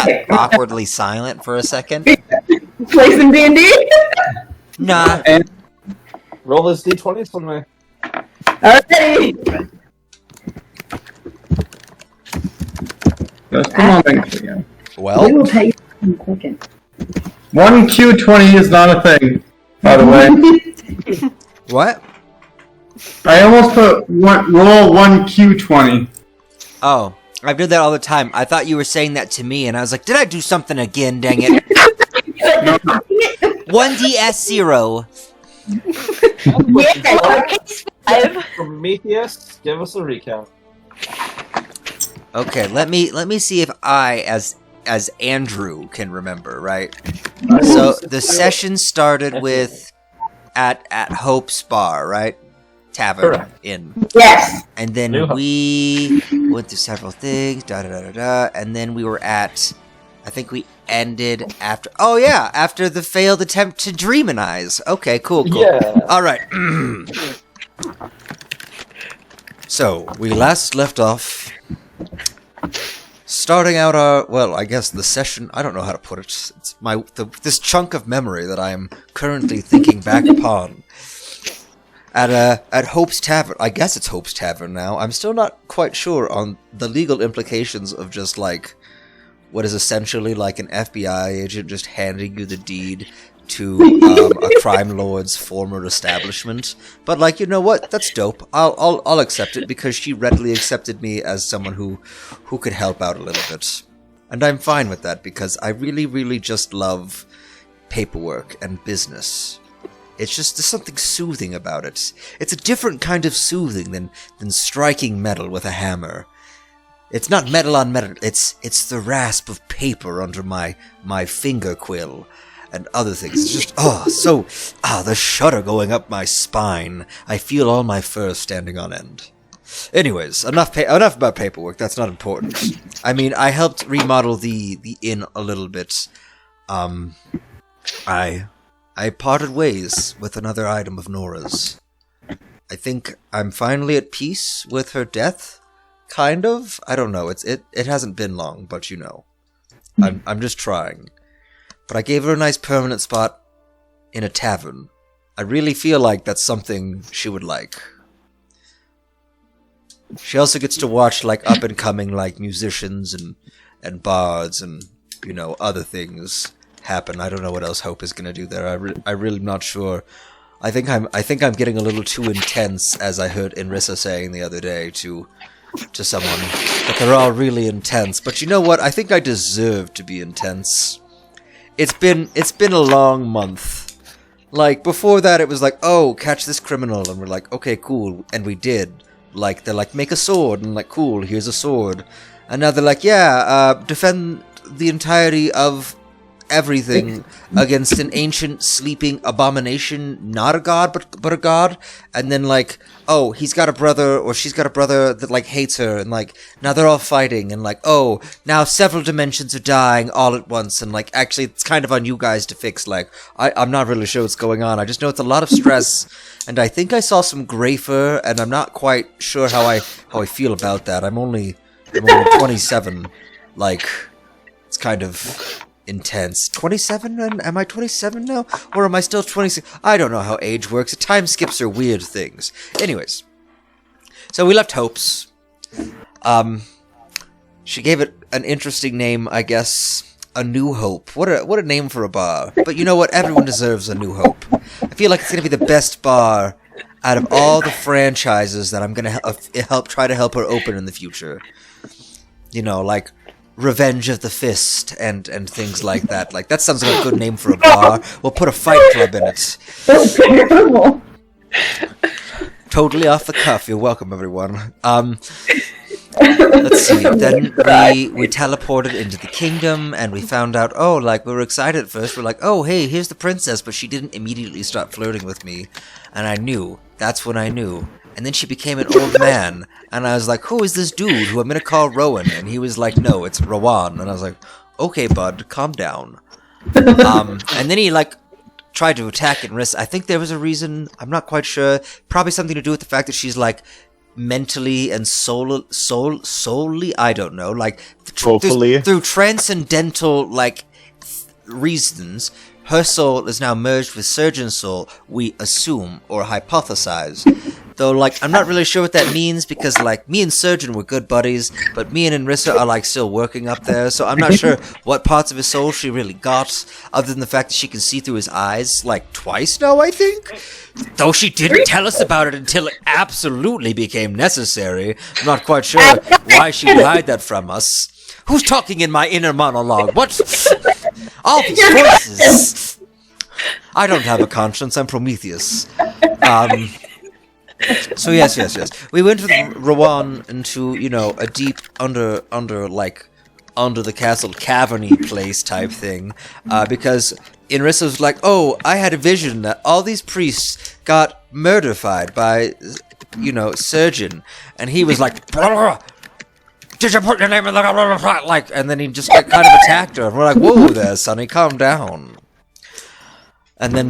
got awkwardly silent for a second. Play some D&D? Nah. And roll this d20 for me. Alrighty. Just a moment. Yeah. We Well, will pay you in a second. 1Q20 is not a thing, by the way. what? I almost put roll 1Q20. Oh, I do that all the time. I thought you were saying that to me, and I was like, did I do something again, dang it? 1DS0. Yeah, Prometheus, give us a recap. Okay, let me see if I, as Andrew, can remember, right? So, the session started with at Hope's Bar, right? Tavern. Correct. Inn. yes. And then New Hope. we went through several things, and then we were at, I think we ended after, oh yeah, after the failed attempt to Dreamanize. Okay, cool. Yeah. Alright. So, we last left off starting out our, well, I guess the session, I don't know how to put it, it's this chunk of memory that I am currently thinking back upon. At Hope's Tavern. I guess it's Hope's Tavern now. I'm still not quite sure on the legal implications of just, like, what is essentially like an FBI agent just handing you the deed to a crime lord's former establishment. But, like, you know what? That's dope. I'll accept it because she readily accepted me as someone who could help out a little bit. And I'm fine with that because I really, really just love paperwork and business. It's just, there's something soothing about it. It's a different kind of soothing than striking metal with a hammer. It's not metal on metal, it's the rasp of paper under my finger quill and other things. It's just, the shudder going up my spine. I feel all my fur standing on end. Anyways, enough about paperwork, that's not important. I mean, I helped remodel the inn a little bit. I parted ways with another item of Nora's. I think I'm finally at peace with her death, kind of. I don't know. It hasn't been long, but you know, I'm just trying. But I gave her a nice permanent spot in a tavern. I really feel like that's something she would like. She also gets to watch like up and coming like musicians and bards and you know other things happen. I don't know what else Hope is gonna do there. I really not sure. I think I'm getting a little too intense, as I heard Inrissa saying the other day to someone. But they're all really intense. But you know what? I think I deserve to be intense. It's been a long month. Like before that, it was like, oh, catch this criminal, and we're like, okay, cool, and we did. Like they're like, make a sword, and like, cool, here's a sword. And now they're like, yeah, defend the entirety of everything against an ancient sleeping abomination, not a god but a god. And then like, oh, he's got a brother or she's got a brother that like hates her, and like now they're all fighting, and like, oh, now several dimensions are dying all at once, and like actually it's kind of on you guys to fix. Like I'm not really sure what's going on. I just know it's a lot of stress, and I think I saw some gray fur, and I'm not quite sure how I feel about that. I'm only 27. Like it's kind of intense. 27? And am I 27 now? Or am I still 26? I don't know how age works. Time skips are weird things. Anyways. So we left Hope's. She gave it an interesting name, I guess. A New Hope. What a name for a bar. But you know what? Everyone deserves a New Hope. I feel like it's going to be the best bar out of all the franchises that I'm going to try to help her open in the future. You know, like Revenge of the Fist and things like that. Like, that sounds like a good name for a bar. We'll put a fight club in it. That's terrible. Totally off the cuff. You're welcome, everyone. Let's see. Then we teleported into the kingdom, and we found out, oh, like, we were excited at first. We're like, oh, hey, here's the princess, but she didn't immediately start flirting with me. And I knew. That's when I knew. And then she became an old man, and I was like, who is this dude who I'm gonna call Rowan? And he was like, no, it's Rowan. And I was like, okay, bud, calm down. And then he, like, tried to attack and risk. I think there was a reason, I'm not quite sure. Probably something to do with the fact that she's, like, mentally and solely, I don't know, like, Hopefully. through transcendental reasons, her soul is now merged with Surgeon's soul. We assume or hypothesize. Though, I'm not really sure what that means because, me and Surgeon were good buddies, but me and Enrissa are, still working up there, so I'm not sure what parts of his soul she really got, other than the fact that she can see through his eyes, twice now, I think? Though she didn't tell us about it until it absolutely became necessary. I'm not quite sure why she would hide that from us. Who's talking in my inner monologue? What? All these voices! I don't have a conscience, I'm Prometheus. So yes. We went with Rowan into, a deep under the castle caverny place type thing, because Enrissa was like, oh, I had a vision that all these priests got murdered by, Surgeon, and he was like, did you put your name in the and then he just kind of attacked her, and we're like, whoa there, Sonny, calm down. And then,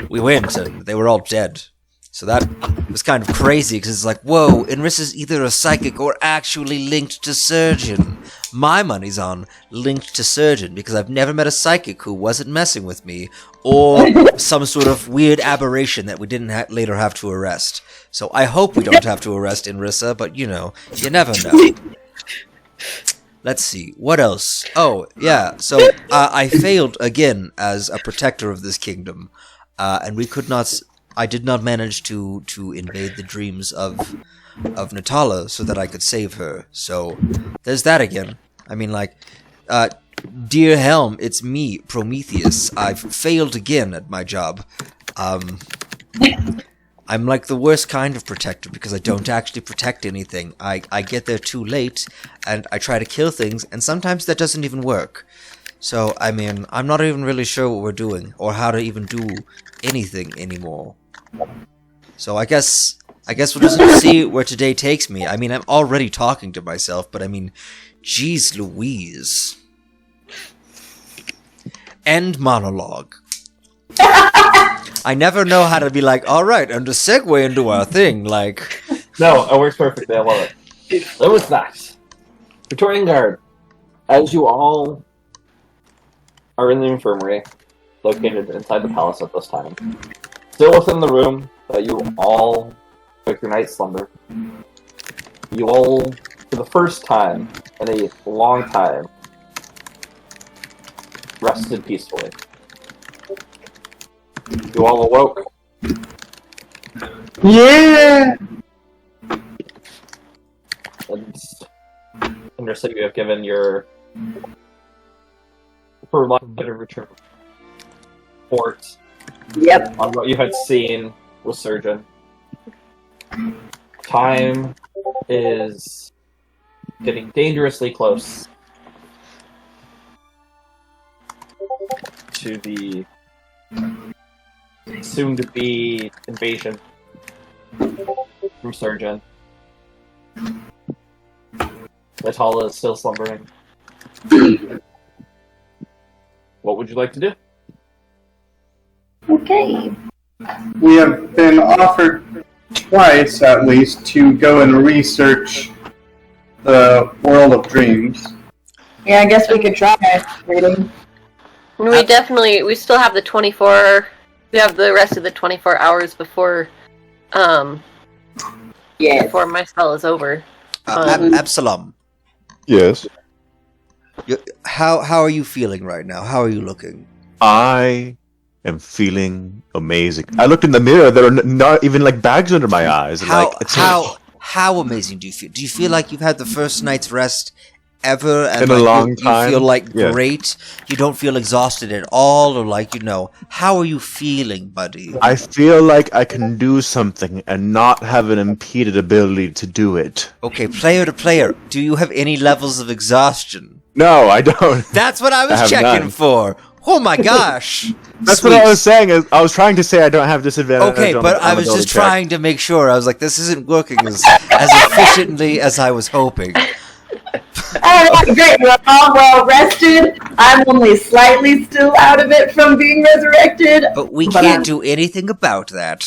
we went, and they were all dead. So that was kind of crazy, because it's like, whoa, Enrissa's either a psychic or actually linked to Surgeon. My money's on linked to Surgeon, because I've never met a psychic who wasn't messing with me, or some sort of weird aberration that we didn't later have to arrest. So I hope we don't have to arrest Enrissa, but, you never know. Let's see, what else? Oh, yeah, so I failed again as a protector of this kingdom, and I did not manage to invade the dreams of Natalia so that I could save her. So there's that again. I mean, dear Helm, it's me, Prometheus. I've failed again at my job. I'm the worst kind of protector because I don't actually protect anything. I get there too late, and I try to kill things, and sometimes that doesn't even work. So, I mean, I'm not even really sure what we're doing, or how to even do anything anymore. So I guess we'll just see where today takes me. I mean, I'm already talking to myself, but I mean, geez Louise. End monologue. I never know how to be alright, and to segue into our thing, No, it works perfectly, I love it. There was that. Praetorian Guard, as you all are in the infirmary, located inside the palace at this time, still within the room that you all took your night's slumber, you all, for the first time in a long time, rested peacefully. You all awoke. Yeah! And in your city, you have given your, for lack of a better return, report Yep. on what you had seen with Surgeon. Time is getting dangerously close to the soon-to-be invasion from Surgeon. Natalia is still slumbering. What would you like to do? Okay. We have been offered twice, at least, to go and research the world of dreams. Yeah, I guess we could try reading. We still have the 24, we have the rest of the 24 hours before my spell is over. Absalom. Yes. How are you feeling right now? How are you looking? I am feeling amazing. I looked in the mirror, there are not even bags under my eyes. And, how amazing do you feel? Do you feel like you've had the first night's rest ever, and in a long time? You feel great? You don't feel exhausted at all, or how are you feeling, buddy? I feel like I can do something and not have an impeded ability to do it. Okay, player to player, do you have any levels of exhaustion? No, I don't. That's what I was checking for. Oh my gosh! That's Sweet. what I was saying. I was trying to say I don't have disadvantage. Okay, but I was just trying to make sure. I was like, this isn't working as efficiently as I was hoping. Alright, great. We're all well rested. I'm only slightly still out of it from being resurrected. But we can't do anything about that.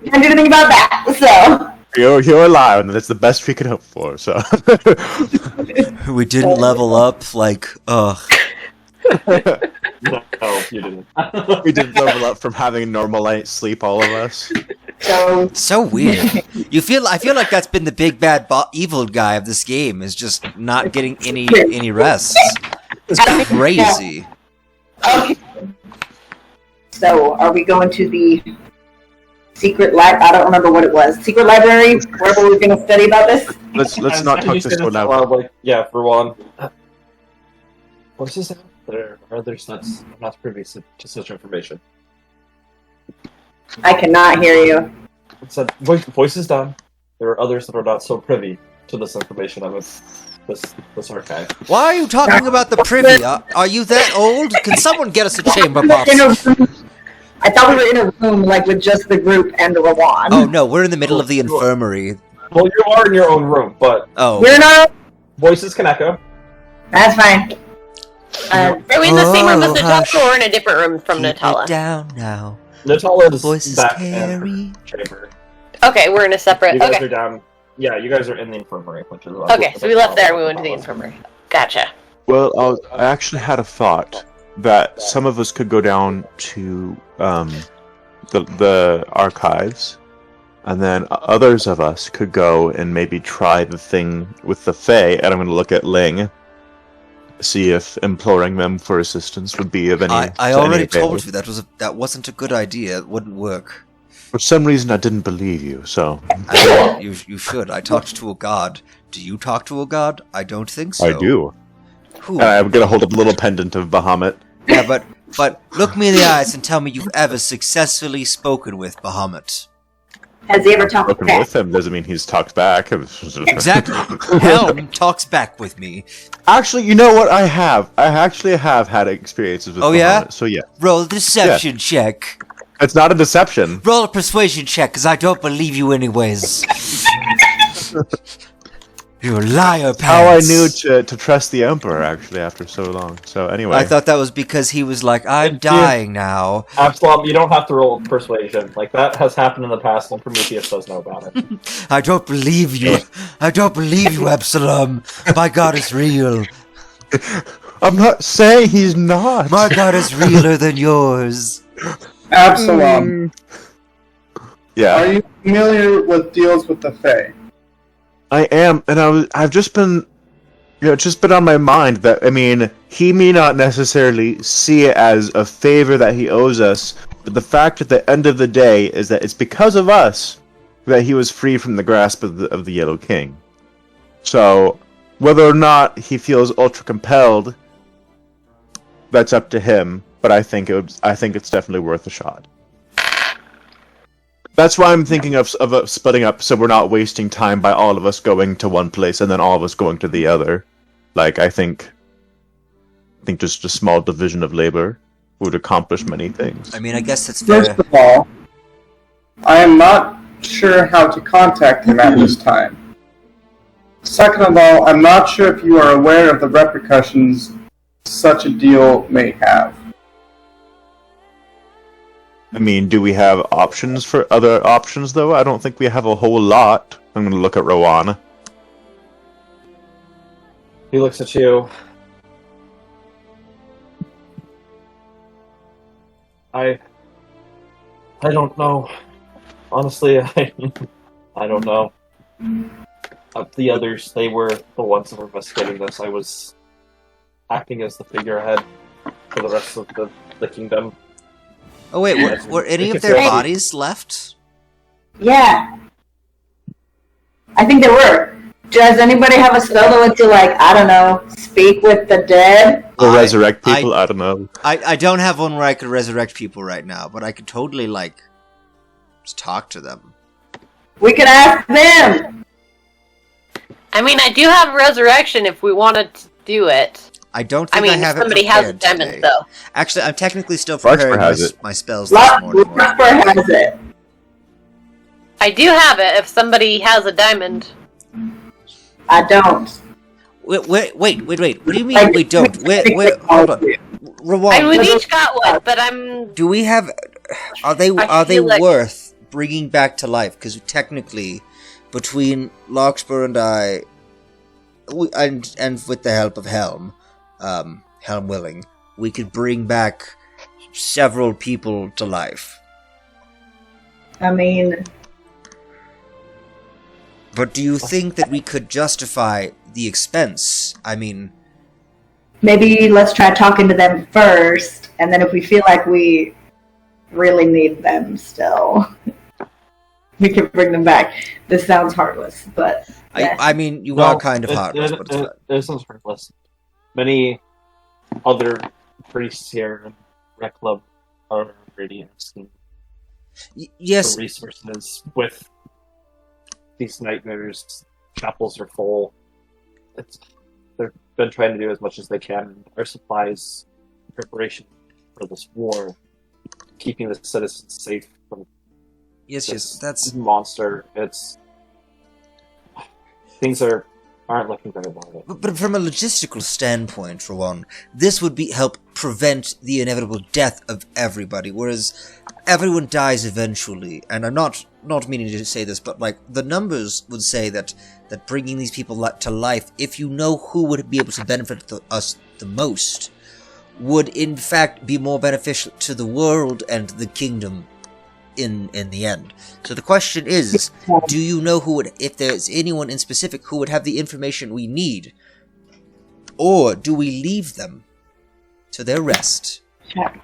Can't do anything about that, so. You're alive, and that's the best we could hope for. So We didn't level up, like, ugh. No, you didn't. we didn't level up from having normal night's sleep, all of us. So weird. I feel like that's been the big bad evil guy of this game, is just not getting any rest. It's crazy. Okay. So, are we going to the secret I don't remember what it was. Secret library? Where were we going to study about this? Let's not talk this one out. Like, yeah, for one. What's this? There are others I'm not privy to such information. I cannot hear you. It said voice is done. There are others that are not so privy to this information. This archive. Why are you talking about the privy? Are you that old? Can someone get us a chamber box? I thought we were in a room like with just the group and Rawan. Oh no, we're in the middle of the infirmary. Well, you are in your own room, but We're not. voices can echo. That's fine. Are we in the same room as Natalia, or in a different room from Keep Natalia? it down now. Natalia's Voices back carry. in her chamber. Okay, we're in a separate. You guys Okay, are down. Yeah, you guys are in the infirmary, which is okay, so we left there and we went to the infirmary. Gotcha. Well, I actually had a thought that some of us could go down to the archives, and then others of us could go and maybe try the thing with the Fae. And I'm going to look at Ling, see if imploring them for assistance would be of any. I already told you that wasn't a good idea. It wouldn't work. For some reason, I didn't believe you. So I mean, you should. I talked to a god. Do you talk to a god? I don't think so. I do. Who? And I'm going to hold up a little pendant of Bahamut. Yeah, but look me in the eyes and tell me you've ever successfully spoken with Bahamut. Has he ever talked Spoken back? with him doesn't mean he's talked back. Exactly. Helm talks back with me. Actually, you know what? I actually have had experiences with Oh, Bahamut, yeah? so yeah. Roll a deception check. It's not a deception. Roll a persuasion check, because I don't believe you anyways. You're a liar, pants. How I knew to trust the Emperor, actually, after so long. So anyway. I thought that was because he was like, I'm dying now. Absalom, you don't have to roll persuasion. Like, that has happened in the past, and Prometheus does know about it. I don't believe you. I don't believe you, Absalom. My god is real. I'm not saying he's not. My god is realer than yours. Absalom, Yeah, are you familiar with deals with the Fae? I am, and I've just been, it's just been on my mind that, I mean, he may not necessarily see it as a favor that he owes us, but the fact at the end of the day is that it's because of us that he was free from the grasp of the Yellow King. So, whether or not he feels ultra compelled, that's up to him. But I think it's definitely worth a shot. That's why I'm thinking of splitting up, so we're not wasting time by all of us going to one place and then all of us going to the other. Like, I think just a small division of labor would accomplish many things. I mean, I guess that's fair. First of all, I am not sure how to contact him at this time. Second of all, I'm not sure if you are aware of the repercussions such a deal may have. I mean, do we have options for other options, though? I don't think we have a whole lot. I'm going to look at Rowan. He looks at you. I don't know. Honestly, I don't know. The others, they were the ones that were investigating this. I was acting as the figurehead for the rest of the kingdom. Oh wait, were any of their bodies left? Yeah. I think there were. Does anybody have a spell that lets you, like, I don't know, speak with the dead? Or resurrect people? I don't know. I don't have one where I could resurrect people right now, but I could totally, like, just talk to them. We could ask them. I mean, I do have resurrection if we wanted to do it. I don't think I have it somebody has a prepared diamond, today. though. Actually, I'm technically still Larkspur preparing has it. my spells this morning. Larkspur has it. I do have it if somebody has a diamond. I don't. Wait. What do you mean we don't? Wait, hold on. I mean, Rewan, we've each got one, but I'm... do we have... Are they feel like- worth bringing back to life? Because technically, between Larkspur and I, and with the help of Helm Willing, we could bring back several people to life. I mean, but do you think that we could justify the expense? I mean, maybe let's try talking to them first, and then if we feel like we really need them still, we can bring them back. This sounds heartless, but... Yeah. I mean, you are kind of heartless, but it's fine. It sounds heartless. Many other priests here in Rec Club are already asking yes. for resources with these nightmares. Chapels are full. They've been trying to do as much as they can. Our supplies, preparation for this war, keeping the citizens safe from yes, that's monster. Things aren't looking very well. But from a logistical standpoint, for one, this would help prevent the inevitable death of everybody, whereas everyone dies eventually, and I'm not meaning to say this, but like the numbers would say that bringing these people to life, if you know who would be able to benefit us the most, would in fact be more beneficial to the world and the kingdom in the end. So the question is, do you know who would, if there's anyone in specific who would have the information we need, or do we leave them to their rest,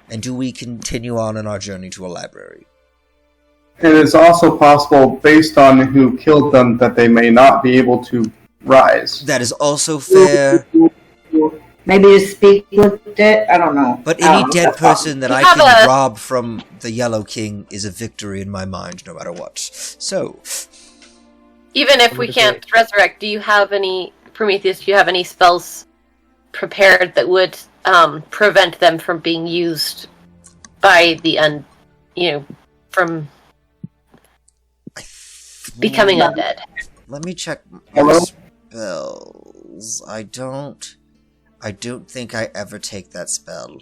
and do we continue on in our journey to a library? It is also possible, based on who killed them, that they may not be able to rise. That is also fair. Maybe just speak with it. I don't know. But any dead person that I can rob from the Yellow King is a victory in my mind, no matter what. So, even if we can't resurrect, do you have any, Prometheus? Do you have any spells prepared that would prevent them from being used by the from becoming undead? Let me check my spells. I don't think I ever take that spell.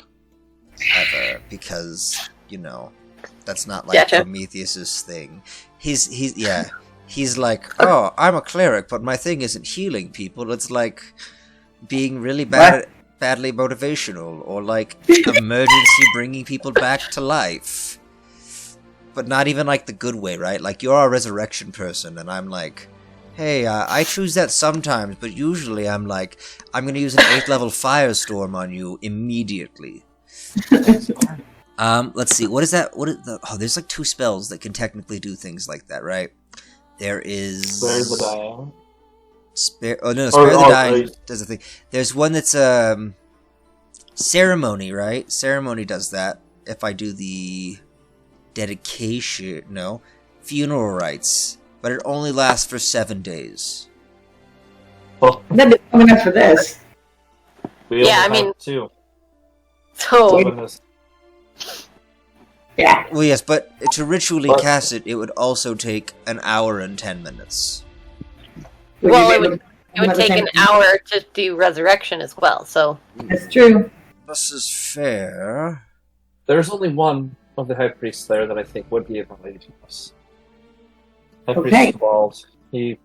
Ever. Because, that's not like Prometheus's thing. He's like, oh, I'm a cleric, but my thing isn't healing people. It's like being really badly motivational, or like emergency bringing people back to life. But not even like the good way, right? Like, you're a resurrection person, and I'm like, hey, I choose that sometimes, but usually I'm like, I'm gonna use an 8th level firestorm on you immediately. Let's see, what is that? There's like 2 spells that can technically do things like that, right? There is... Spare the Dying. Spare the Dying does a thing. There's one that's, Ceremony, right? Ceremony does that. If I do the... Dedication... No. Funeral rites. But it only lasts for 7 days. That'd be long enough for this. I mean... 2. So... Yeah. Well, yes, but to ritually cast it, it would also take an hour and 10 minutes. Well, it would take an hour to do resurrection as well, so... That's true. This is fair. There's only one of the high priests there that I think would be able to lead us. High Priest involved. He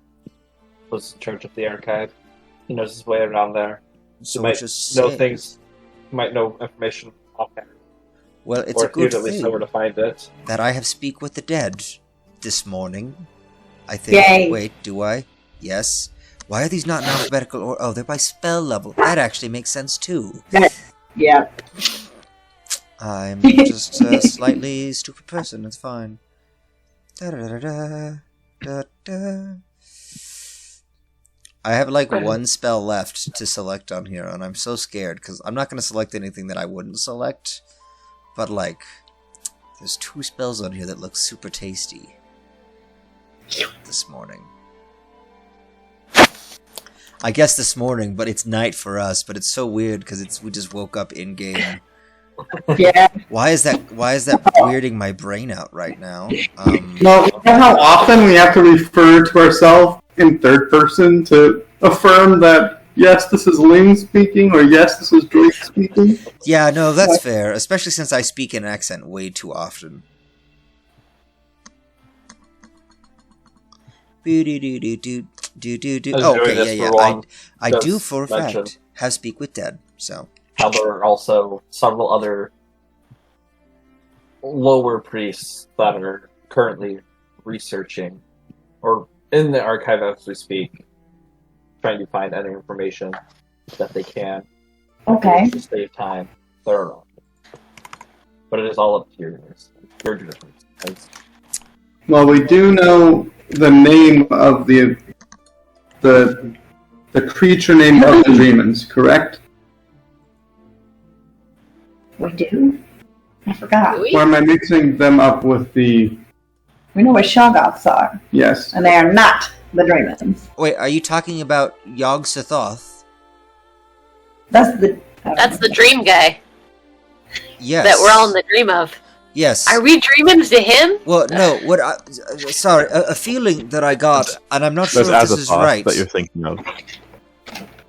was in charge of the archive. He knows his way around there. So he might know things. He might know information offhand. Well, it's a good at least know where to find it. That I have speak with the dead this morning. I think. Yay. Wait, do I? Yes. Why are these not in alphabetical order? Oh, they're by spell level. That actually makes sense too. Yeah. I'm just a slightly stupid person. It's fine. I have like 1 spell left to select on here, and I'm so scared because I'm not going to select anything that I wouldn't select. But like, there's 2 spells on here that look super tasty this morning. I guess this morning, but it's night for us. But it's so weird because we just woke up in game. Yeah. Why is that weirding my brain out right now? No, you know how often we have to refer to ourselves in third person to affirm that, yes, this is Ling speaking, or yes, this is Drake speaking? Yeah, no, that's fair, especially since I speak in an accent way too often. Do-do-do-do-do-do-do. I was Oh, doing okay, this yeah, for yeah. one. I Just do for a mention fact have Speak with Dead, so. How there are also several other lower priests that are currently researching, or in the archive as we speak, trying to find any information that they can. Okay. To save time. There are, but it is all up to your judgment. Well, we do know the name of the creature name of the demons, correct? We do? I forgot. Do we? Or am I mixing them up with the... We know what Shoggoths are, Yes. and they are not the Dreamers. Wait, are you talking about Yog-Sothoth? That's the dream guy Yes. that we're all in the dream of. Yes. Are we dreaming to him? Well, no, what I... Sorry, a feeling that I got, and I'm not sure if That's this is Azathoth right. that you're thinking of.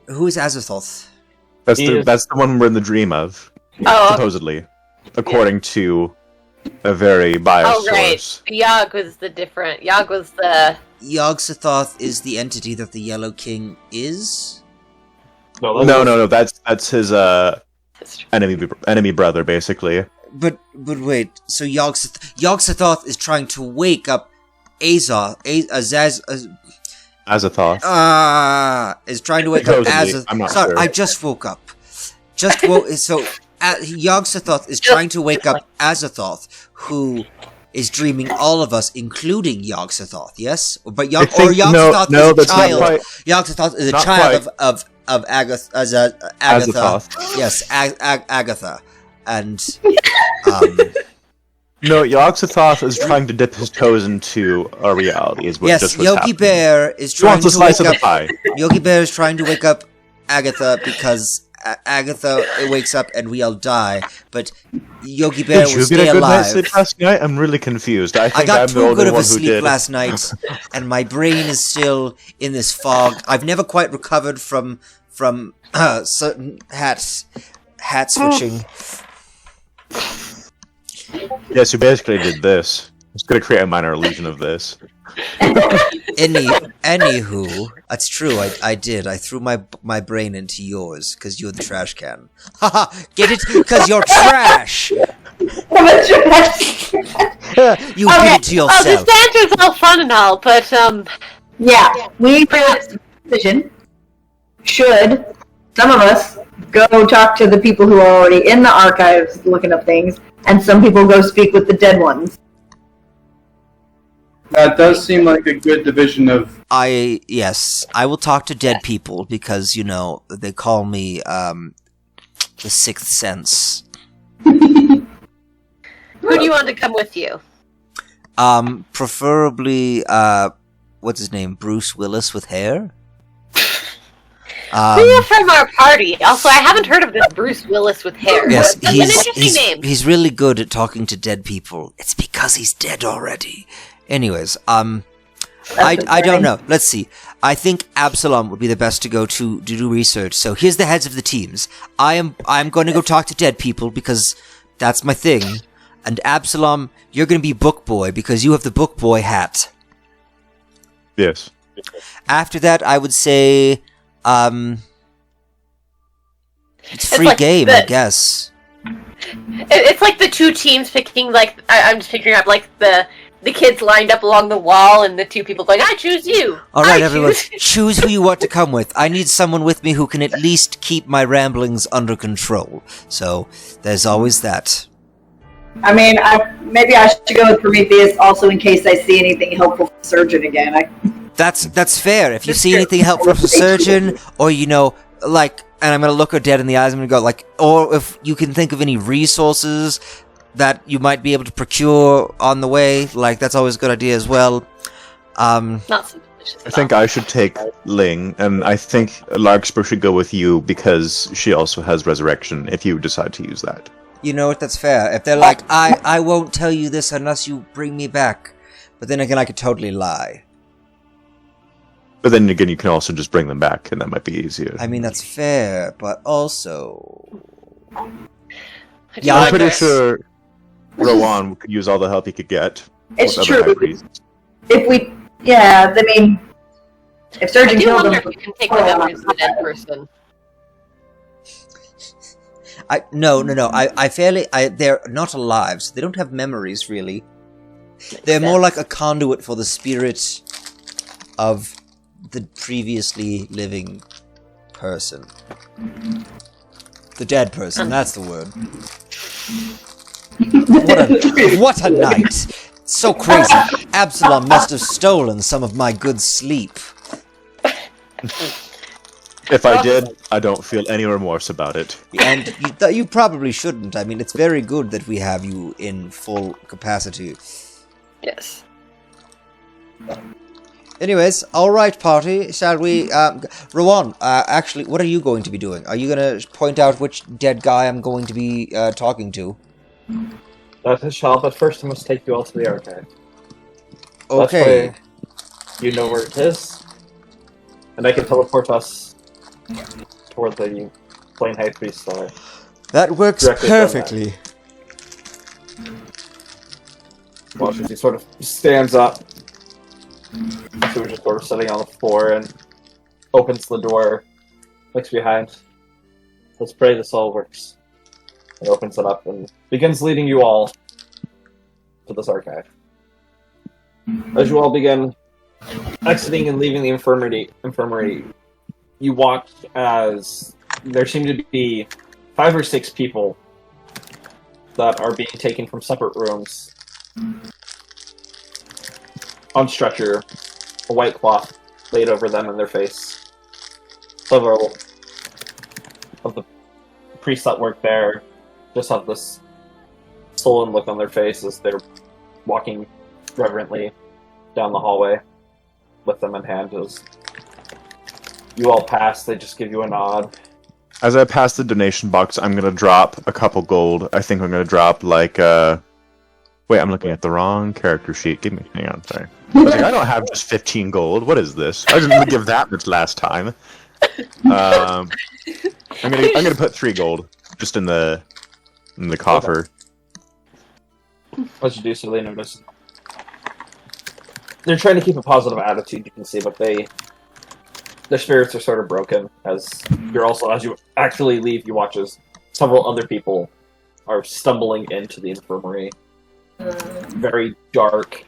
Who is Azathoth? That's He is- that's the one we're in the dream of, Oh, supposedly, according to a very biased oh right. source. Yog was the different. Yog was the. Yog-Sothoth is the entity that the Yellow King is? No. That's his enemy brother, basically. But wait, so Yog-Sothoth is trying to wake up Azathoth, is trying to wake up Supposedly, Azathoth. I'm not Sorry, sure. I just woke up. Yog-Sothoth is trying to wake up Azathoth, who is dreaming all of us, including Yog-Sothoth, yes? But Yog-Sothoth no, is a that's not child. quite. Yog-Sothoth is a Not child of Agatha. Azathoth. Yes, Agatha. And, No, Yog-Sothoth is trying to dip his toes into a reality. Is what yes, just what's Yogi happening. Bear is He trying wants a to slice wake of the up. pie. Yogi Bear is trying to wake up Agatha because Agatha wakes up and we all die. But Yogi Bear Did will you stay get a good alive. night's sleep last night? I'm really confused. I I think got I'm the too only good of one a who sleep did. last night, and my brain is still in this fog. I've never quite recovered from certain hat switching. Yes, you basically did this. I was going to create a minor illusion of this. Anywho, that's true. I did. I threw my brain into yours because you're the trash can. Haha, get it? Because you're trash. You did it to Oh, yourself. this banter's all fun and all, but Yeah, we made a decision. Should some of us go talk to the people who are already in the archives looking up things, and some people go speak with the dead ones? That does seem like a good division of... Yes, I will talk to dead people because, you know, they call me, the Sixth Sense. who do you want to come with you? Preferably, what's his name? Bruce Willis with hair? Who from our party? Also, I haven't heard of this Bruce Willis with hair. Yes, That's an interesting name. he's really good at talking to dead people. It's because he's dead already. Anyways, I don't know. Let's see. I think Absalom would be the best to go to do research. So here's the heads of the teams. I'm going to go talk to dead people because that's my thing. And Absalom, you're going to be book boy because you have the book boy hat. Yes. After that, I would say, it's free like game, the- I guess. It's like the two teams picking, like, I'm just picturing up, like, the kids lined up along the wall and the two people going, I choose you! Alright, I everyone, choose-" choose who you want to come with. I need someone with me who can at least keep my ramblings under control. So, there's always that. I mean, maybe I should go with Prometheus also in case I see anything helpful for Surgeon again. That's fair. If you see anything helpful from Surgeon, or, you know, like, and I'm gonna look her dead in the eyes, I'm gonna go, like, or if you can think of any resources that you might be able to procure on the way, like, that's always a good idea as well. Not so delicious. I think I should take Ling, and I think Larkspur should go with you because she also has resurrection if you decide to use that. You know what, that's fair. If they're like, I won't tell you this unless you bring me back. But then again, I could totally lie. But then again, you can also just bring them back, and that might be easier. I mean, that's fair, but also... Yeah, I'm I pretty guess. sure Rowan could use all the help he could get. It's with other high true. priests. If we Yeah, I mean, if I Surgeon do killed wonder him, if you can take the memories of a dead person. No. They're not alive, so they don't have memories, really. They're more like a conduit for the spirit of the previously living person. The dead person, that's the word. What a night! So crazy. Absalom must have stolen some of my good sleep. If I did, I don't feel any remorse about it. And you probably shouldn't. I mean, it's very good that we have you in full capacity. Yes. Anyways, alright, party. Shall we... Rowan, actually, what are you going to be doing? Are you going to point out which dead guy I'm going to be talking to? That shall, but first I must take you all to the archive. Okay. That way you know where it is, and I can teleport us toward the Plain High Priest Cellar. That works perfectly. Well, he sort of stands up, so we're just sort of sitting on the floor and opens the door, looks behind. Let's pray this all works. And opens it up and begins leading you all to this archive. As you all begin exiting and leaving the infirmary, you watch as there seem to be 5 or 6 people that are being taken from separate rooms on stretcher, a white cloth laid over them and their face. Several of the priests that work there just have this sullen look on their face as they're walking reverently down the hallway with them in hand. As you all pass, they just give you a nod. As I pass the donation box, I'm gonna drop a couple gold. I think I'm gonna drop like Wait, I'm looking at the wrong character sheet. Hang on, sorry. I was like, I don't have just 15 gold. What is this? I didn't give that much last time. I'm gonna put 3 gold just in the coffer. As you do so, they notice. They're trying to keep a positive attitude, you can see, but their spirits are sort of broken. As you actually leave, you watch as several other people are stumbling into the infirmary. Very dark,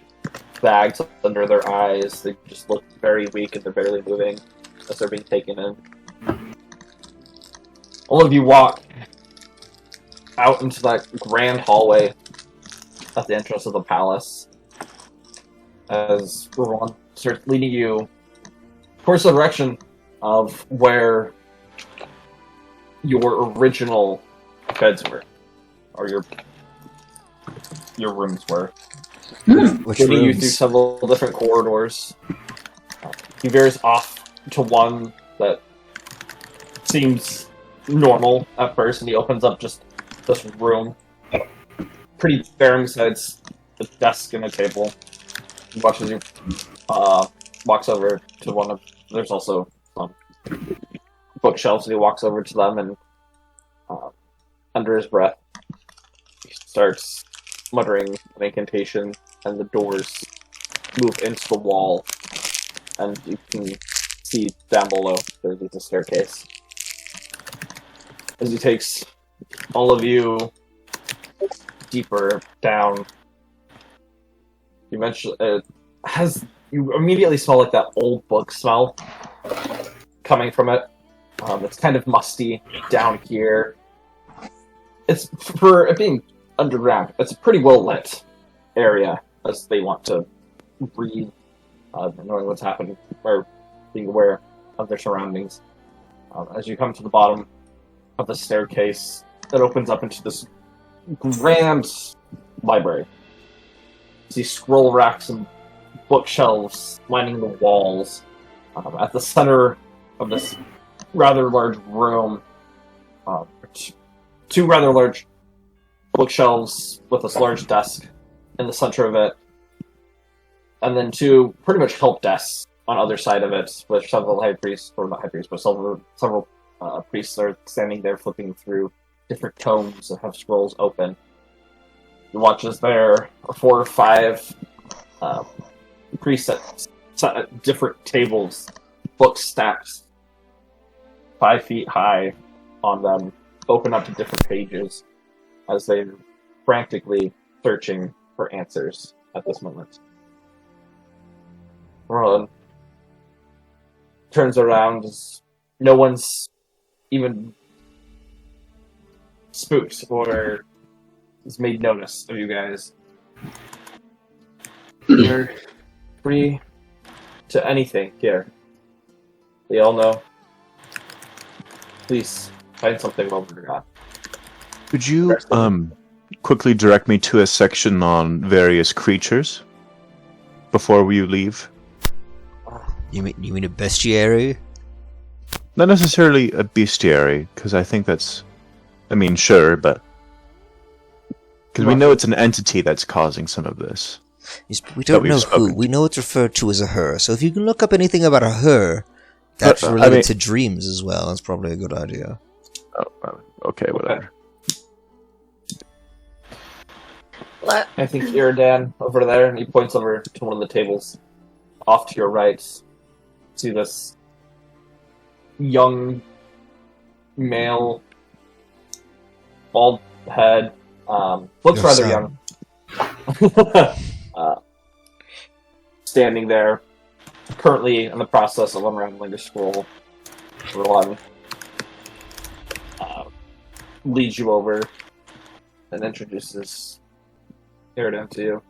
bags under their eyes. They just look very weak and they're barely moving as they're being taken in. All of you walk out into that grand hallway at the entrance of the palace as everyone starts leading you towards the direction of where your original beds were, or your rooms were. Which Leading you rooms? through several different corridors. He veers off to one that seems normal at first, and he opens up just this room. Pretty barren besides the desk and a table. He watches you, walks over to one of... There's also some bookshelves, and he walks over to them, and under his breath, he starts muttering an incantation, and the doors move into the wall, and you can see down below there's a staircase. As he takes all of you deeper down, you immediately smell like that old book smell coming from it. It's kind of musty down here. It's, for it being underground, it's a pretty well lit area as they want to read, knowing what's happening, or being aware of their surroundings. As you come to the bottom of the staircase, it opens up into this grand library. You see scroll racks and bookshelves lining the walls. At the center of this rather large room, 2 rather large bookshelves with this large desk in the center of it, and then 2 pretty much help desks on either side of it, with several high priests, or not high priests, but several priests are standing there flipping through different tomes that have scrolls open. You watch as there are 4 or 5 priests that different tables, books stacked 5 feet high on them, open up to different pages as they're frantically searching for answers at this moment. Roland turns around. No one's even spooked or has made notice of you guys. You're free to anything here. We all know. Please find something while we're gone. Could you quickly direct me to a section on various creatures before we leave? You mean a bestiary? Not necessarily a bestiary, because I think that's... I mean, sure, but... Because we know it's an entity that's causing some of this. Yes, but we don't know who. We know it's referred to as a her. So if you can look up anything about a her that's related to dreams as well, that's probably a good idea. Oh, okay, whatever. I think Iridan over there, and he points over to one of the tables off to your right. See this young male, bald head, looks Your rather son. young. Standing there, currently in the process of unraveling a scroll. Roland leads you over and introduces Iridan to you.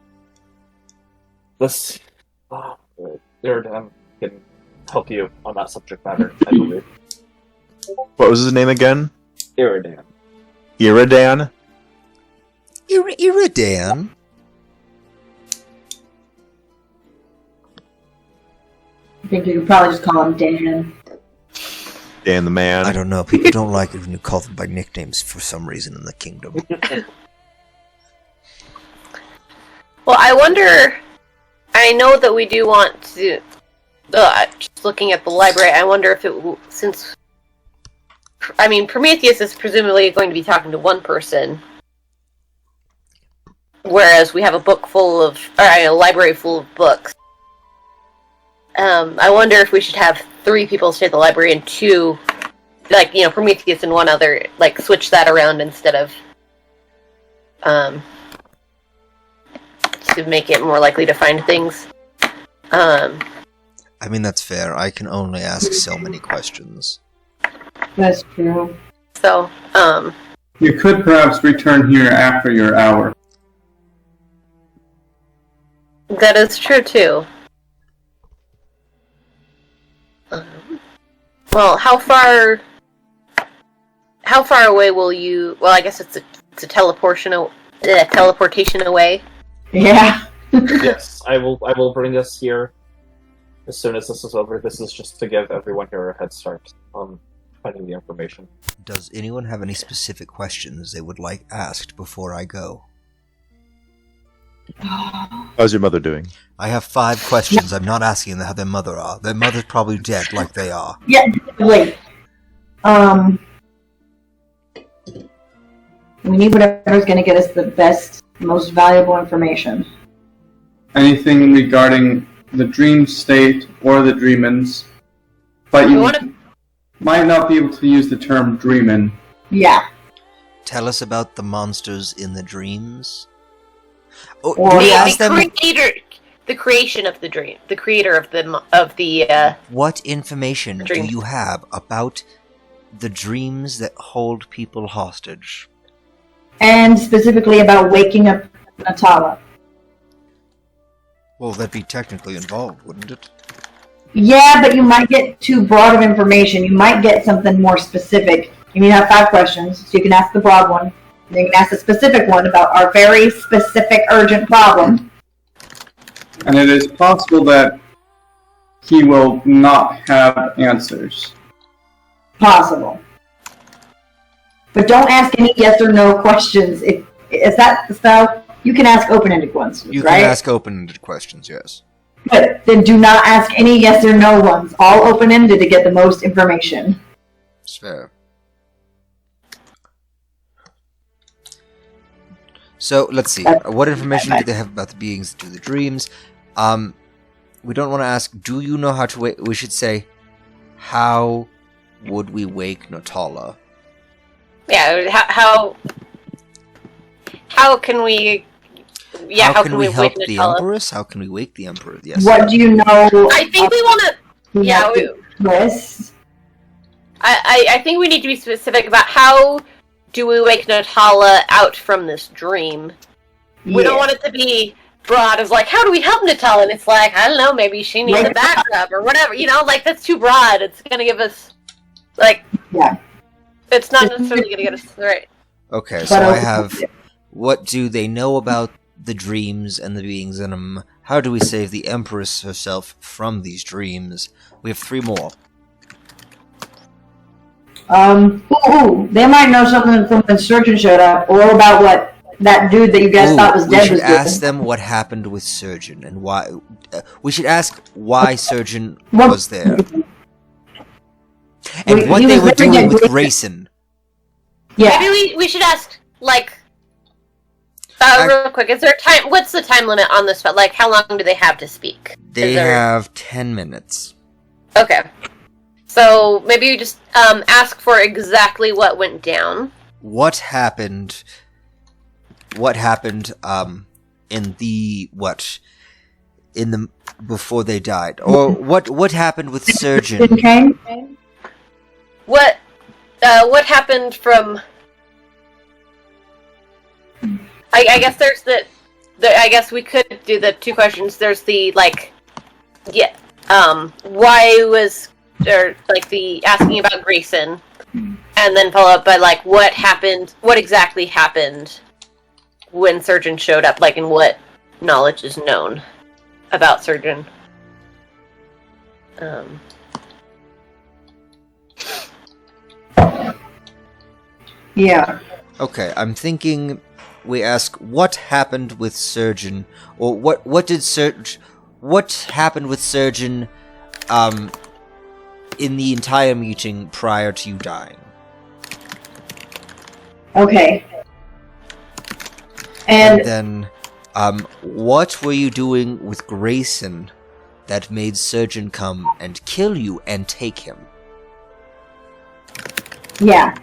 This Iridan can help you on that subject matter, I believe. What was his name again? Iridan. Iridan? Iridan? I think you could probably just call him Dan. Dan the man. I don't know. People don't like it when you call them by nicknames for some reason in the kingdom. Well, I wonder... I know that we do want to... just looking at the library, I wonder if it... Since... I mean, Prometheus is presumably going to be talking to one person. Whereas we have a book full of... Or a library full of books. I wonder if we should have 3 people stay at the library and 2... Like, you know, Prometheus and one other... Like, switch that around instead of... to make it more likely to find things. I mean, that's fair. I can only ask so many questions. That's true. So, You could perhaps return here after your hour. that is true too. Well, how far away will you? Well, I guess it's a teleportation away. Yeah. Yes, I will bring us here as soon as this is over. This is just to give everyone here a head start on finding the information. Does anyone have any specific questions they would like asked before I go? How's your mother doing? I have 5 questions. I'm not asking them how their mother are. Their mother's probably dead, like they are. Yeah, wait. We need whatever's going to get us the best, most valuable information. Anything regarding the dream state or the dreamins, but you might not be able to use the term dreamin. Yeah. Tell us about the monsters in the dreams. Oh, Or do we the ask them The creation of the dream, the creator of the what information do dream. you have about the dreams that hold people hostage? And specifically about waking up Natalia. Well, that'd be technically involved, wouldn't it? Yeah, but you might get too broad of information. You might get something more specific. You need to have 5 questions, so you can ask the broad one. And then you can ask the specific one about our very specific urgent problem. And it is possible that he will not have answers. Possible. But don't ask any yes or no questions. Is that the style? You can ask open-ended ones, You right? can ask open-ended questions, yes. But then do not ask any yes or no ones. All open-ended to get the most information. It's fair. So, let's see. What information do they have about the beings that do the dreams? we don't want to ask, do you know how to wake? We should say, how would we wake Natalia? Yeah, how can we... Yeah, how can we help wake the Natalia? Empress? How can we wake the Emperor? Yes. What do you know? I think we want to... Yeah, Chris? I think we need to be specific about how do we wake Natalia out from this dream. We don't want it to be broad as like, how do we help Natalia? And it's like, I don't know, maybe she needs a backup or whatever. You know, like that's too broad. It's gonna give us like it's not necessarily gonna get us right. Okay, so I have what do they know about the dreams and the beings in them? How do we save the Empress herself from these dreams? We have 3 more. They might know something from when Surgeon showed up, or about what that dude that you guys thought was dead was doing. We should ask them what happened with Surgeon and why. We should ask why Surgeon was there. And what they were doing with Grayson. Yeah. Maybe we should ask, like, real quick, is there time? What's the time limit on this spell? Like, how long do they have to speak? They have 10 minutes. Okay. So, maybe you just ask for exactly what went down. What happened... in the... in the... before they died? Or what happened with Surgeon? What happened from... I guess there's I guess we could do the 2 questions. There's the, like... Yeah. Why was... Or, like, the asking about Grayson. And then follow up by, like, what exactly happened when Surgeon showed up? Like, and what knowledge is known about Surgeon? Yeah. Okay, I'm thinking we ask what happened with Surgeon, or what happened with Surgeon, in the entire meeting prior to you dying. Okay. And then, what were you doing with Grayson that made Surgeon come and kill you and take him? Yeah.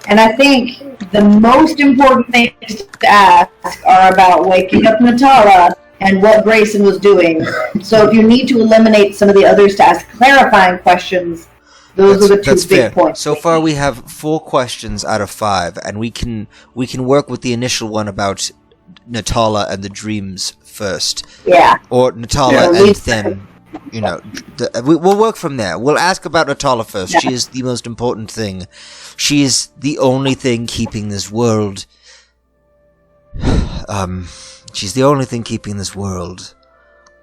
And I think the most important things to ask are about waking up Natalia and what Grayson was doing. So if you need to eliminate some of the others to ask clarifying questions, those are the 2 big points. So far we have 4 questions out of 5, and we can work with the initial one about Natalia and the dreams first. Yeah. Or Natalia and then, you know, we'll work from there. We'll ask about Natalia first. Yeah. She is the most important thing. She is the only thing keeping this world... she's the only thing keeping this world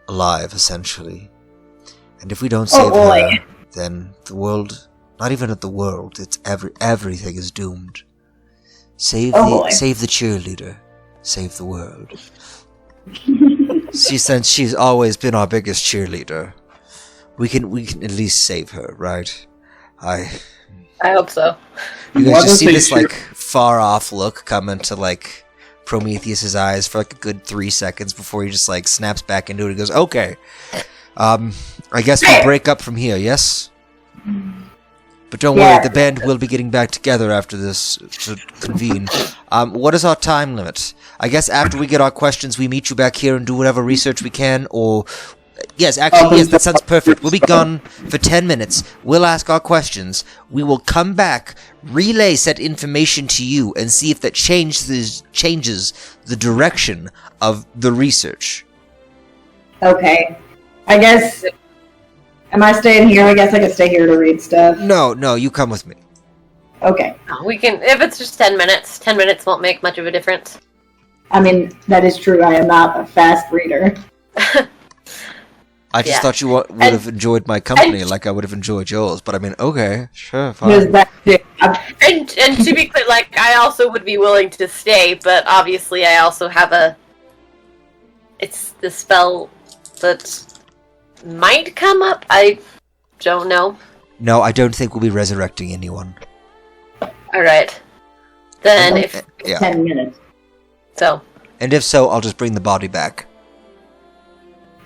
alive, essentially. And if we don't save her, then the world... Not even the world, it's everything is doomed. Save the cheerleader. Save the world. Since she's always been our biggest cheerleader, we can at least save her, right? I hope so. You guys just see this like far off look come into like Prometheus's eyes for like a good 3 seconds before he just like snaps back into it and goes, "Okay, I guess we'll break up from here, yes." But don't worry, the band will be getting back together after this to convene. What is our time limit? I guess after we get our questions, we meet you back here and do whatever research we can, or... Yes, actually, yes, that sounds perfect. We'll be gone for 10 minutes. We'll ask our questions. We will come back, relay said information to you, and see if that changes the direction of the research. Okay. I guess... Am I staying here? I guess I can stay here to read stuff. No, you come with me. Okay. We can... If it's just 10 minutes, 10 minutes won't make much of a difference. I mean, that is true. I am not a fast reader. I just thought you would have enjoyed my company like I would have enjoyed yours, but I mean, okay, sure, fine. And to be clear, like, I also would be willing to stay, but obviously I also have it's the spell that might come up. I don't know. No, I don't think we'll be resurrecting anyone. Alright. Then if... 10 minutes. So. And if so, I'll just bring the body back.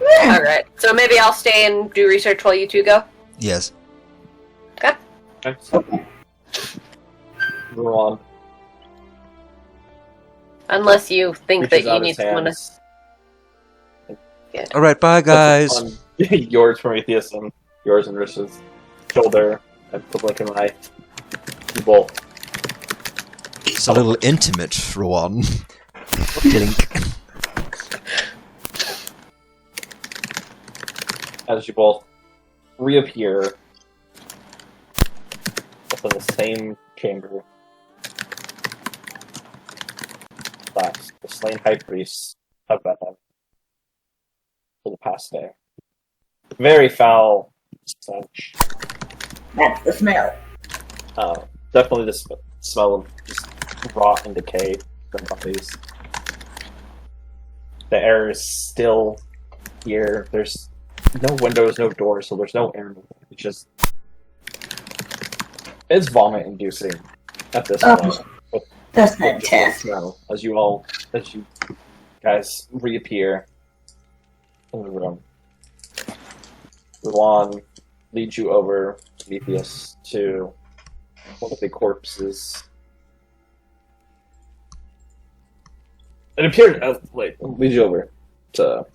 Yeah. Alright, so maybe I'll stay and do research while you two go? Yes. Okay. Okay. Move on. Unless you think that Reaches you out need his someone to... hands. All right, bye, guys. On yours, Prometheus, and yours and Rich's shoulder and the blink of an eye. You both. It's a little intimate, Rowan. Blink. As you both reappear within the same chamber that the slain high priests have been in for the past day. Very foul stench. That's the smell. Definitely the smell of just rot and decay from bodies. The air is still here. There's no windows, no doors, so there's no air. It's just... It's vomit-inducing at this point. That's Just the fantastic. smell as you guys reappear in the room. Ruan leads you over, Prometheus, to one of the corpses. It appeared leads you over to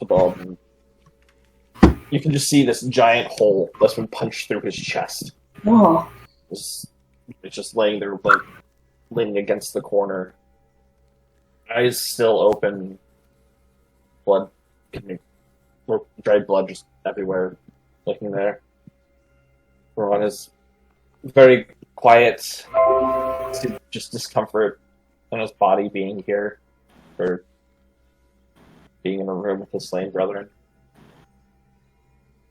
Bob. And you can just see this giant hole that's been punched through his chest. Oh, It's just laying there, like, leaning against the corner. Eyes still open. Blood, dried blood just everywhere, looking there. Ron is very quiet. Just discomfort in his body being here, or being in a room with his slain brethren.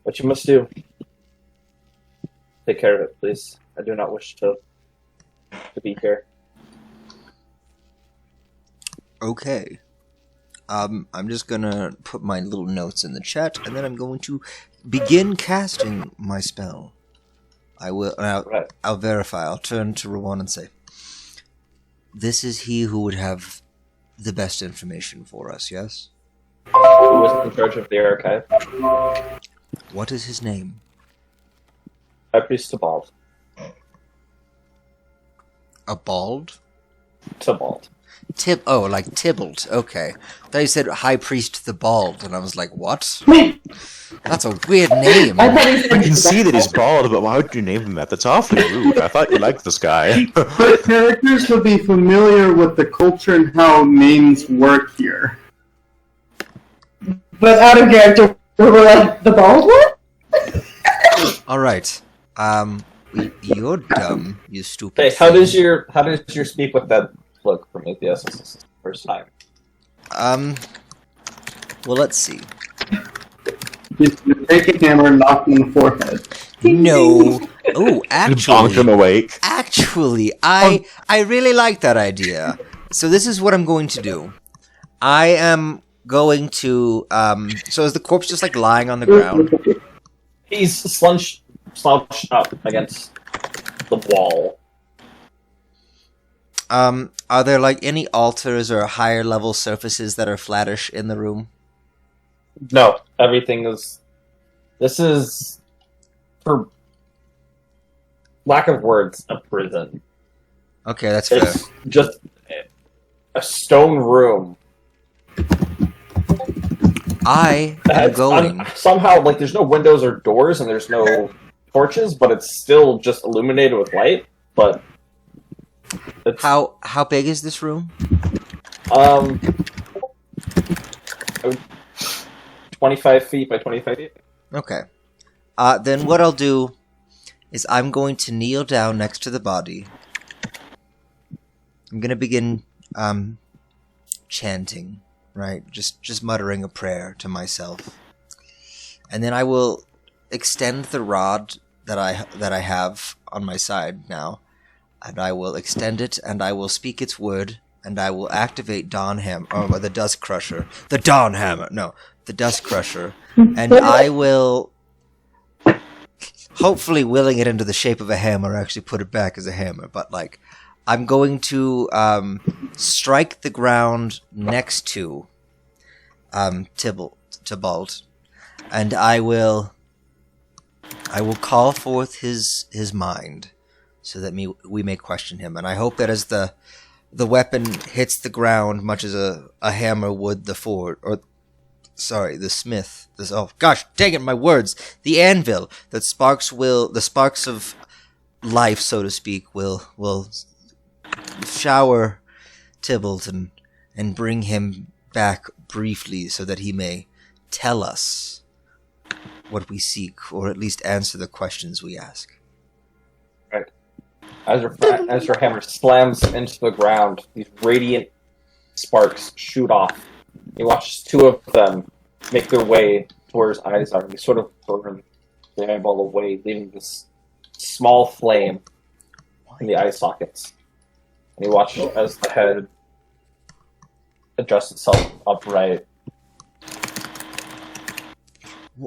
What you must do. Take care of it, please. I do not wish to be here. Okay. I'm just gonna put my little notes in the chat, and then I'm going to begin casting my spell. I'll verify. I'll turn to Rowan and say, "This is he who would have the best information for us." Yes. Who was in charge of the archive? What is his name? High Priest Tybalt. A bald? Tybalt. Like Tybalt. Okay. I thought you said High Priest the Bald, and I was like, what? That's a weird name. I thought he I said can see that he's bald, but why would you name him that? That's awfully rude. I thought you liked this guy. But characters will be familiar with the culture and how names work here. But out of character, we were like, the bald one? Alright. You're dumb, you stupid Hey, how thing. does your speak with that look, Prometheus? This is the first time. Well, let's see. You take a hammer and knock him in the forehead. No. Oh, Bonked him awake. actually, I really like that idea. So this is what I'm going to do. I am going to, so is the corpse just, like, lying on the ground? He's slouched up against the wall. Are there, like, any altars or higher level surfaces that are flattish in the room? No, everything is... This is, for lack of words, a prison. Okay, that's fair. It's just a stone room. I am It's going... somehow, like, there's no windows or doors and there's no torches, but it's still just illuminated with light. But it's, How big is this room? 25 feet by 25 feet. Okay. Then what I'll do is I'm going to kneel down next to the body. I'm gonna begin chanting, right? Just muttering a prayer to myself. And then I will extend the rod that I have on my side now, and I will extend it, and I will speak its word, and I will activate the Dust Crusher. The Dust Crusher. And I will, hopefully willing it into the shape of a hammer, actually put it back as a hammer, but, like, I'm going to strike the ground next to Tybalt, and I will call forth his mind, so that we may question him. And I hope that as the weapon hits the ground, much as a hammer would the smith. Oh gosh, dang it, my words! The anvil. That the sparks of life, so to speak, will shower Tybalt and bring him back briefly, so that he may tell us what we seek, or at least answer the questions we ask. Right. As your hammer slams into the ground, these radiant sparks shoot off. You watch two of them make their way to where his eyes are, and they sort of burn the eyeball away, leaving this small flame in the eye sockets. And you watch as the head adjusts itself upright.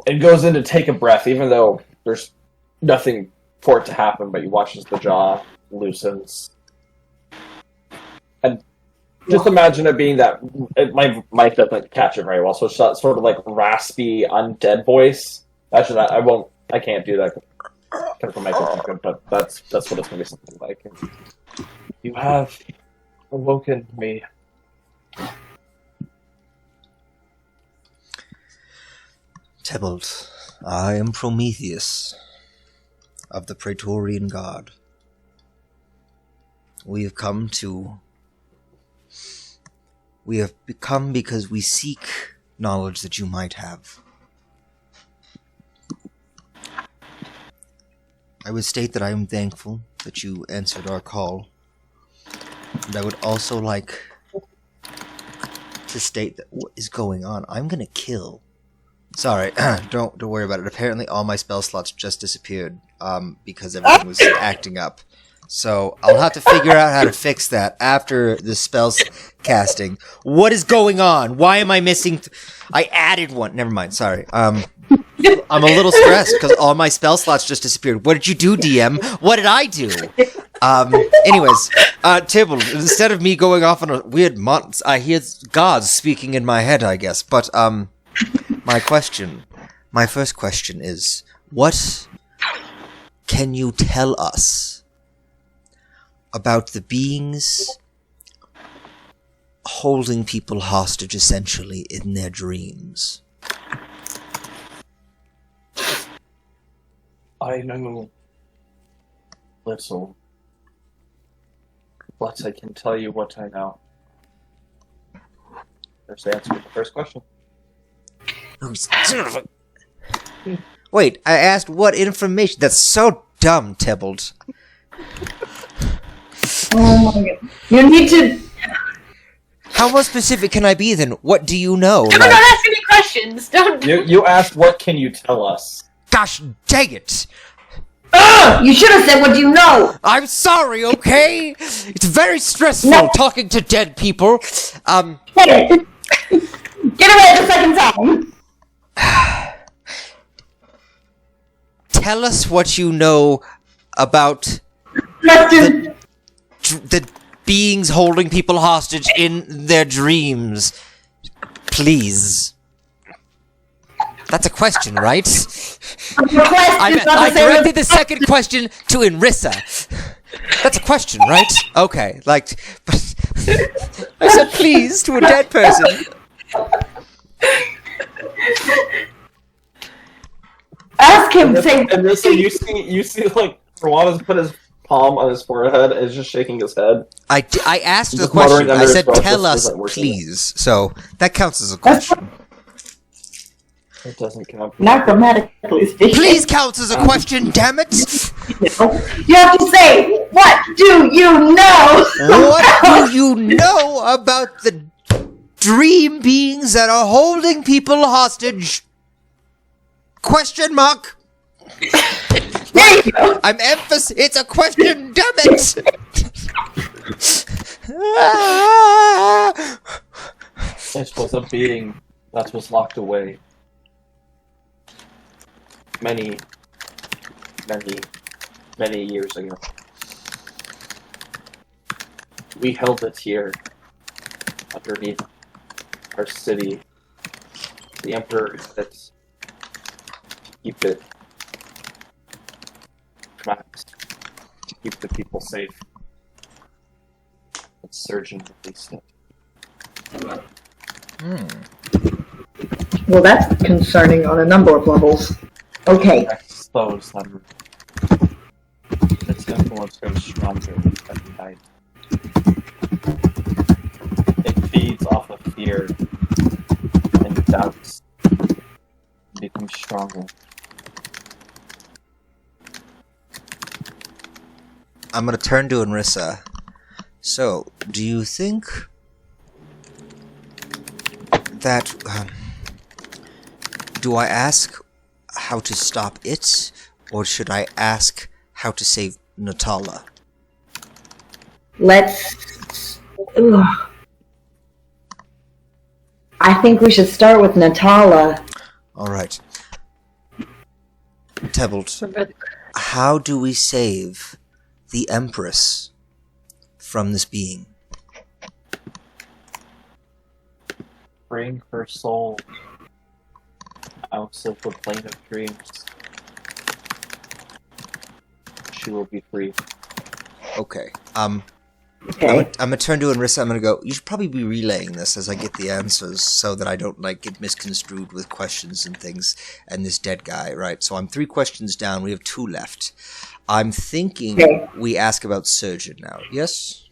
It goes in to take a breath, even though there's nothing for it to happen, but you watch as the jaw loosens. And just imagine it being that... my mic doesn't catch it very well, so it's sort of like raspy, undead voice. Actually, I can't do that because my mic isn't good, but that's what it's going to be something like. You have awoken me. Tybalt, I am Prometheus of the Praetorian Guard. We have come because we seek knowledge that you might have. I would state that I am thankful that you answered our call, and I would also like to state that what is going on. I'm gonna kill. Sorry, don't worry about it. Apparently all my spell slots just disappeared because everything was acting up. So I'll have to figure out how to fix that after the spell's casting. What is going on? Why am I missing? I added one. Never mind. Sorry. I'm a little stressed because all my spell slots just disappeared. What did you do, DM? What did I do? Anyways, Tybalt, instead of me going off on a weird I hear gods speaking in my head, I guess. But my first question is, what can you tell us about the beings holding people hostage, essentially, in their dreams? I know little, but I can tell you what I know. There's the answer to the first question. Wait, I asked what information? That's so dumb, Tybalt. Oh my god. You need to... How more specific can I be then? What do you know? Don't ask any questions. Don't. You asked, what can you tell us? Gosh dang it! Ugh! You should have said, what do you know? I'm sorry, okay? It's very stressful talking to dead people. Hey, get away the second time! Tell us what you know about the beings holding people hostage in their dreams. Please. That's a question, right? I directed the second question to Inrissa. That's a question, right? Okay, but I said please to a dead person. Ask him. And so you see, like, Rwana's put his palm on his forehead and is just shaking his head. I asked the question. I said, tell us, please. So that counts as a question. It doesn't count. Not grammatically speaking. Please counts as a question, damn it! You have to say, what do you know? What do you know about the dream beings that are holding people hostage? Question mark. There you go. I'm emphasis. It's a question, damn it! This was a being that was locked away. Many years ago. We held it here, underneath our city. The Emperor had it to keep it trapped, to keep the people safe. But Surgeon released it. Well, that's concerning on a number of levels. Okay. Expose them. Its influence grows stronger every night. It feeds off of fear and doubts. It becomes stronger. I'm gonna turn to Enrissa. So, do you think that do I ask how to stop it, or should I ask how to save Natalia? Let's... Ugh. I think we should start with Natalia. Alright. Tebalt, how do we save the Empress from this being? Bring her soul out of the plane of dreams. She will be free. Okay. Okay. I'm gonna turn to Enrissa. I'm gonna go. You should probably be relaying this as I get the answers, so that I don't get misconstrued with questions and things. And this dead guy, right? So I'm 3 questions down. We have 2 left. I'm thinking we ask about Surgeon now. Yes.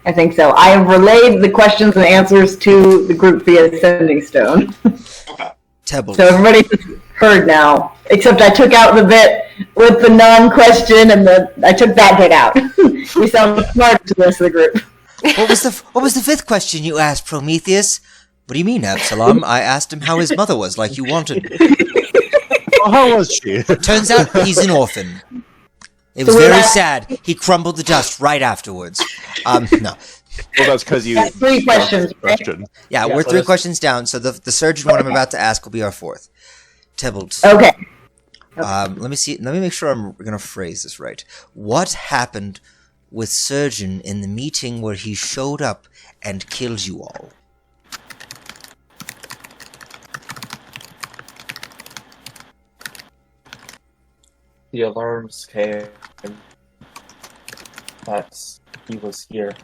I think so. I have relayed the questions and answers to the group via Sending Stone. Tebalt. So everybody's heard now. Except I took out the bit with the non-question and I took that bit out. We sound smart to the rest of the group. What was the 5th question you asked, Prometheus? What do you mean, Absalom? I asked him how his mother was, like you wanted. Oh, how was she? Turns out he's an orphan. It was very sad. He crumbled to dust right afterwards. No. Well, that's because you... That's 3 questions. Question. Yeah, we're 3 questions down, so the surgeon one I'm about to ask will be our 4th. Tybalt. Okay. Let me make sure I'm gonna phrase this right. What happened with Surgeon in the meeting where he showed up and killed you all? The alarms came that he was here.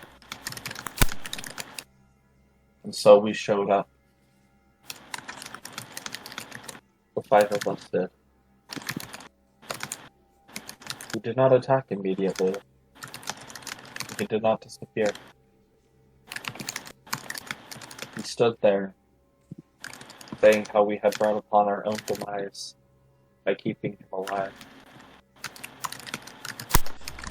And so we showed up. The 5 of us did. We did not attack immediately. We did not disappear. We stood there, saying how we had brought upon our own demise by keeping him alive.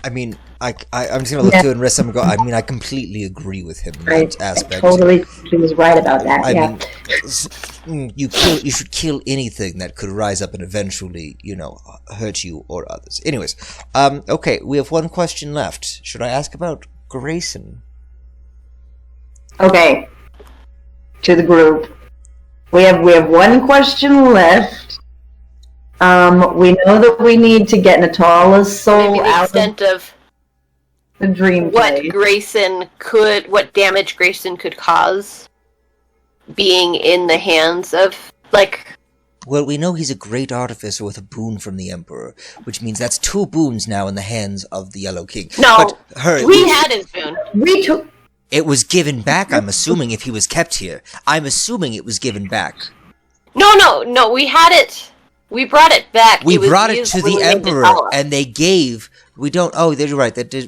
I mean, I'm just gonna look to Enrissa and go. I mean, I completely agree with him in that aspect. Totally, he was right about that. I mean, you should kill anything that could rise up and eventually, hurt you or others. Anyways, okay, we have 1 question left. Should I ask about Grayson? Okay. To the group, we have 1 question left. We know that we need to get Natalia's soul Maybe the out extent of the dream what place. what damage Grayson could cause being in the hands of, Well, we know he's a great artificer with a boon from the Emperor, which means that's 2 boons now in the hands of the Yellow King. No, but we had his boon. We took... It was given back, I'm assuming, if he was kept here. I'm assuming it was given back. No, we had it. We brought it back. We brought it to the Emperor, and they gave... We don't... Oh, you're right. Natalia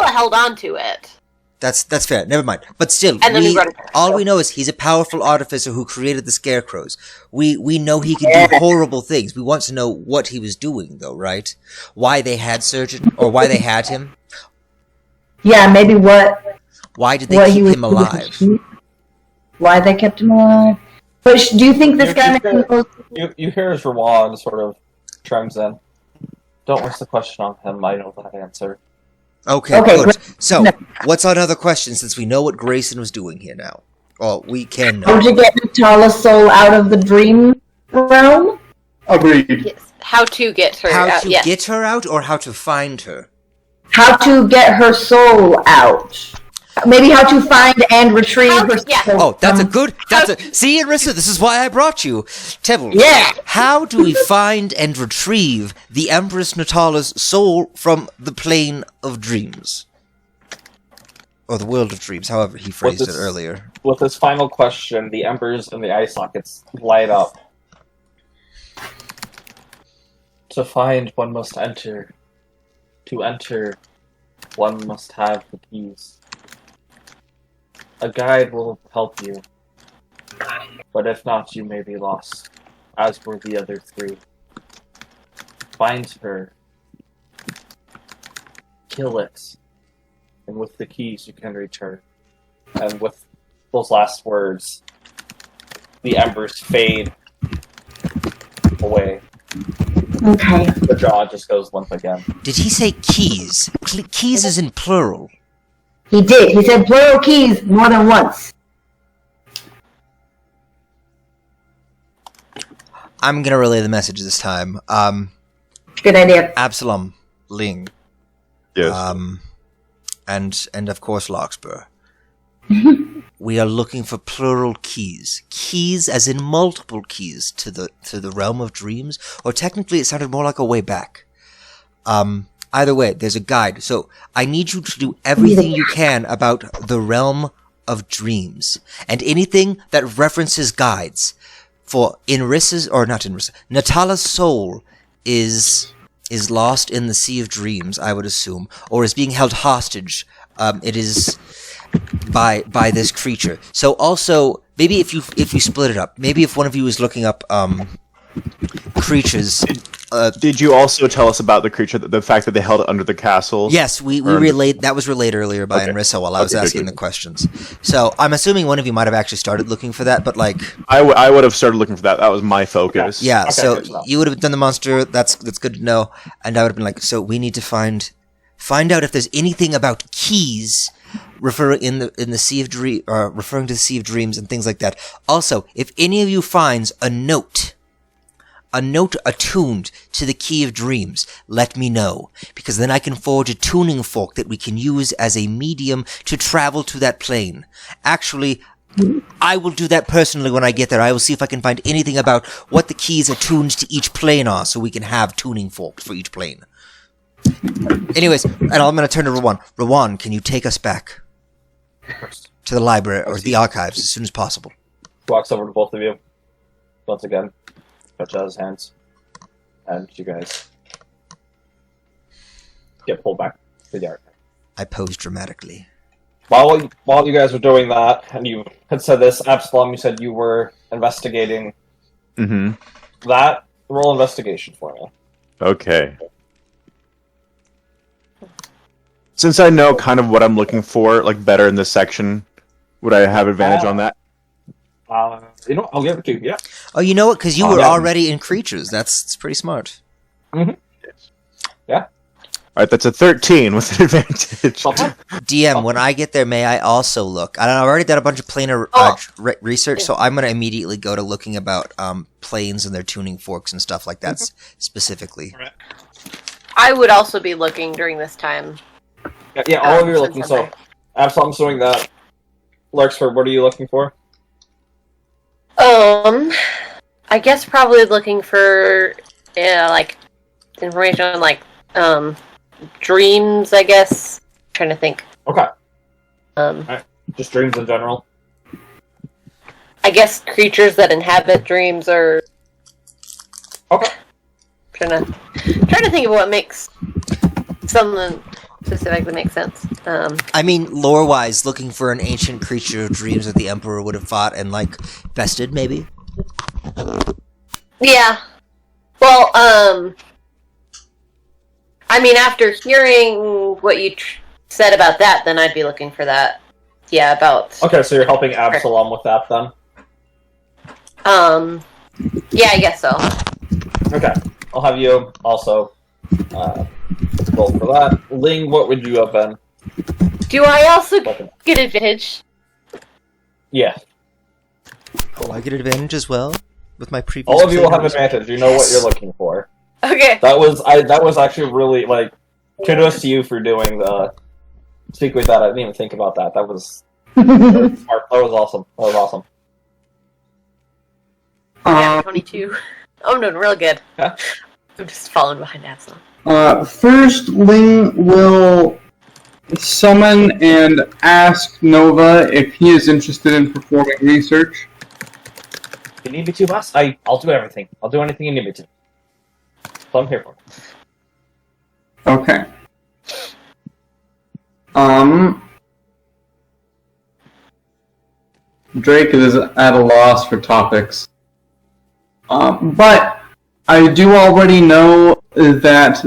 held on to it. That's fair. Never mind. But still, And then we brought it back. all we know is he's a powerful artificer who created the scarecrows. We know he can do horrible things. We want to know what he was doing, though, right? Why they had Surgeon, or why they had him. Yeah, maybe Why did they keep him alive? Why they kept him alive? But do you think this guy... You hear his Rwand sort of chimes in. Don't waste the question on him, I know that answer. Okay, good. So, what's our other question, since we know what Grayson was doing here now? Oh, we can know. How to get Natalia's soul out of the dream realm? Agreed. Yes. How to get her How out. to get her out, or how to find her? how to get her soul out. Maybe how to find and retrieve her soul. Oh, see, Arissa, this is why I brought you. Tebble. Yeah. How do we find and retrieve the Empress Natala's soul from the plane of dreams? Or the world of dreams, however he phrased it earlier. With this final question, the embers in the eye sockets light up. To find, one must enter. To enter, one must have the keys. A guide will help you, but if not, you may be lost, as were the other three. Find her, kill it, and with the keys you can reach her. And with those last words, the embers fade away. Okay. The jaw just goes limp again. Did he say keys? Keys is in plural. He did. He said plural keys more than once. I'm gonna relay the message this time. Good idea. Absalom, Ling, Yes. and of course Larkspur. We are looking for plural keys. Keys as in multiple keys to the realm of dreams, or technically it sounded more like a way back. Either way, there's a guide. So I need you to do everything you can about the realm of dreams. And anything that references guides. For Natala's soul is lost in the Sea of Dreams, I would assume. Or is being held hostage. It is by this creature. So also, maybe if you split it up, maybe if one of you is looking up creatures. Did you also tell us about the creature, the fact that they held it under the castle? Yes, we relayed. That was relayed earlier by Enrissa while I was asking the questions. So I'm assuming one of you might have actually started looking for that, but like I would have started looking for that. That was my focus. Yeah, Okay, so good to know. you would have done the monster. That's good to know. And I would have been like, so we need to find out if there's anything about keys referring in the Sea of Dream, referring to the Sea of Dreams and things like that. Also, if any of you finds a note attuned to the Key of Dreams, let me know, because then I can forge a tuning fork that we can use as a medium to travel to that plane. Actually, I will do that personally when I get there. I will see if I can find anything about what the keys attuned to each plane are, so we can have tuning forks for each plane. Anyways, and I'm going to turn to Rawan. Rawan, can you take us back to the library or the archives as soon as possible? Walks over to both of you. Once again, touch out his hands. And you guys get pulled back to the archive. I pose dramatically. While you guys were doing that, and you had said this, Absalom, you said you were investigating that. Roll investigation for me. Okay. Since I know kind of what I'm looking for, like better in this section, would I have advantage on that? You know, I'll give it to you. Yeah. Oh, you know what? Because you were already in creatures. That's pretty smart. Mm-hmm. Yeah. All right, that's a 13 with an advantage. DM, when I get there, may I also look? I've already done a bunch of planar research, so I'm going to immediately go to looking about planes and their tuning forks and stuff like that specifically. I would also be looking during this time. Yeah, all of you are looking. So, Absalom's doing that. Larkspur, what are you looking for? I guess probably looking for like information on like dreams. I guess. Trying to think. Okay. Alright. Just dreams in general. I guess creatures that inhabit dreams are. Okay. Trying to think of what makes something specific that makes sense. I mean, lore-wise, looking for an ancient creature of dreams that the Emperor would have fought and, like, bested, maybe? Yeah. Well, I mean, after hearing what you said about that, then I'd be looking for that. Yeah, about... Okay, so you're helping Absalom with that, then? Yeah, I guess so. Okay. I'll have you also roll for that. Ling, what would you have been? Do I also get advantage? Yeah. Oh, I get advantage as well? With my previous... All of you will have advantage. You know what you're looking for. Okay. That was actually really, like, Kudos to you for doing the speak with that. I didn't even think about that. That was smart. That was awesome. That was awesome. Yeah, 22. Oh no, real good. Yeah. I'm just following behind Absalom. First, Ling will summon and ask Nova if he is interested in performing research. If you need me to, boss, I'll do everything. I'll do anything you need me to. That's what I'm here for. Okay. Drake is at a loss for topics. But I do already know that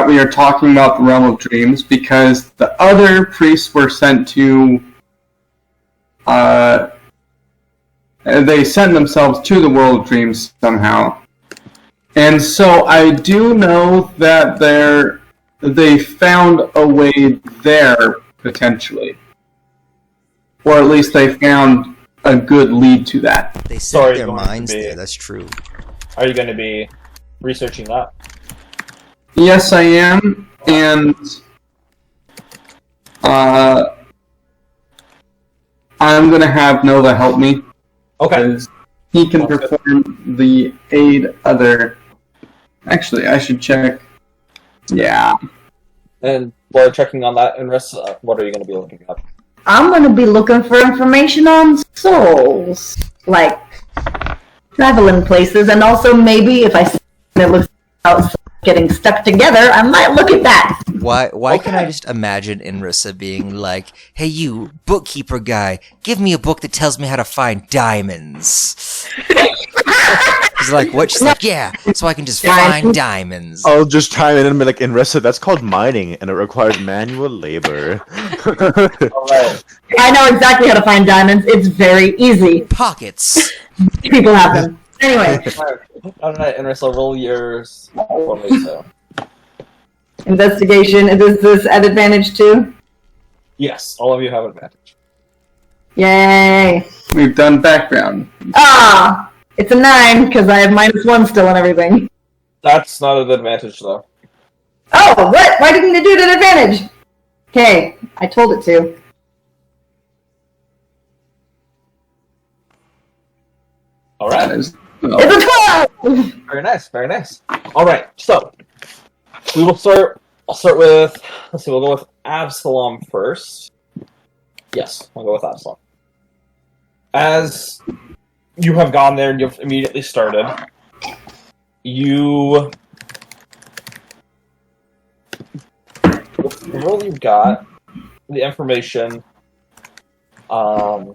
we are talking about the realm of dreams because the other priests were sent to they sent themselves to the world of dreams somehow. And so I do know that they found a way there, potentially. Or at least they found a good lead to that. They So set are you their going to minds be- there, that's true. Are you going to be researching that? Yes, I am, and I'm going to have Nova help me. Okay. Because he can perform the aid other... Actually, I should check. Yeah. And while checking on that, Empress, what are you going to be looking up? I'm gonna be looking for information on souls, like traveling places, and also maybe if I see it looks out getting stuck together, I might look at that. Why can I just imagine Inrissa being like, "Hey you, bookkeeper guy, give me a book that tells me how to find diamonds." He's like, what? She's like, yeah, so I can just find diamonds. I'll just chime in and be like, in Ressa, that's called mining, and it requires manual labor. Alright. I know exactly how to find diamonds. It's very easy. Pockets. People have them. Anyway, Alright, Empress, I'll roll yours for me, so. investigation. Is this at advantage too? Yes, all of you have advantage. Yay! We've done background. Ah! It's a 9, because I have -1 still and everything. That's not an advantage, though. Oh, what? Why didn't it do it at advantage? Okay, I told it to. Alright. It's a 12! Very nice, very nice. Alright, so we will start. I'll start with, let's see, we'll go with Absalom first. Yes, we'll go with Absalom. As you have gone there and you've immediately started, the role you've got, the information, okay.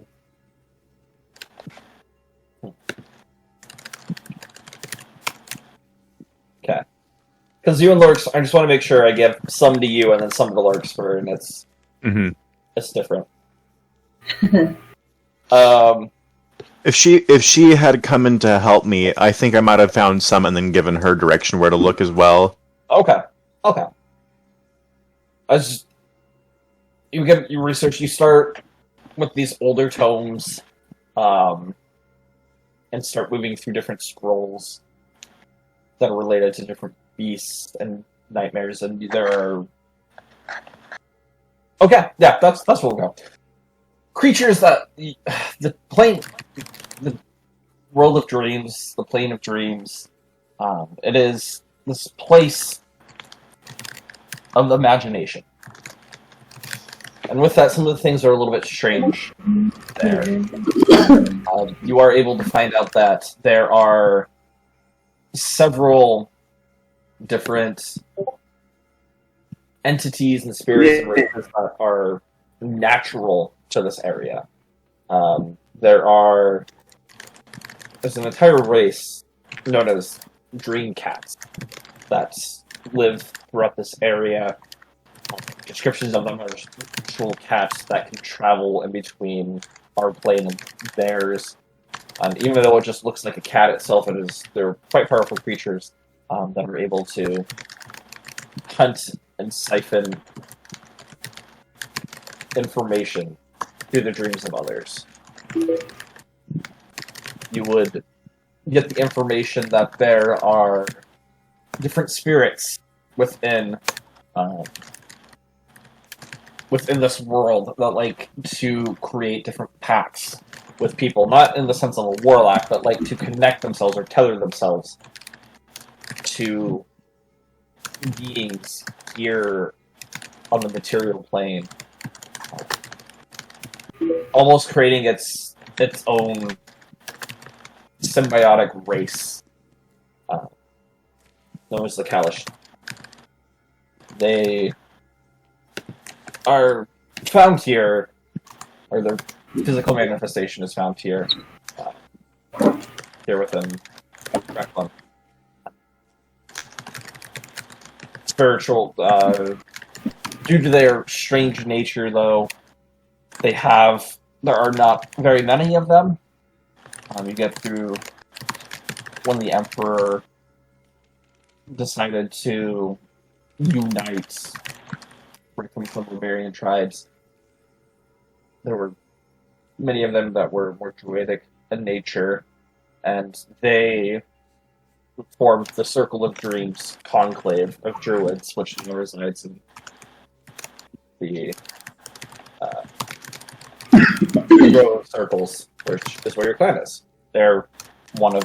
Because you and Lurks, I just want to make sure I give some to you and then some to Lurks for, and it's different. If she had come in to help me, I think I might have found some and then given her direction where to look as well. Okay. As you get your research, you start with these older tomes, and start moving through different scrolls that are related to different beasts and nightmares, and there are... Okay, yeah, that's where we'll go. Creatures that... The world of dreams, the plane of dreams, it is this place of imagination. And with that, some of the things are a little bit strange there. You are able to find out that there are several different entities and spirits and races that are natural to this area. There's an entire race known as dream cats that live throughout this area. Descriptions of them are actual cats that can travel in between our plane and theirs. Even though it just looks like a cat itself, they're quite powerful creatures that are able to hunt and siphon information through the dreams of others. You would get the information that there are different spirits within this world that like to create different pacts with people, not in the sense of a warlock, but like to connect themselves or tether themselves to beings here on the material plane, almost creating its own symbiotic race, known as the Kalish. They are found here, or their physical manifestation is found here, here within Reclam. Spiritual, due to their strange nature, though, there are not very many of them. You get through when the Emperor decided to unite from barbarian tribes. There were many of them that were more druidic in nature, and they formed the Circle of Dreams conclave of druids, which resides in the row of circles, which is where your clan is. They're one of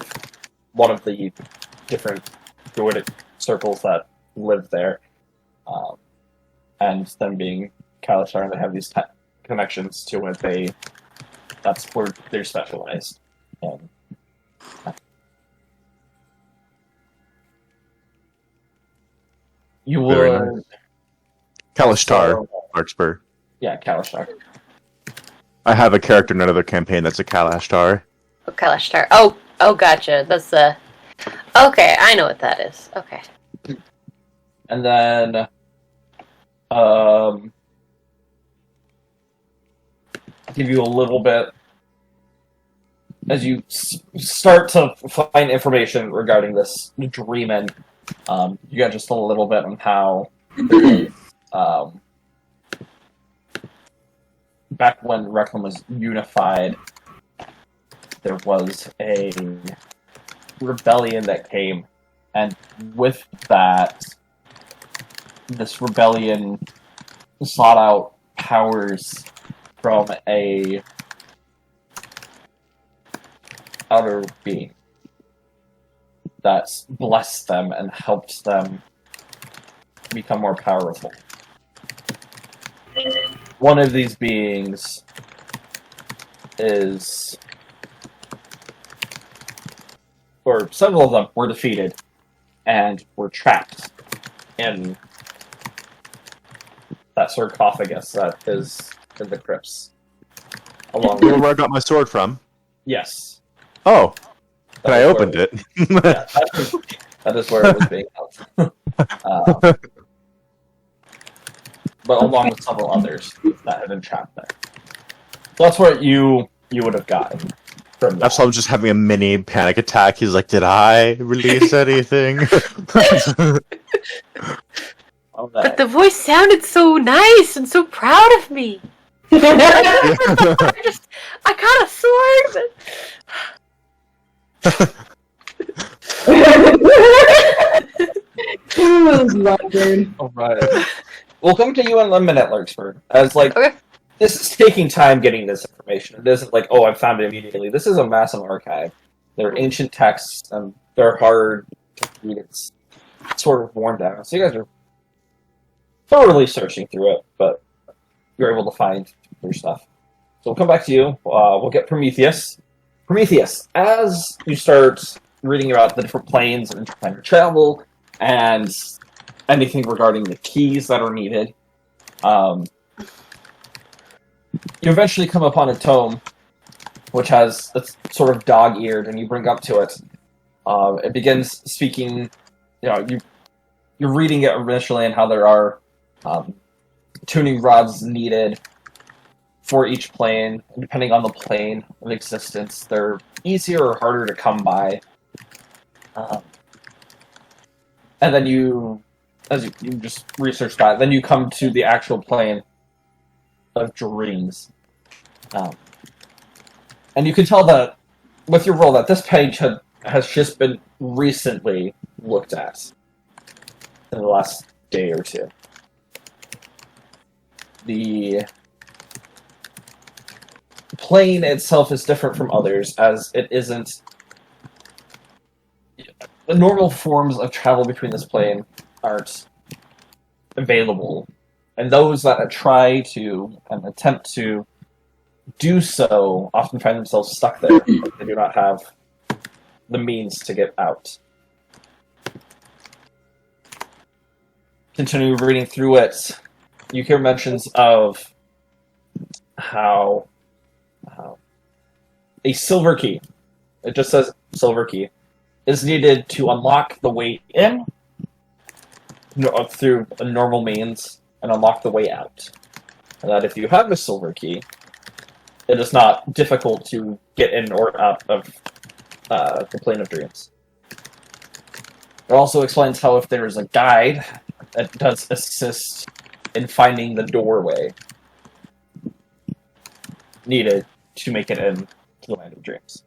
the different druidic circles that live there. And them being Kalashar, and they have these connections to it. That's where they're specialized. You would Kalashtar, Larkspur. Yeah, Kalashtar. I have a character in another campaign that's a Kalashtar. Oh, Kalashtar. Oh, gotcha. That's the. Okay, I know what that is. Okay. And then, give you a little bit as you start to find information regarding this Dreamin'. You got just a little bit on how back when Reclam was unified, there was a rebellion that came, and with that, this rebellion sought out powers from a outer being that blessed them and helped them become more powerful. One of these beings or several of them were defeated and were trapped in that sarcophagus that is in the crypts. Along You know where I got my sword from? Yes. Oh, and I opened it. Yeah, that is where it was being held. But along with several others that had been trapped there. So that's what you would have gotten from that. That's why I'm just having a mini panic attack. He's like, did I release anything? But the voice sounded so nice and so proud of me. I got a sword, but... Alright. We'll come to you in a minute, Larkspur. As, like, Okay. This is taking time getting this information. It isn't like, oh, I found it immediately. This is a massive archive. They're ancient texts, and they're hard to read. It's sort of worn down. So you guys are thoroughly searching through it, but you're able to find your stuff. So we'll come back to you. We'll get Prometheus. Prometheus, as you start reading about the different planes and interplanar travel, and anything regarding the keys that are needed, you eventually come upon a tome which it's sort of dog-eared, and you bring up to it. It begins speaking, you're reading it initially and how there are tuning rods needed for each plane, depending on the plane of existence. They're easier or harder to come by. And then as you just research that, then you come to the actual plane of dreams. And you can tell that, with your roll, that this page has just been recently looked at. in the last day or two. The plane itself is different from others, as it isn't... The normal forms of travel between this plane aren't available, and those that try to and attempt to do so often find themselves stuck there because they do not have the means to get out. Continue reading through it. You hear mentions of how a silver key, it just says silver key, is needed to unlock the way in through a normal means and unlock the way out. And that if you have a silver key, it is not difficult to get in or out of the Plane of Dreams. It also explains how if there is a guide that does assist in finding the doorway needed to make it in to the Land of Dreams.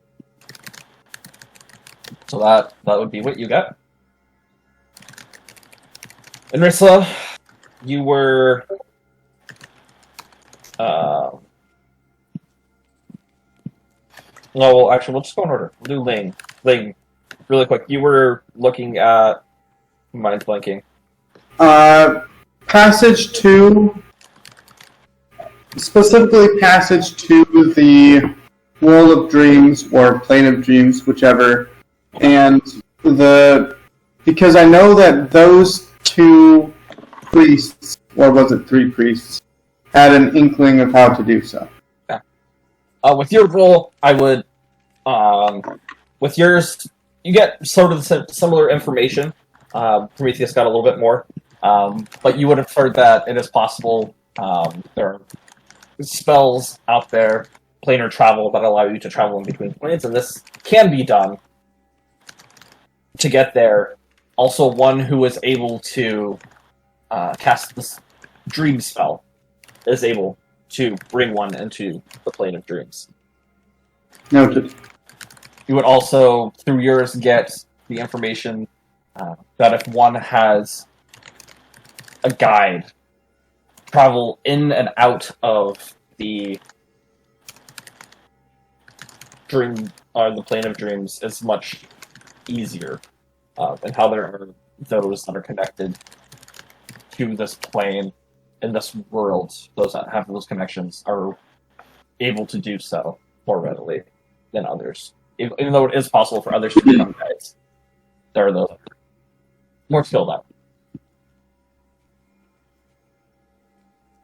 So that would be what you got. And Rissla, you were no, well, actually, we'll just go in order. We'll do Ling. Ling, really quick. You were looking at... Mind's blanking. Passage 2... Specifically Passage 2, the World of Dreams, or Plane of Dreams, whichever. And because I know that those two priests, or was it 3 priests, had an inkling of how to do so. With your role, I would, with yours, you get sort of similar information. Prometheus got a little bit more, but you would have heard that it is possible, there are spells out there, planar travel, that allow you to travel in between planes, and this can be done to get there. Also, one who is able to cast this dream spell is able to bring one into the Plane of Dreams. Noted. You would also, through yours, get the information that if one has a guide, travel in and out of the dream, or the Plane of Dreams is much easier, and how there are those that are connected to this plane in this world, those that have those connections are able to do so more readily than others. Even though it is possible for others to become guides, there are those more skilled at.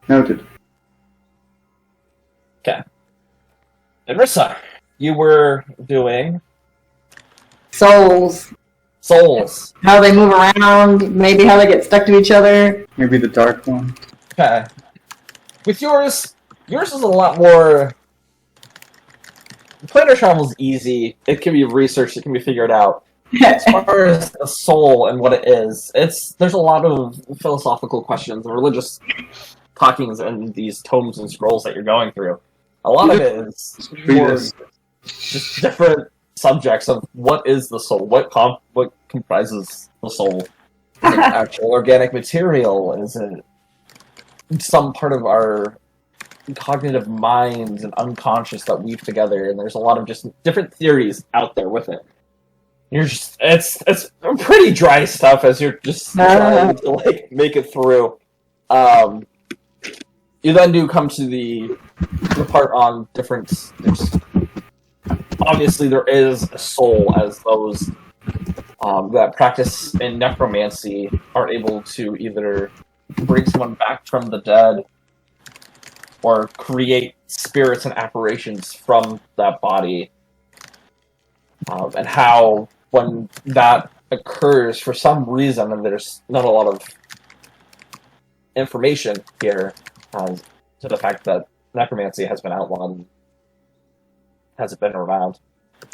Noted. Okay. And Rissa, you were doing Souls. souls. How they move around, maybe how they get stuck to each other. Maybe the dark one. Okay. With yours is a lot more... Planar travel is easy. It can be researched. It can be figured out. As far as the soul and what it is, there's a lot of philosophical questions and religious talkings in these tomes and scrolls that you're going through. A lot of it is more just different subjects of what is the soul, what comprises the soul. Is it actual organic material? Is it some part of our cognitive minds and unconscious that weave together? And there's a lot of just different theories out there with it. It's pretty dry stuff as you're just trying to make it through. You then do come to the part on different. Obviously, there is a soul, as those that practice in necromancy are able to either bring someone back from the dead or create spirits and apparitions from that body. And how, when that occurs, for some reason, and there's not a lot of information here, to the fact that necromancy has been outlawed and hasn't been around,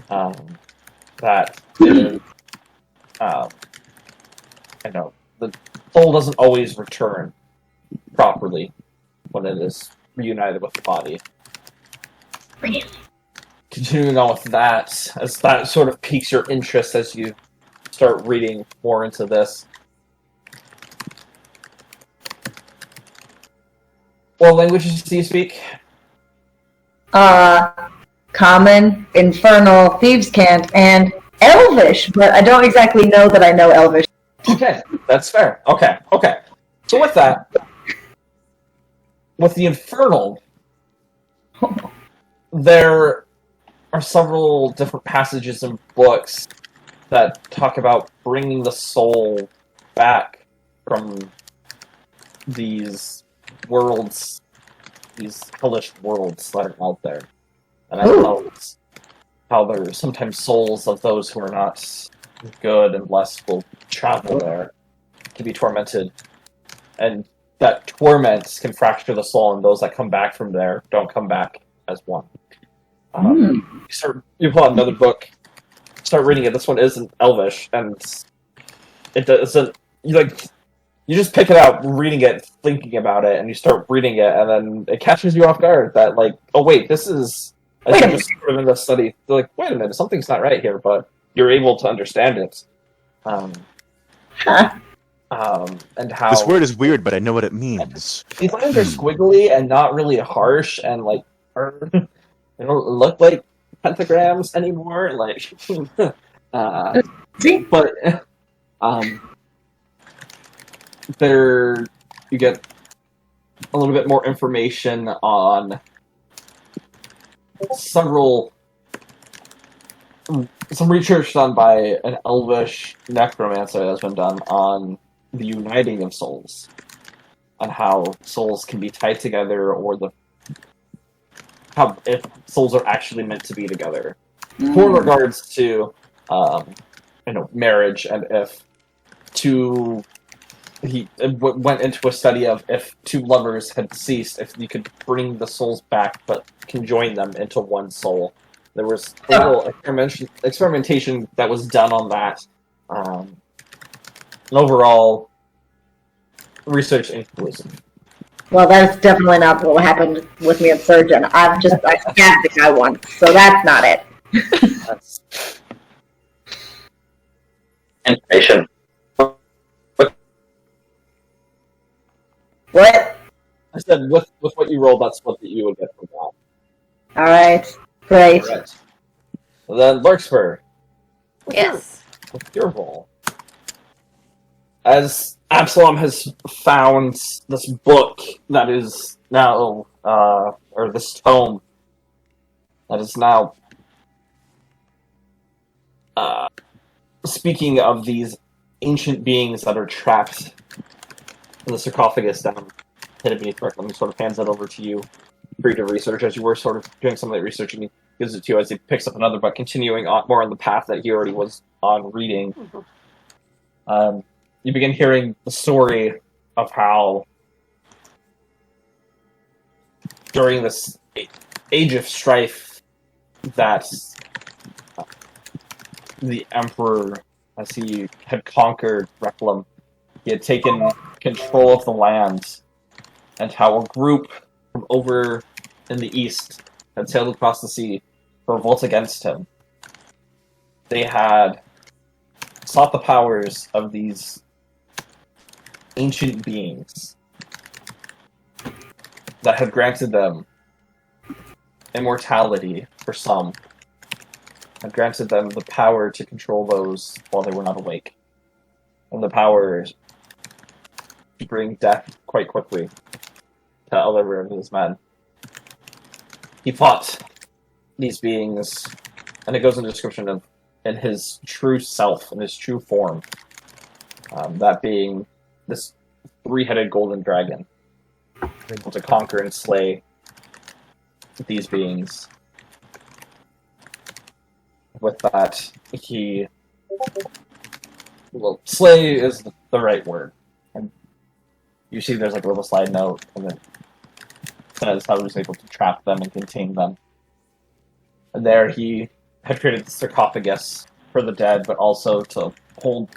that it, I know, the soul doesn't always return properly when it is reunited with the body. Continuing on with that, as that sort of piques your interest as you start reading more into this, What languages do you speak? Common, Infernal, Thieves' Cant, and Elvish, but I don't exactly know that I know Elvish. Okay, that's fair. Okay. So with that, with the Infernal, there are several different passages in books that talk about bringing the soul back from these worlds, these hellish worlds that are out there. And I know how there are sometimes souls of those who are not good and blessed will travel there to be tormented. And that torment can fracture the soul, and those that come back from there don't come back as one. You pull out another book, start reading it. This one isn't Elvish, and it doesn't. You just pick it out, reading it, thinking about it, and you start reading it, and then it catches you off guard that, like, oh wait, this is. As you just sort of in the study, they're like, wait a minute, something's not right here, but you're able to understand it. And how This word is weird, but I know what it means. these lines are squiggly and not really harsh, and like they don't look like pentagrams anymore. Like, but there you get a little bit more information on some research done by an Elvish necromancer that has been done on the uniting of souls, and how souls can be tied together, or how if souls are actually meant to be together. For regards to marriage, and if he went into a study of if two lovers had ceased, if you could bring the souls back but can join them into one soul. There was a little experimentation that was done on that. And overall, research inconclusive. Well, that's definitely not what happened with me at Surgeon. I stabbed the guy once, so that's not it. That's Information. What? I said with what you rolled, that's what you would get from that. Alright, great. Right. And then Larkspur. Yes. With your roll. As Absalom has found this book that is now, or this tome that is now speaking of these ancient beings that are trapped in the sarcophagus down hidden beneath Brooklyn. He sort of hands that over to you for you to research as you were sort of doing some of that research, and he gives it to you as he picks up another book, continuing on more on the path that he already was on reading. You begin hearing the story of how during this age of strife that the Emperor, as he had conquered Reclam, he had taken control of the land, and how a group from over in the east had sailed across the sea to revolt against him. They had sought the powers of these ancient beings that had granted them immortality for some, had granted them the power to control those while they were not awake, and the power to bring death quite quickly to other of his men. He fought these beings, and it goes into the description of in his true self, in his true form, that being this three-headed golden dragon, able to conquer and slay these beings. With that, slay is the right word. And you see there's like a little slide note, and it says how he was able to trap them and contain them. And there he had created the sarcophagus for the dead, but also to hold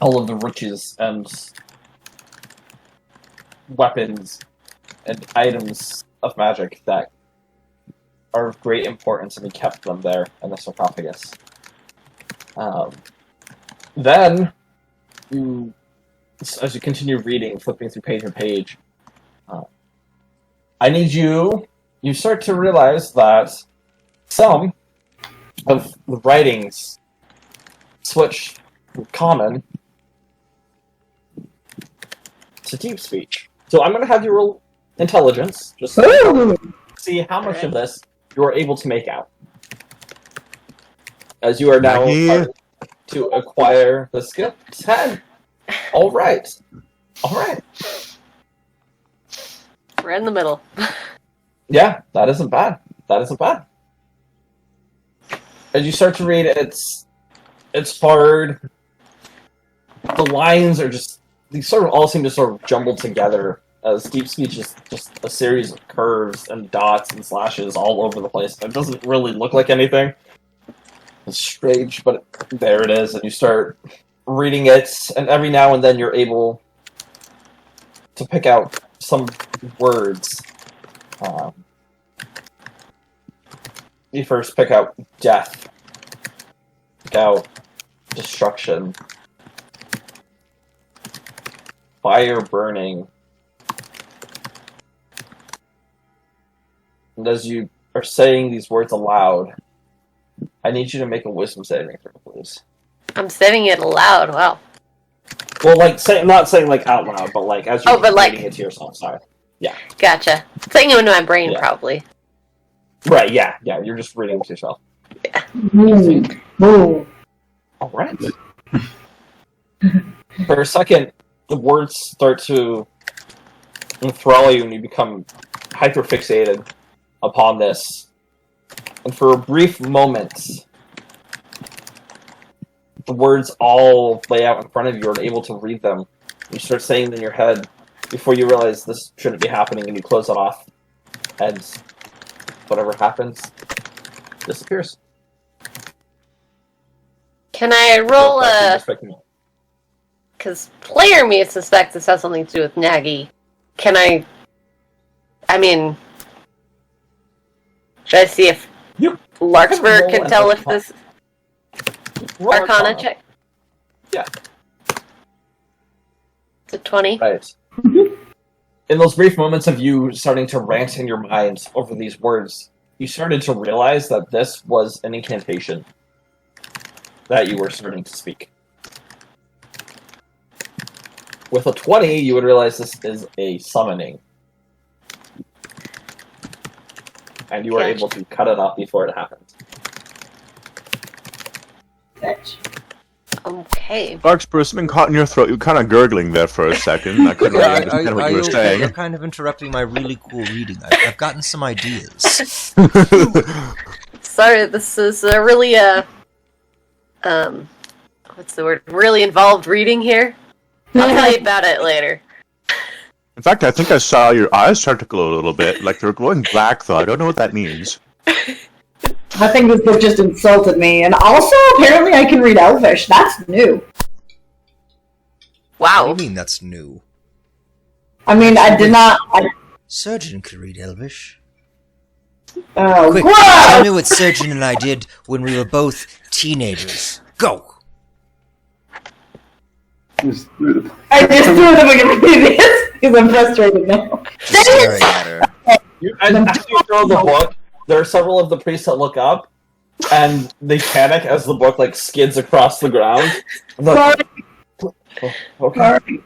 all of the riches and weapons and items of magic that are of great importance, and he kept them there in the sarcophagus. Then, as you continue reading, flipping through page and page, I need you. You start to realize that some of the writings switch from common to deep speech. So I'm going to have you roll intelligence, just to see how much of this you are able to make out. As you are now starting to acquire the skill. 10. All right. We're in the middle. Yeah, that isn't bad. As you start to read, it's hard. The lines are just, these sort of all seem to sort of jumble together, as deep speech is just a series of curves and dots and slashes all over the place. It doesn't really look like anything. It's strange, but there it is, and you start reading it, and every now and then you're able to pick out some words. You first pick out death, pick out destruction, fire burning. And as you are saying these words aloud, I need you to make a wisdom saving throw, please. I'm saying it aloud. Wow. Well, like, not saying like out loud, but like as you're reading it to yourself. Sorry. Yeah. Gotcha. Saying it into my brain, probably. Right. Yeah. You're just reading it to yourself. Yeah. All right. For a second, the words start to enthrall you, and you become hyperfixated upon this. And for a brief moment, the words all lay out in front of you, and able to read them. You start saying them in your head before you realize this shouldn't be happening, and you close it off. And whatever happens disappears. Can I roll a... Because player me suspects this has something to do with Nagy. Can I mean... Should I see if Larkspur can tell if this... Arcana check? Yeah. It's a 20. Right. In those brief moments of you starting to rant in your mind over these words, you started to realize that this was an incantation that you were starting to speak. With a 20, you would realize this is a summoning. And you are able to cut it off before it happens. Okay. Larkspur, something caught in your throat. You were kind of gurgling there for a second. I couldn't really understand what you were saying. You're kind of interrupting my really cool reading. I've gotten some ideas. Sorry, this is a really, what's the word? Really involved reading here. I'll tell you about it later. In fact, I think I saw your eyes start to glow a little bit, like they were glowing black, though. I don't know what that means. I think this book just insulted me, and also apparently I can read Elvish. That's new. Wow. What do you mean that's new? I mean, I did not... Surgeon could read Elvish. Oh, quick, gross! tell me what Surgeon and I did when we were both teenagers. Go! I just threw them against this because I'm frustrated now. Staring at her. As you throw the book, there are several of the priests that look up, and they panic as the book like skids across the ground. Like, okay. Sorry.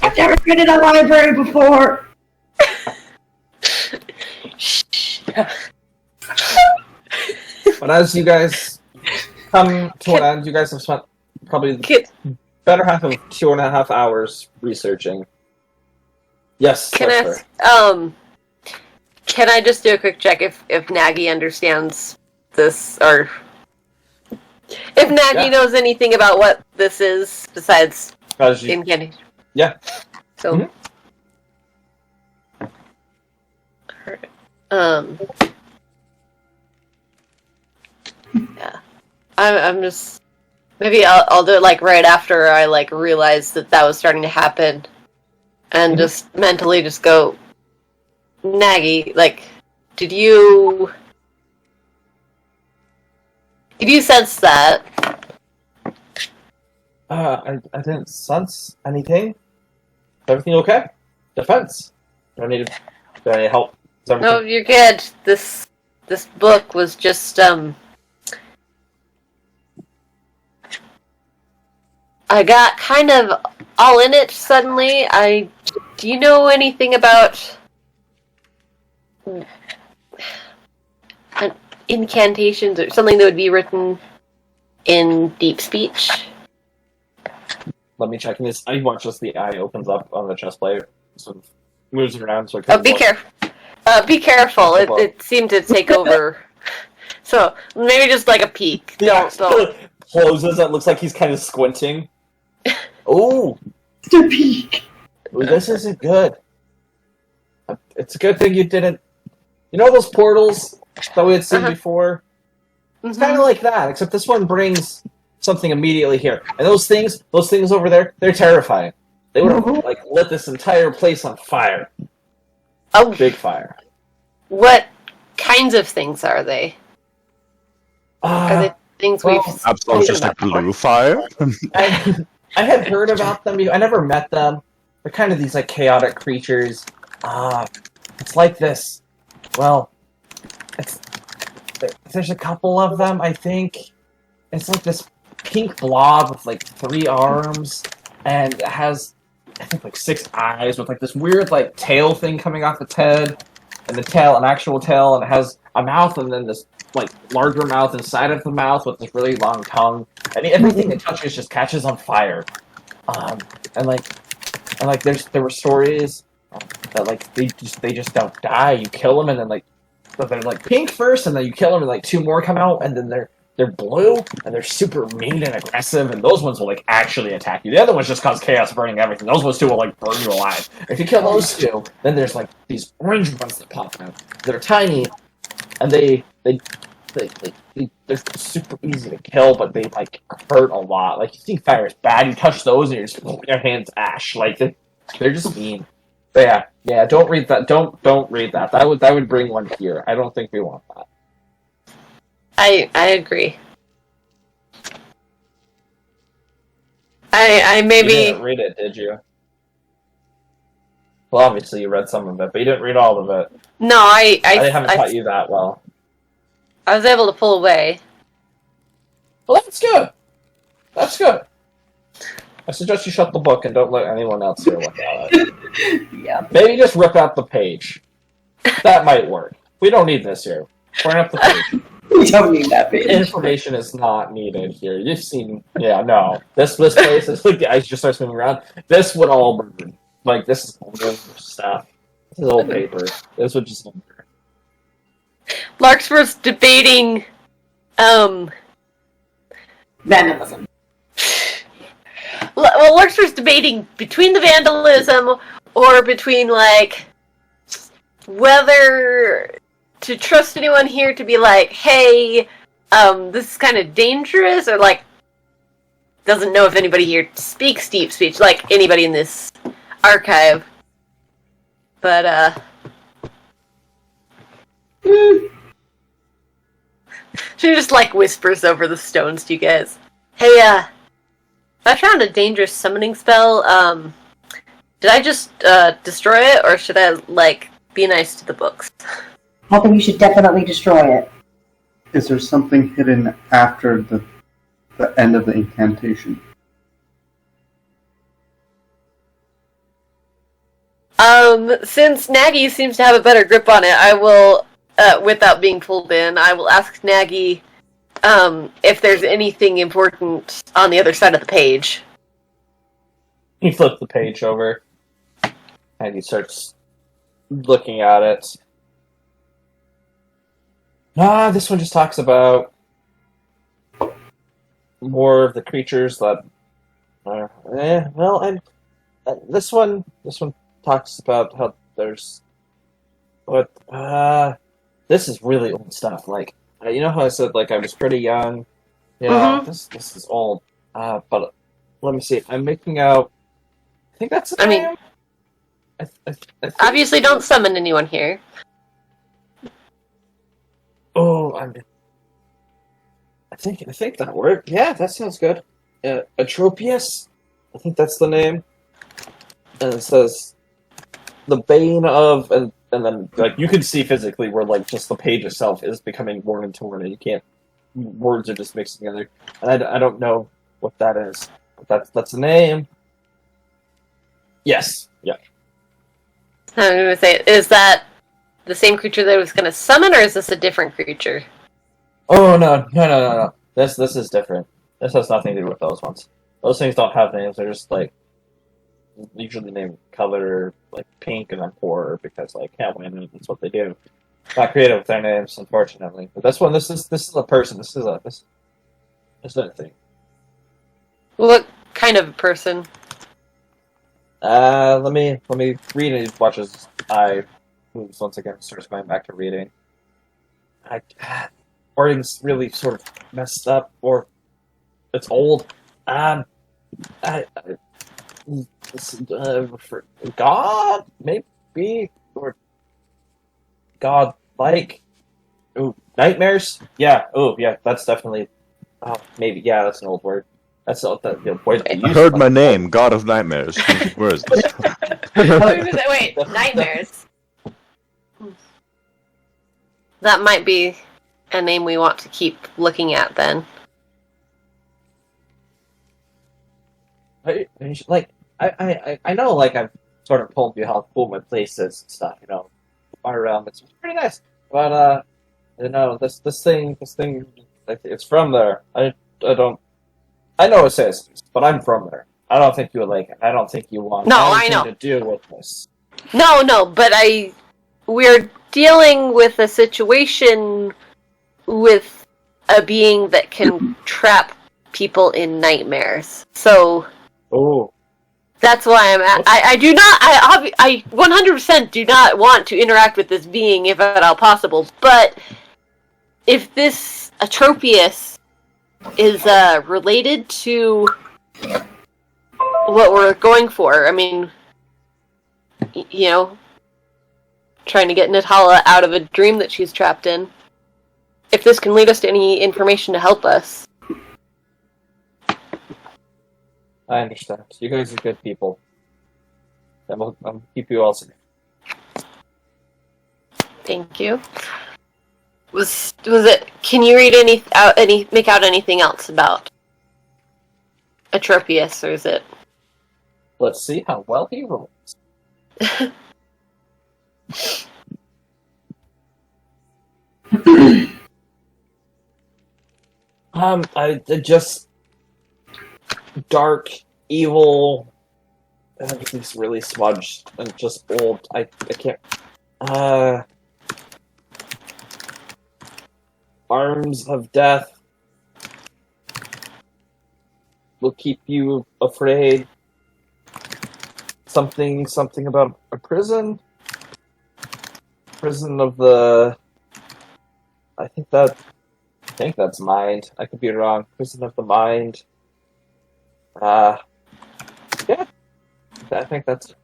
I've never been in a library before. But as you guys come to an end, you guys have spent probably the better half of 2.5 hours researching. Yes. Can I just do a quick check if Nagy understands this, or if Nagy knows anything about what this is besides incantation? Yeah. So. Yeah. I'm just... Maybe I'll do it, like, right after I, like, realize that was starting to happen. And just mentally just go... Nagy, like, did you sense that? I didn't sense anything. Everything okay? Defense. Do I need to Did I help? No, you're good. This book was just I got kind of all in it suddenly. Do you know anything about incantations or something that would be written in deep speech? Let me check this. I watch as the eye opens up on the chest plate, sort of moves around. So Be careful. Be careful. It seemed to take over. So maybe just like a peek. Yeah, Don't. closes. It looks like he's kind of squinting. Oh, Just a peek. this isn't good. It's a good thing you didn't. You know those portals that we had seen before? It's kind of like that, except this one brings something immediately here. And those things over there, they're terrifying. They would have like lit this entire place on fire. Oh, Big fire. what kinds of things are they? Are they things we've Absolutely, just like blue fire. I had heard about them. I never met them. They're kind of these like chaotic creatures. It's like this. Well, there's a couple of them. I think it's like this pink blob with like 3 arms, and it has I think like 6 eyes with like this weird like tail thing coming off its head, and the tail, an actual tail, and it has a mouth, and then this like larger mouth inside of the mouth with this really long tongue, and everything it touches just catches on fire. And there were stories that like they just don't die. You kill them, and then they're like pink first, and then you kill them, and like 2 more come out, and then they're blue, and they're super mean and aggressive, and those ones will like actually attack you. The other ones just cause chaos, burning everything. Those ones too will like burn you alive. If you kill those 2, then there's like these orange ones that pop out. They're tiny, and they're super easy to kill, but they like hurt a lot. Like you think fire is bad, you touch those, and your hands ash. Like they're just mean. But yeah. Don't read that. Don't read that. That would bring one here. I don't think we want that. I agree. I maybe... You didn't read it, did you? Well, obviously you read some of it, but you didn't read all of it. No, I haven't taught you that well. I was able to pull away. Well, that's good. That's good. I suggest you shut the book and don't let anyone else here look at it. Yeah. Maybe just rip out the page. That might work. We don't need this here. Burn up the page. We don't need that page. Information is not needed here. You've seen, no. This place is like the ice just starts moving around. This would all burn. Like this is old stuff. This is old paper. This would just burn. Larkspur's debating, Vandalism. Well, Larkspur's debating between the vandalism or between like whether to trust anyone here to be like, hey, this is kind of dangerous, or like doesn't know if anybody here speaks deep speech, like anybody in this archive. But she just like whispers over the stones to you guys. Hey, I found a dangerous summoning spell. Did I just destroy it, or should I like be nice to the books? I think you should definitely destroy it. Is there something hidden after the end of the incantation? Since Nagy seems to have a better grip on it, I will, without being pulled in, I will ask Nagy if there's anything important on the other side of the page. He flips the page over, and he starts looking at it. This one just talks about more of the creatures that this one talks about how there's this is really old stuff. Like you know how I said like I was pretty young. This is old. But let me see. I'm making out. I think that's. I think obviously don't summon anyone here. Oh, I think that worked. Yeah, that sounds good. Atropius, I think that's the name. And it says the bane of, and and then like you can see physically where like just the page itself is becoming worn and torn, and you can't. Words are just mixed together, and I don't know what that is. But that's the name. Yes. Yeah. I'm going to say, is that the same creature that I was going to summon, or is this a different creature? Oh no. This is different. This has nothing to do with those ones. Those things don't have names. They're just like usually named color, like pink, and then horror because like win. That's what they do. Not creative with their names, unfortunately. But this one, this is a person. This is a thing. What kind of a person? Let me read it. Watch as I moves once again. Starts going back to reading. Wording's really sort of messed up, or it's old. For God, maybe, or God. Like, ooh, nightmares? Yeah, that's definitely, maybe, yeah, that's an old word. That's the word that I heard my name, God of Nightmares. Where is this? Wait, nightmares. That might be a name we want to keep looking at then. I know, like, I've sort of told you how cool my place is and stuff, you know, far around, it's pretty nice. But you know, this thing, like, it's from there. I know it says, but I'm from there. I don't think you would like it. I don't think you want anything to do with this. No, but we're dealing with a situation with a being that can trap people in nightmares. So, that's why I'm at. I 100% do not want to interact with this being if at all possible. But if this Atropius is related to what we're going for, I mean, you know, trying to get Natalia out of a dream that she's trapped in. If this can lead us to any information to help us. I understand. You guys are good people. I'll keep you all safe. Thank you. Was it? Can you read make out anything else about Atropius, or is it? Let's see how well he rolls. I just dark, evil. Everything's really smudged and just old. I can't. Arms of death will keep you afraid. Something about a prison. Prison of the. I think that's mind. I could be wrong. Prison of the mind. Yeah. I think that's.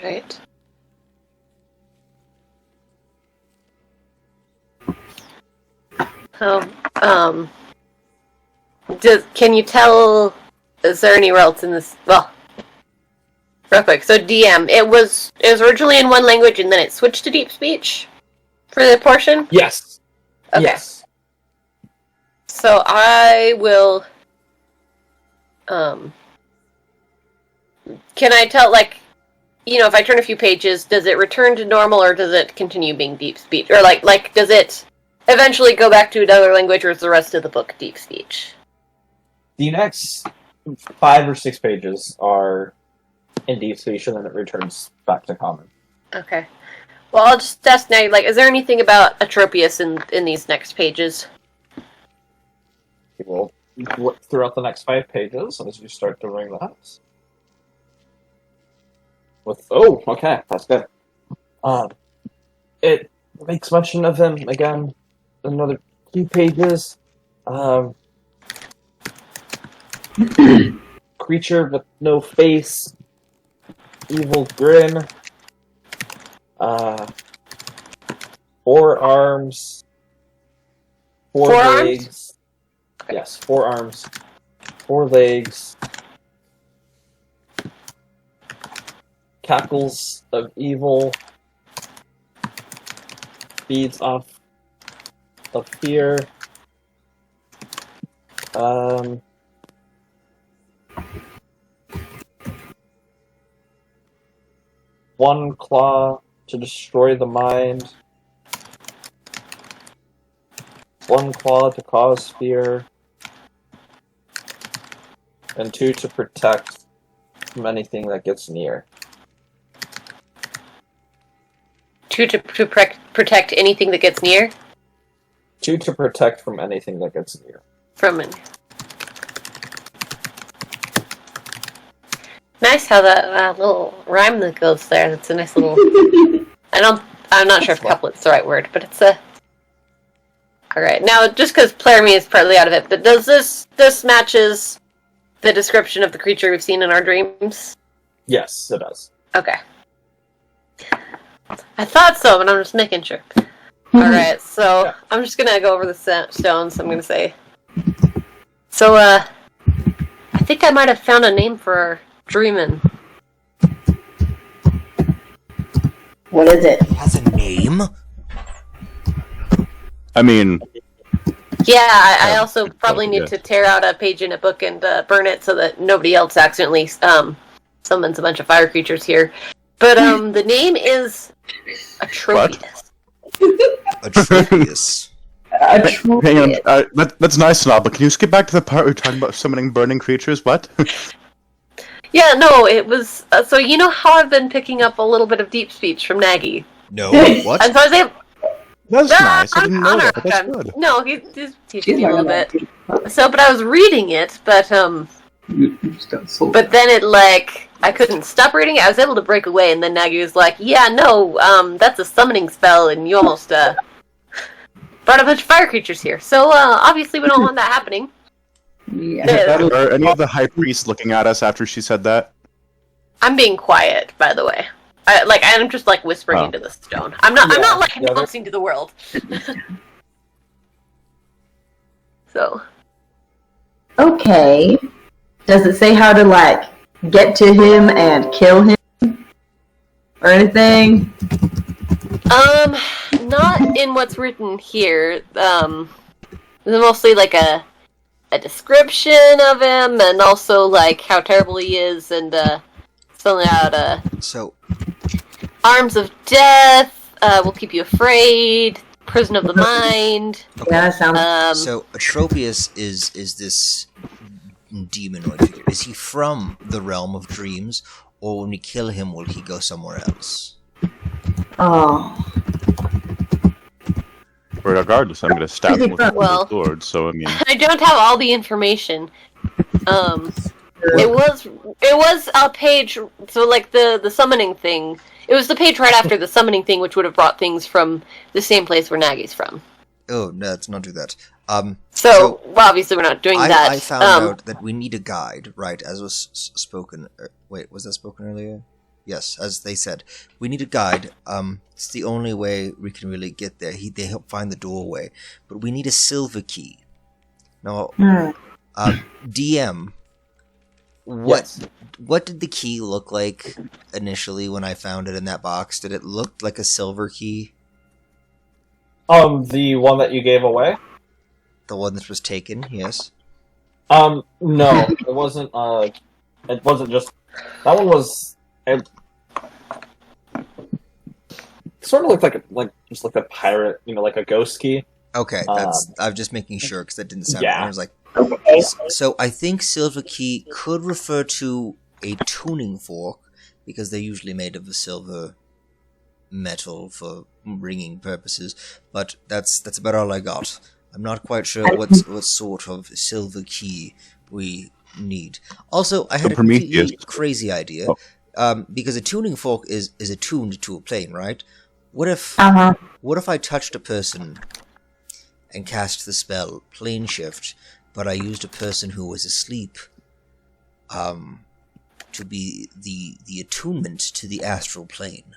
Right. Can you tell? Is there anywhere else in this? Well, real quick. So DM, it was originally in one language and then it switched to deep speech for the portion. Yes. Okay. Yes. So I will. Can I tell, like, you know, if I turn a few pages, does it return to normal or does it continue being deep speech? Or like does it eventually go back to another language, or is the rest of the book deep speech? The next 5 or 6 pages are in deep speech, and then it returns back to common. Okay. Well, I'll just ask now, like, is there anything about Atropius in these next pages? We will look throughout the next 5 pages as you start to ring the house. Okay, that's good. It makes mention of him again. Another 2 pages. Creature with no face. Evil grin. 4 arms. 4 Four arms? legs. Okay. Yes, 4 arms. 4 legs, cackles of evil, feeds off of fear. One claw to destroy the mind. One claw to cause fear. And 2 to protect from anything that gets near. 2 to protect anything that gets near? 2 to protect from anything that gets near. From it. Nice how that little rhyme that goes there. That's a nice little... I'm not sure if couplet's the right word, but it's a... Alright, now just because Pleremy is partly out of it, but does this matches the description of the creature we've seen in our dreams? Yes, it does. Okay. I thought so, but I'm just making sure. Alright, so I'm just gonna go over the stones. I'm gonna say... So, I think I might have found a name for our dreamin'. What is it? It has a name? I mean, Yeah, I also probably need to tear out a page in a book and burn it so that nobody else accidentally summons a bunch of fire creatures here. But the name is Atropius. Atropius. hang on, that's nice and all, but can you skip back to the part where we're talking about summoning burning creatures? What? Yeah, no, it was... so you know how I've been picking up a little bit of deep speech from Nagy? No, what? And so I was able... That's nice. I didn't know that, but that's good. No, he's teaching me a little bit. So, but I was reading it, but then it, like, I couldn't stop reading it. I was able to break away, and then Nagy was like, yeah, no, that's a summoning spell, and you almost, brought a bunch of fire creatures here. So, obviously we don't want that happening. Yeah. Are any of the high priests looking at us after she said that? I'm being quiet, by the way. I'm just, like, whispering into the stone. I'm not, like, announcing to the world. So. Okay. Does it say how to, like, get to him and kill him? Or anything? Not in what's written here. There's mostly, like, a description of him, and also, like, how terrible he is, and, something about, So, arms of death, will keep you afraid, prison of the mind. Yeah, that sounds... so Atropius is this demonoid figure. Is he from the realm of dreams, or when we kill him, will he go somewhere else? Oh. Regardless, I'm going to stab him with Well- the sword, so I mean... I don't have all the information. It was a page, so like the summoning thing, it was the page right after the summoning thing, which would have brought things from the same place where Nagy's from. Oh, no, let's not do that. So well, obviously we're not doing that. I found out that we need a guide, right, as was spoken... wait, was that spoken earlier? Yes, as they said. We need a guide. It's the only way we can really get there. They help find the doorway. But we need a silver key. Now, DM... What did the key look like initially when I found it in that box? Did it look like a silver key? The one that you gave away? The one that was taken, yes. No, it wasn't, just... That one was... It sort of looked like just like a pirate, like a ghost key. Okay, I'm just making sure, because that didn't sound yeah. right. I was like... Okay. So I think silver key could refer to a tuning fork, because they're usually made of a silver metal for ringing purposes, but that's about all I got. I'm not quite sure what sort of silver key we need. Also, I had a completely crazy idea, because a tuning fork is attuned to a plane, right? What if I touched a person and cast the spell plane shift, but I used a person who was asleep to be the attunement to the astral plane?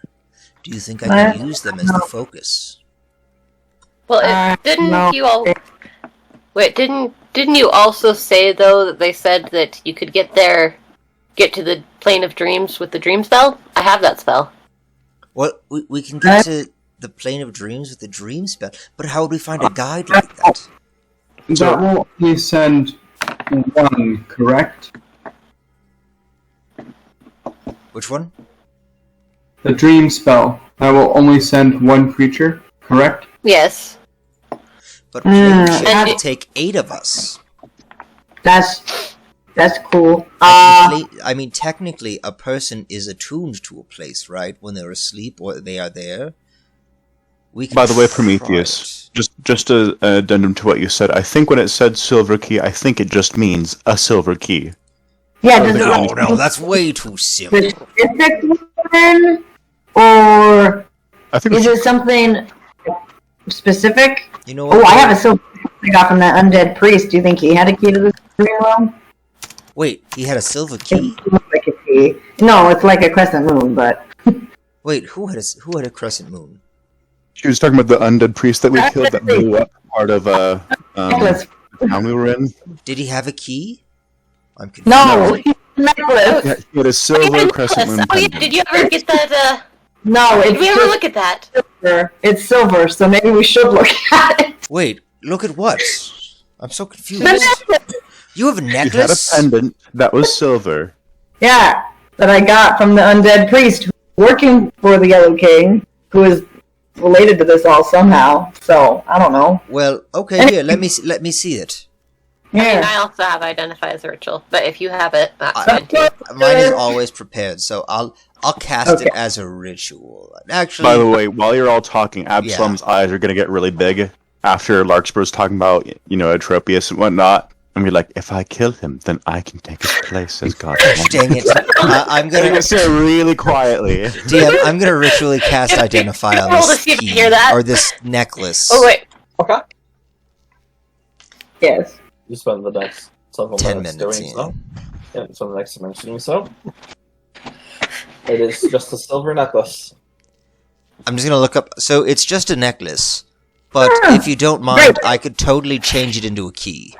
Do you think I can use them as the focus? Well, didn't Didn't you also say, though, that they said that you could get to the plane of dreams with the dream spell? I have that spell. Well, we can get to the plane of dreams with the dream spell, but how would we find a guide like that? That will only send one, correct? Which one? The dream spell. That will only send one creature, correct? Yes. But plane shift will take 8 of us. That's cool. Technically, a person is attuned to a place, right? When they're asleep or they are there. By the way, Prometheus, just an addendum to what you said. I think when it said silver key, I think it just means a silver key. Yeah, no, that's way too simple. Specific one, or I think is it something specific? You know what? Oh, I have a silver key I got from that undead priest. Do you think he had a key to the dream realm? Wait, he had a silver key? It looks like a key. No, it's like a crescent moon, but... Wait, who had a crescent moon? She was talking about the undead priest that we killed that blew up part of the town we were in. Did he have a key? I'm confused. No, necklace. Yeah, he had a silver crescent moon. Oh, yeah, did you ever get that, No, it's did we ever look at that? silver. It's silver, so maybe we should look at it. Wait, look at what? I'm so confused. The necklace! You have a He had a necklace? pendant that was silver. Yeah, that I got from the undead priest working for the Yellow King, who is related to this all somehow. So I don't know. Well, okay, here, let me see it. I mean, Yeah, I also have Identify as a Ritual, but if you have it, that's fine too. Mine is always prepared, so I'll cast it as a ritual. Actually, By the way, while you're all talking, Absalom's eyes are going to get really big after Larkspur's talking about, Atropius and whatnot. And be like, if I kill him, then I can take his place as God. dang it! I'm I'm gonna gonna say it really quietly. DM. I'm gonna ritually cast Identify on Roll to this see if you key, hear that. or this necklace. Oh, wait. Okay. yes. You spend the next several 10 minutes minutes doing in. so. Yeah, spend the next 10 minutes doing so. It is just a silver necklace. I'm just gonna look up. So it's just a necklace, but if you don't mind, I could totally change it into a key.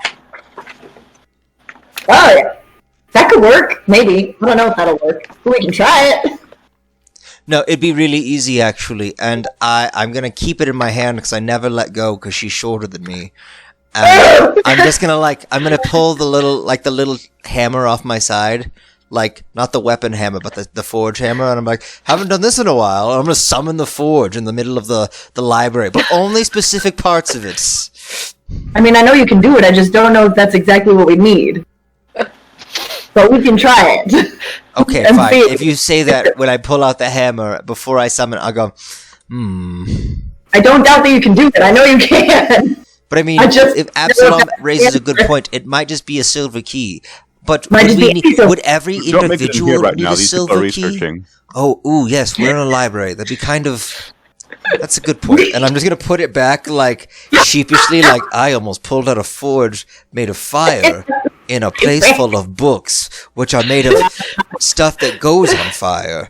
Oh, yeah. That could work. Maybe. I don't know if that'll work. But we can try it. No, it'd be really easy actually, and I'm gonna keep it in my hand because I never let go because she's shorter than me. I'm just gonna pull the little hammer off my side, like not the weapon hammer, but the forge hammer, and I'm like, haven't done this in a while. I'm gonna summon the forge in the middle of the library, but only specific parts of it. I mean, I know you can do it. I just don't know if that's exactly what we need. But we can try it. Okay, And fine. see- If you say that when I pull out the hammer before I summon, I'll go, I don't doubt that you can do it. I know you can. But I mean, if Absalom raises a good point, it might just be a silver key. But Might just be a silver- would every Don't make it in here individual right need now. a These people are silver key? researching. Oh, ooh, yes, we're in a library. That'd be kind of... That's a good point. And I'm just going to put it back, like, sheepishly, like, I almost pulled out a forge made of fire in a place full of books, which are made of stuff that goes on fire.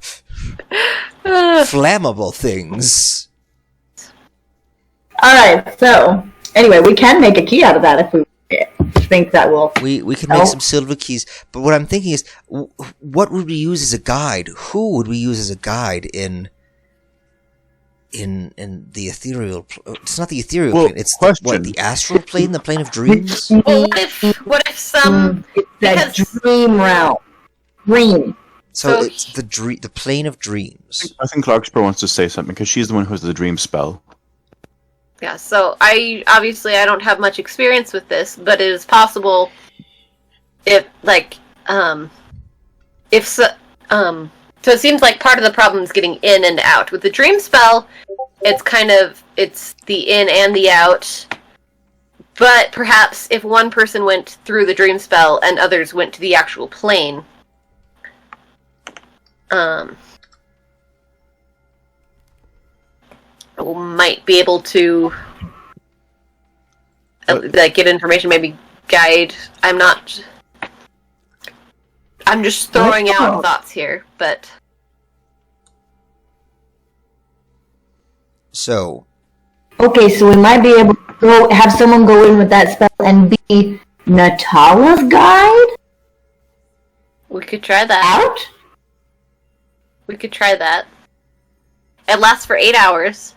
Flammable things. Alright, so, anyway, we can make a key out of that if we think that will... We can make some silver keys, but what I'm thinking is, what would we use as a guide? Who would we use as a guide in the ethereal? It's not the ethereal Well, plane. It's question. the astral plane, the plane of dreams. Well, what if some... It's that because- dream realm. Dream. So So- it's the plane of dreams. I think Larkspur wants to say something because she's the one who has the dream spell. Yeah, so I don't have much experience with this, but it is possible if, like, so it seems like part of the problem is getting in and out. With the dream spell, it's the in and the out. But perhaps if one person went through the dream spell and others went to the actual plane, might be able to get information, maybe guide. I'm just throwing out thoughts here, but So Okay, so we might be able to have someone go in with that spell and be Natalia's guide? We could try that. Out? We could try that. It lasts for 8 hours.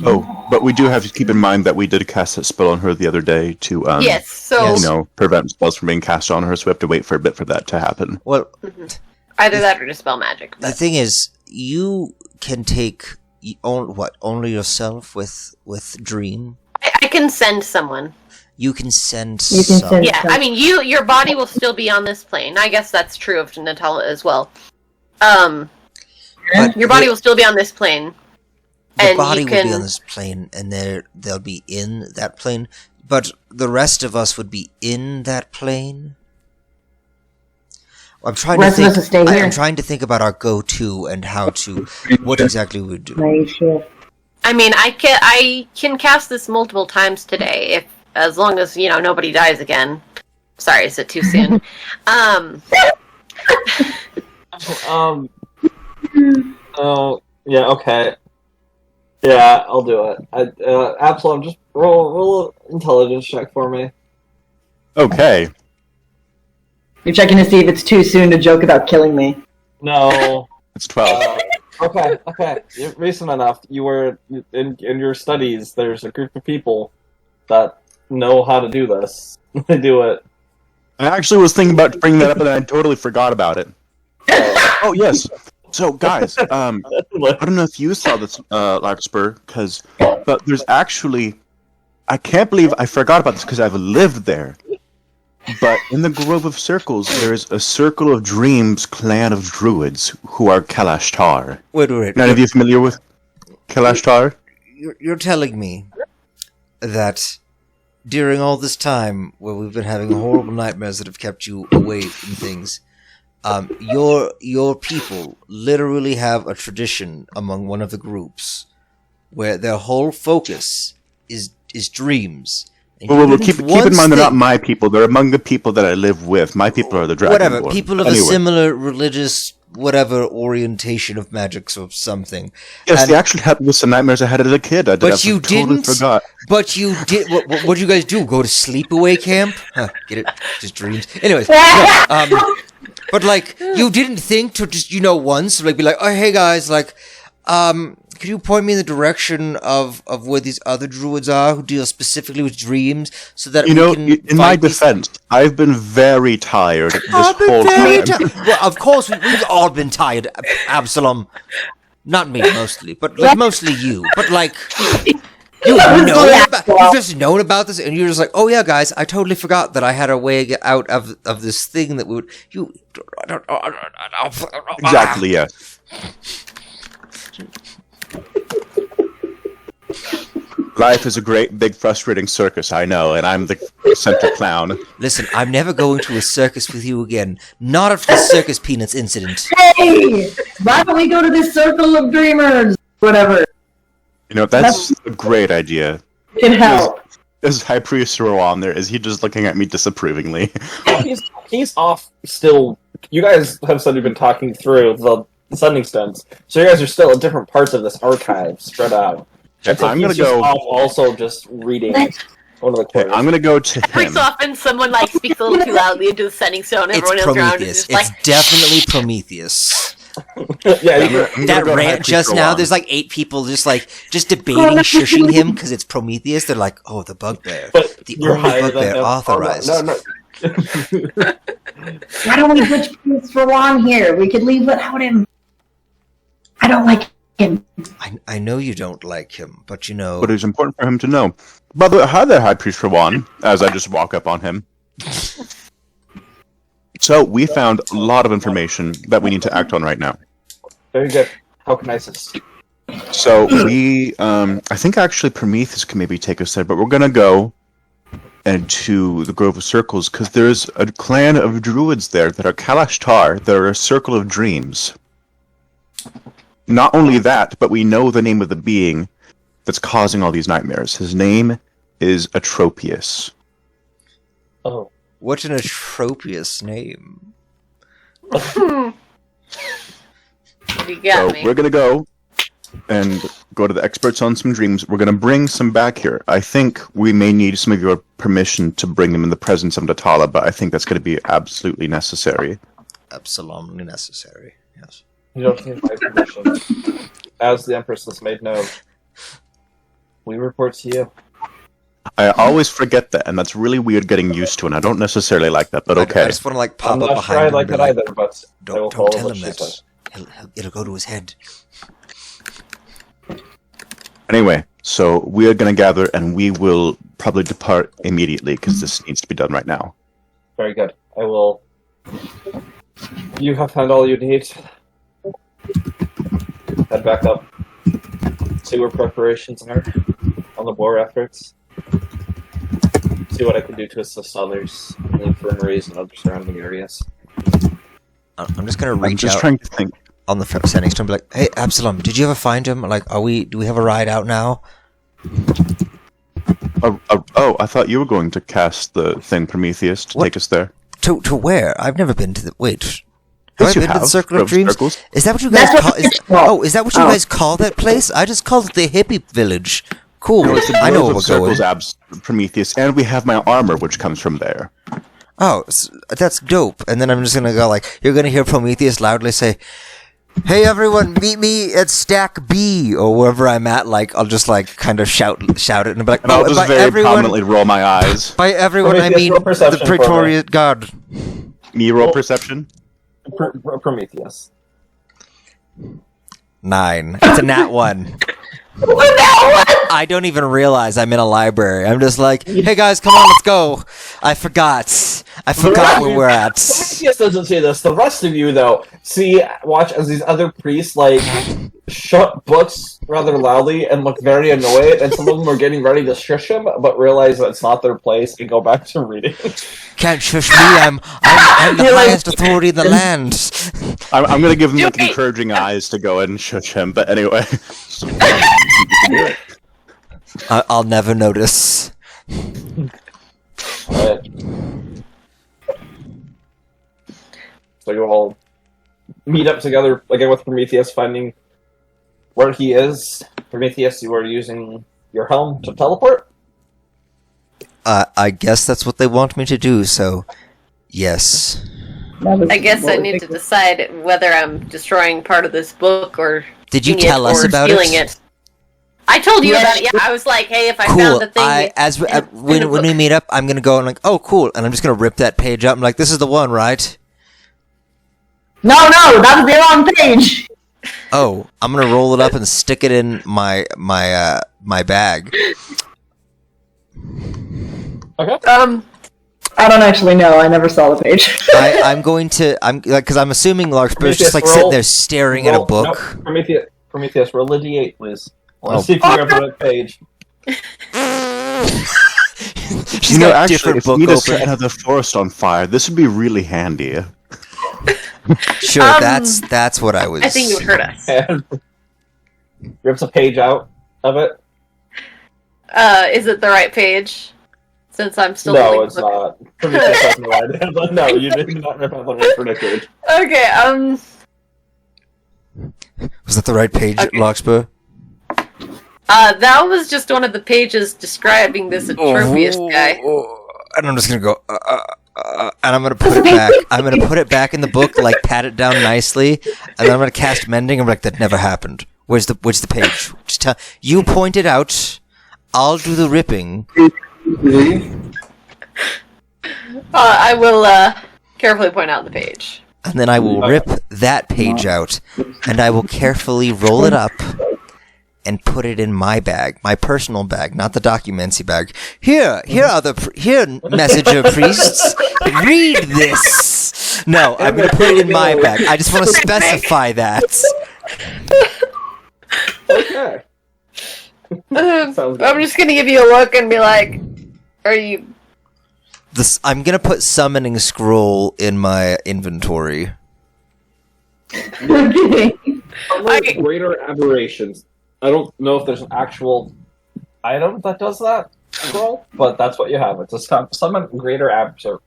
Oh, but we do have to keep in mind that we did cast that spell on her the other day to, Yes, so... you know, prevent spells from being cast on her, so we have to wait for a bit for that to happen. Well, Either that or dispel magic. the But... thing is, you can take only yourself with Dream. I can send someone. You can send You can some. send- Yeah, I mean, your body will still be on this plane. I guess that's true of Natalia as well. But Your body will still be on this plane. the and body you will be can- on this plane, and they'll be in that plane. But the rest of us would be in that plane. I'm trying Rest to of think. us will stay here. I'm trying to think about our go-to and how to, what exactly we would do. Night shift. I mean, I can cast this multiple times today, as long as, you know, nobody dies again. Sorry, is it too soon? Oh, yeah, okay. Yeah, I'll do it. Absalom, just roll an intelligence check for me. Okay. You're checking to see if it's too soon to joke about killing me. No. It's 12. Okay. Recent enough. You were in your studies. There's a group of people that know how to do this. They do it. I actually was thinking about bringing that up, and I totally forgot about it. Oh, yes. So, guys, I don't know if you saw this, Larkspur, but there's actually... I can't believe I forgot about this because I've lived there. But in the Grove of Circles, there is a Circle of Dreams clan of druids who are Kalashtar. Wait. None of you familiar with Kalashtar? You're telling me that during all this time where we've been having horrible nightmares that have kept you away from things, your people literally have a tradition among one of the groups where their whole focus is dreams. And you Well, didn't keep in once mind they're not think- my people. They're among the people that I live with. My people are the Dragonborn. Whatever, people of a Anyway. similar religious, whatever orientation of magics or something. Yes, And- they actually helped with some nightmares I had as a kid. I you totally didn't. forgot. But you did. What did you guys do? Go to sleepaway camp? Huh, get it? Just dreams. Anyways, no, but like you didn't think to just once like be like, oh hey guys, like could you point me in the direction of where these other druids are who deal specifically with dreams, so that You we know, can in my fight these- defense, I've been very tired this I've been whole very time. Well, of course, we've all been tired, Absalom. Not me, mostly, but like mostly you. But like, you've just known about this, and you're just like, oh yeah, guys, I totally forgot that I had a way out of this thing that would Exactly, yeah. Life is a great, big, frustrating circus, I know, and I'm the center clown. Listen, I'm never going to a circus with you again. Not after the circus peanuts incident. Hey! Why don't we go to this circle of dreamers? Whatever. You know, that's a great idea. It can help. Is High Priest Rowan there? Is he just looking at me disapprovingly? He's off still. You guys have suddenly been talking through the sending stones, so you guys are still in different parts of this archive, spread out. Okay, I'm gonna He's just go. off also just reading one of the Okay, quarters. I'm gonna go to Every him. so often, someone like speaks a little too loudly into the sending stone. It's Everyone else around Prometheus. is just It's like, definitely Prometheus. Yeah, I'm gonna That go to High rant Priest just now, Rowan. there's like 8 people just debating shushing him because it's Prometheus. They're like, oh, the bugbear. but The you're only higher than bugbear him. authorized. Oh, no. Why don't we put Prince for Juan here? We could leave without him. I don't like him. I know you don't like him, but you know... But it's important for him to know. By the way, hi there, High Priest Rowan, as I just walk up on him. So, we found a lot of information that we need to act on right now. Very good. How can I assist? So, we, I think actually Prometheus can maybe take us there, but we're gonna go into the Grove of Circles, because there's a clan of druids there that are Kalashtar, that are a Circle of Dreams. Not only that, but we know the name of the being that's causing all these nightmares. His name is Atropius. Oh. What an atropious name. you got So me. we're gonna go and go to the experts on some dreams. We're going to bring some back here. I think we may need some of your permission to bring them in the presence of Natalia, but I think that's going to be absolutely necessary. Absolutely necessary, yes. You don't need my permission. As the Empress has made known, we report to you. I always forget that, and that's really weird getting used to, and I don't necessarily like that, but okay. I just want to pop I'm up not behind sure I him like and it be either, but I will don't follow tell what him she that. says. It'll go to his head. Anyway, so we are going to gather, and we will probably depart immediately, because this needs to be done right now. Very good. I will... You have found all you need. Head back up. See where preparations are on the war efforts. See what I can do to assist others in the infirmaries and other surrounding areas. I'm just gonna reach just out trying to think. on the sending stone and be like, "Hey, Absalom, did you ever find him? Like, do we have a ride out now?" Oh, I thought you were going to cast the thing Prometheus to take us there. To where? I've never been to the... Wait. Have Yes, I you been to the have. Circle of Of Dreams? circles. Is that what you guys That's call... what it's called. Is that what you guys call that place? I just called it the hippie village. Cool. No, it's the I know Grove where of we're going. Circles, Prometheus, and we have my armor, which comes from there. Oh, that's dope. And then I'm just gonna go like, you're gonna hear Prometheus loudly say, "Hey everyone, meet me at Stack B," or wherever I'm at. Like, I'll just like kind of shout it and be like, And I'll "Oh, just by very everyone, prominently roll my eyes. by everyone I Prometheus, mean roll the perception for me. Praetorian Guard." Me roll perception? Prometheus. 9. It's a nat 1. I don't even realize I'm in a library. I'm just like, "Hey guys, come on, let's go." I forgot where we're at. Prometheus doesn't see this. The rest of you, though, watch as these other priests, like, shut books rather loudly and look very annoyed, and some of them are getting ready to shush him, but realize that it's not their place and go back to reading. Can't shush me. I'm the highest authority in the land. I'm going to give him like encouraging eyes to go and shush him, but anyway. So, you can do it. I'll never notice. But, so you all meet up together again with Prometheus, finding where he is. Prometheus, you are using your helm to teleport? I guess that's what they want me to do, so yes. I guess I need to decide whether I'm destroying part of this book or Did you keeping tell it us or about stealing it? it. I told you about it. Yeah, I was like, hey, if I Cool. found a thing, When we meet up, I'm gonna go and like, "Oh, cool," and I'm just gonna rip that page up. I'm like, "This is the one, right?" No, that was the wrong page. Oh, I'm gonna roll it up and stick it in my bag. Okay. I don't actually know. I never saw the page. I'm like, because I'm assuming Larkspur's just like sitting there staring at a book. No, Prometheus, roll a d8, please. Oh. Let's see if you remember that page. She's got a different if book you need to open. set another forest on fire, this would be really handy. Sure, that's what I was. I think it would hurt us. And rips a page out of it. Is it the right page? Since I'm still No, holding it's the book. not. Prometheus has no idea. But no, you did not rip out the right page. Okay, Was that the right page, Okay. Larkspur? that was just one of the pages describing this Atropius guy. And I'm just gonna go, and I'm gonna put it back. I'm gonna put it back in the book, like pat it down nicely, and then I'm gonna cast mending. I'm like, that never happened. Where's the page? Just tell you point it out. I'll do the ripping. I will carefully point out the page. And then I will rip that page out, and I will carefully roll it up and put it in my bag, my personal bag, not the documentsy bag. Here, messenger priests, read this. No, I'm gonna put it in my bag. I just want to specify that. Okay. Sounds good. I'm just gonna give you a look and be like, are you... I'm gonna put summoning scroll in my inventory. Unlike greater aberrations. I don't know if there's an actual item that does that scroll, but that's what you have. It's a summon greater aberrations.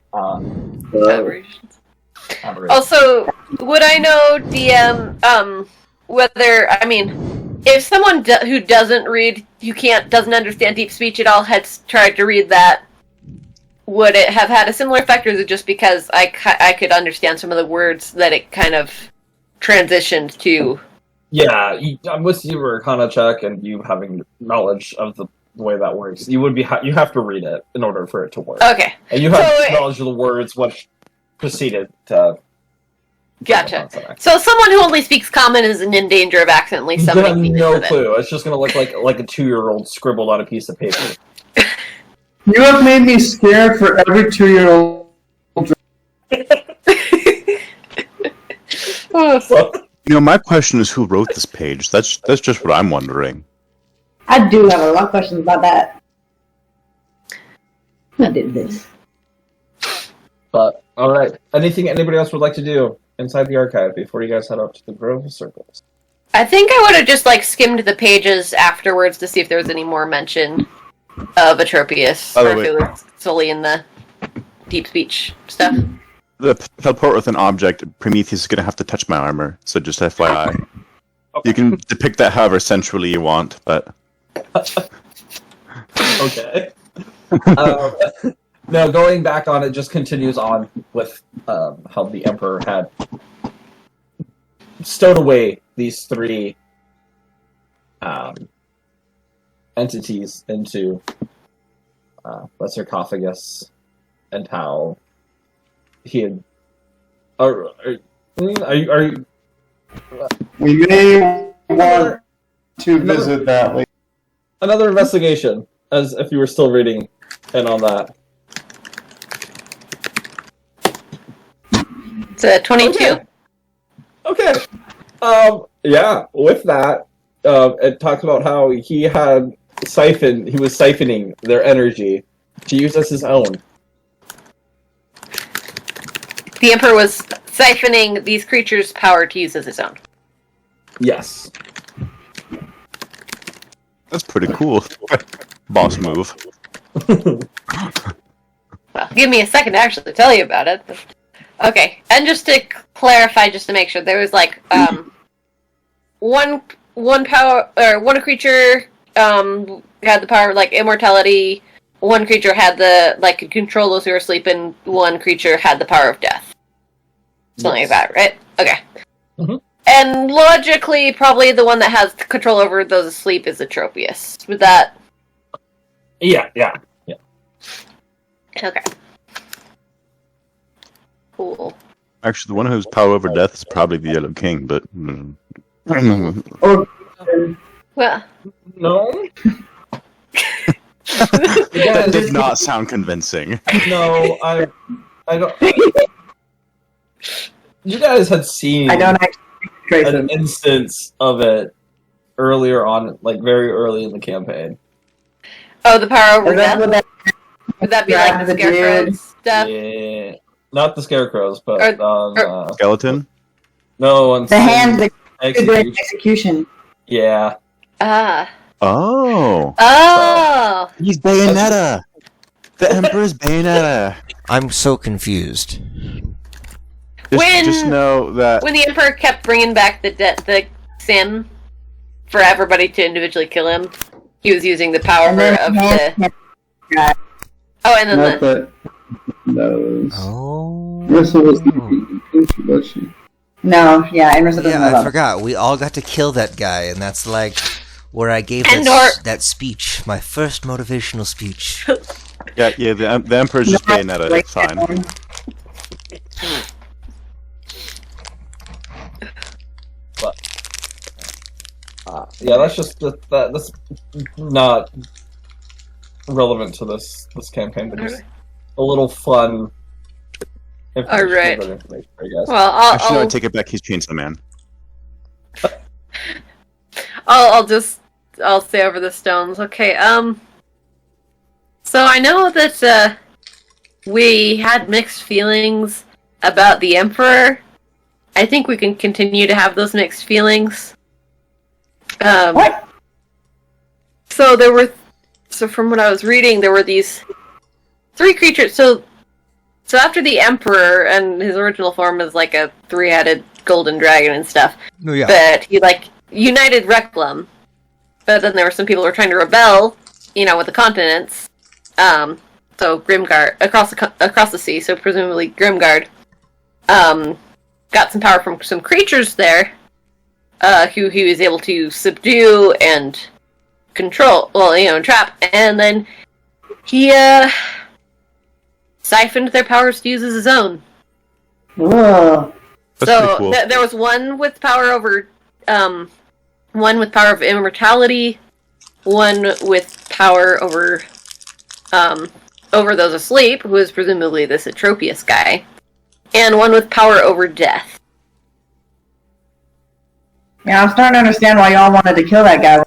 Also, would I know, DM, whether, I mean, if someone who doesn't understand deep speech at all had tried to read that, would it have had a similar effect, or is it just because I could understand some of the words that it kind of transitioned to? Yeah, with your Arcana check and you having knowledge of the way that works, you have to read it in order for it to work. Okay. And you have knowledge of the words what preceded to... Gotcha. So someone who only speaks Common isn't in danger of accidentally summoning these. No clue. It's just going to look like a 2-year-old scribbled on a piece of paper. You have made me scared for every 2-year-old. My question is who wrote this page. That's just what I'm wondering. I do have a lot of questions about that. I did this. But, alright. Anything anybody else would like to do inside the archive before you guys head out to the Grove of Circles? I think I would have just skimmed the pages afterwards to see if there was any more mention of Atropius, or if it was solely in the deep speech stuff. The teleport with an object, Prometheus is going to have to touch my armor, so just FYI. Okay. You can depict that however sensually you want, but... Okay. No, going back on it just continues on with how the Emperor had stowed away these 3 entities into the sarcophagus, and how he had. Are you? We may want to visit that later. Another investigation, as if you were still reading in on that. It's a 22. Okay. Yeah, with that, it talks about how he was siphoning their energy to use as his own. The Emperor was siphoning these creatures' power to use as his own. Yes. That's pretty cool. Boss move. Well, give me a second to actually tell you about it. Okay, and just to clarify, just to make sure, there was one power, or one creature had the power of immortality. One creature had could control those who were asleep, and one creature had the power of death. Something like that, right? Okay. Mm-hmm. And logically, probably the one that has control over those asleep is Atropius. With that? Yeah. Okay. Cool. Actually, the one who's power over death is probably the Yellow King, but... Well... No? That did not sound convincing. No, I don't... You guys had seen I don't actually an instance of it earlier on, very early in the campaign. Oh, the power over death? Would that be like the Scarecrow's stuff? Yeah. Not the Scarecrows, but Skeleton? No, on the hands that execution. do execution. Yeah. Ah. Oh. Oh! He's Bayonetta! The Emperor's Bayonetta! I'm so confused. Just know that... When the Emperor kept bringing back the sin for everybody to individually kill him, he was using the power of the... Oh, and then Not that knows. Oh. Russell was was she? No, yeah, Empress doesn't know Yeah, I that. forgot. We all got to kill that guy, and that's where I gave that speech, my first motivational speech. Yeah, the Emperor's just Bayonetta, it's fine. Yeah, that's not relevant to this campaign, but just a little fun. All right. Information for you guys. Well, Actually, no, I take it back. He's Chainsaw Man. I'll stay over the stones. Okay. So I know that we had mixed feelings about the Emperor. I think we can continue to have those mixed feelings. What? So from what I was reading, there were these 3 creatures. So after the Emperor, and his original form is like a 3-headed golden dragon and stuff. Oh, yeah. But he united Reclam, but then there were some people who were trying to rebel, with the continents. So Grimguard across the sea. So presumably Grimguard got some power from some creatures there, who he was able to subdue and control. Well, trap, and then he siphoned their powers to use as his own. Whoa. That's So pretty cool. there was one with power over, one with power of immortality, one with power over those asleep, who is presumably this Atropius guy, and one with power over death. Yeah, I'm starting to understand why y'all wanted to kill that guy.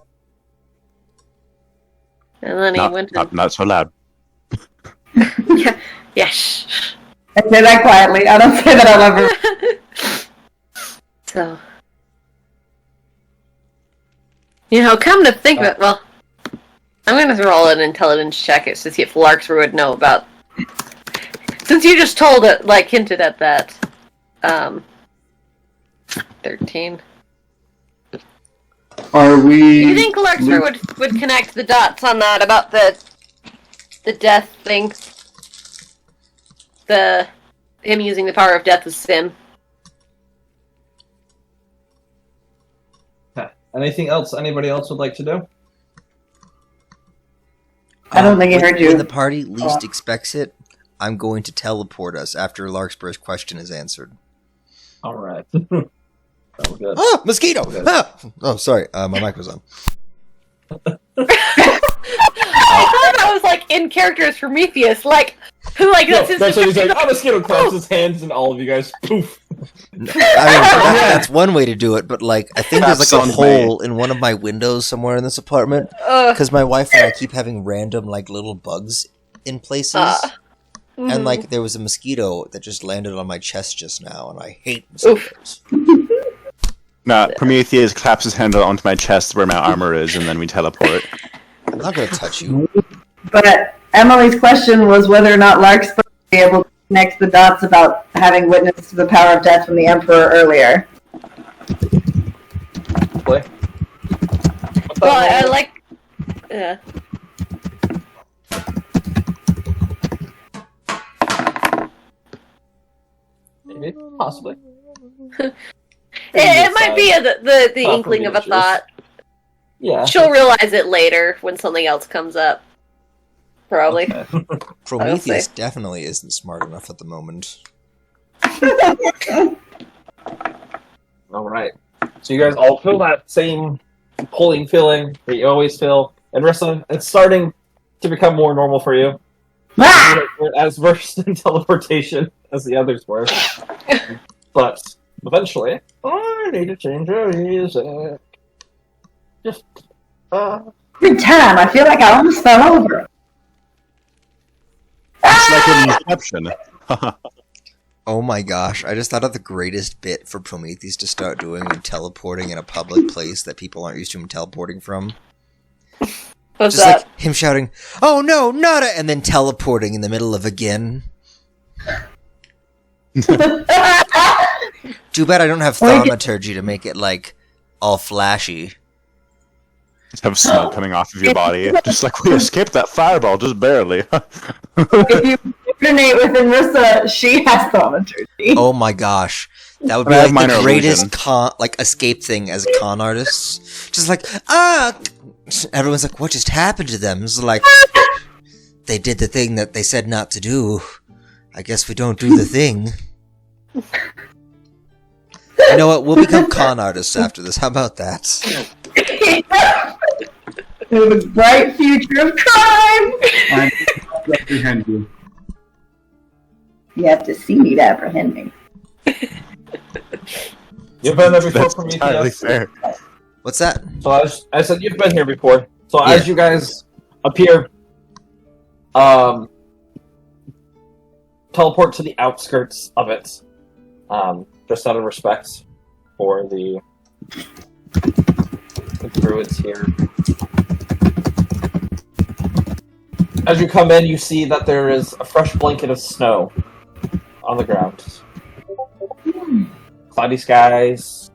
And then he went and... Not so loud. Yeah, shh. I say that quietly. I don't say that out loud. So... come to think of it, well... I'm gonna roll an intelligence check to see if Larkspur would know about... Since you just told it, hinted at that. 13. Are we... Do you think Larkspur would connect the dots on that about the death thing? Him using the power of death as Sim? Anything else anybody else would like to do? I don't think he heard you. When the party least expects it, I'm going to teleport us after Larkspur's question is answered. Alright. Sounds good. Ah! Mosquito! Ah! Oh, sorry. My mic was on. I thought that was in character as Prometheus, that's his That's what he's like, mosquito claps his hands and all of you guys, poof. That's one way to do it, but I think there's a Sounds hole in one of my windows somewhere in this apartment because my wife and I keep having random little bugs in places, and there was a mosquito that just landed on my chest just now, and I hate mosquitoes. Nah, Prometheus claps his hand onto my chest where my armor is, and then we teleport. I'm not gonna touch you. But Emily's question was whether or not Larkspur would be able to connect the dots about having witnessed the power of death from the Emperor earlier. Play. Well, I like... Yeah. Maybe, possibly. It might be the inkling of a thought. Yeah. She'll realize it later when something else comes up. Probably. Okay. Prometheus definitely isn't smart enough at the moment. Alright. So you guys all feel that same pulling feeling that you always feel. And Rissa, it's starting to become more normal for you. You're as versed in teleportation as the others were. But eventually, I need to change your music. Just, Every time, I feel like I almost fell over. It's like an inception. Oh my gosh, I just thought of the greatest bit for Prometheus to start doing with teleporting in a public place that people aren't used to him teleporting from. What's Just that? him shouting, "Oh no, not a," and then teleporting in the middle of again. Too bad I don't have thaumaturgy to make it all flashy. Just have smoke coming off of your body. Just we escaped that fireball, just barely. If you coordinate with Empress, she has thaumaturgy. Oh my gosh. That would be I have the minor greatest illusion. escape thing as a con artist. Just everyone's like, what just happened to them? It's they did the thing that they said not to do. I guess we don't do the thing. You know what? We'll become con artists after this. How about that? The bright future of crime! I apprehend you. You have to see me to apprehend me. you've been there before, That's entirely Prometheus. fair. What's that? So I said you've been here before. So Yeah. as you guys appear, teleport to the outskirts of it, just out of respect for the druids here. As you come in, you see that there is a fresh blanket of snow on the ground. Cloudy skies,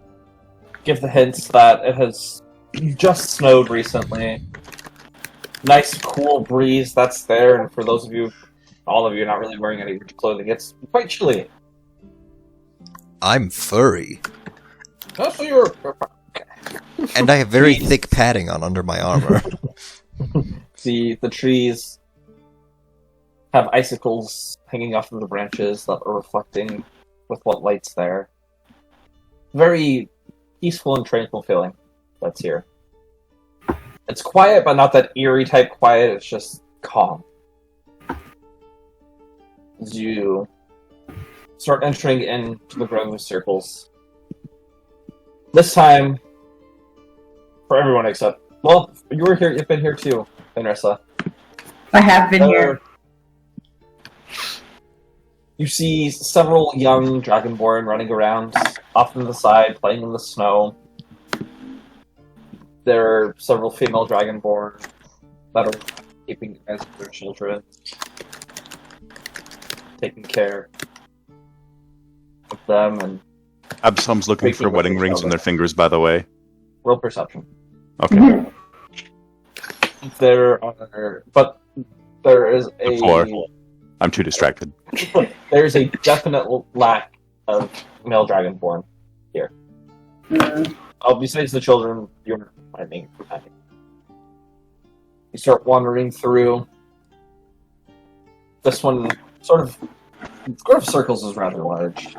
give the hints that it has just snowed recently. Nice, cool breeze that's there, and for those of you, all of you, not really wearing any winter clothing, it's quite chilly. I'm furry. Oh, so you're... And I have very thick padding on under my armor. The trees have icicles hanging off of the branches that are reflecting with what light's there. Very peaceful and tranquil feeling that's here. It's quiet, but not that eerie type quiet, it's just calm. As you start entering into the grove of circles. This time, for everyone except... Well, you were here, you've been here too, Vanessa. I have been here. You see several young Dragonborn running around off to the side, playing in the snow. There are several female Dragonborn that are keeping as their children, taking care of them, and Absalom's looking for wedding rings on their fingers, by the way. roll perception. Okay. There is a... 4. I'm too distracted. There's a definite lack of male Dragonborn here. Oh, besides the children, you're finding. You start wandering through. This one sort of circles is rather large.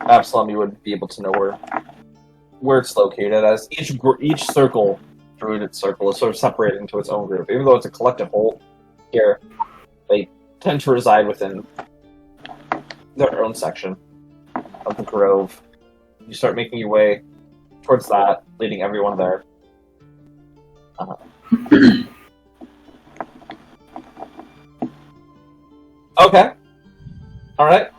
Absalom, you would be able to know where it's located, as each circle, druid circle, is sort of separated into its own group. Even though it's a collective whole here, they tend to reside within their own section of the grove. You start making your way towards that, leading everyone there. Okay. Alright.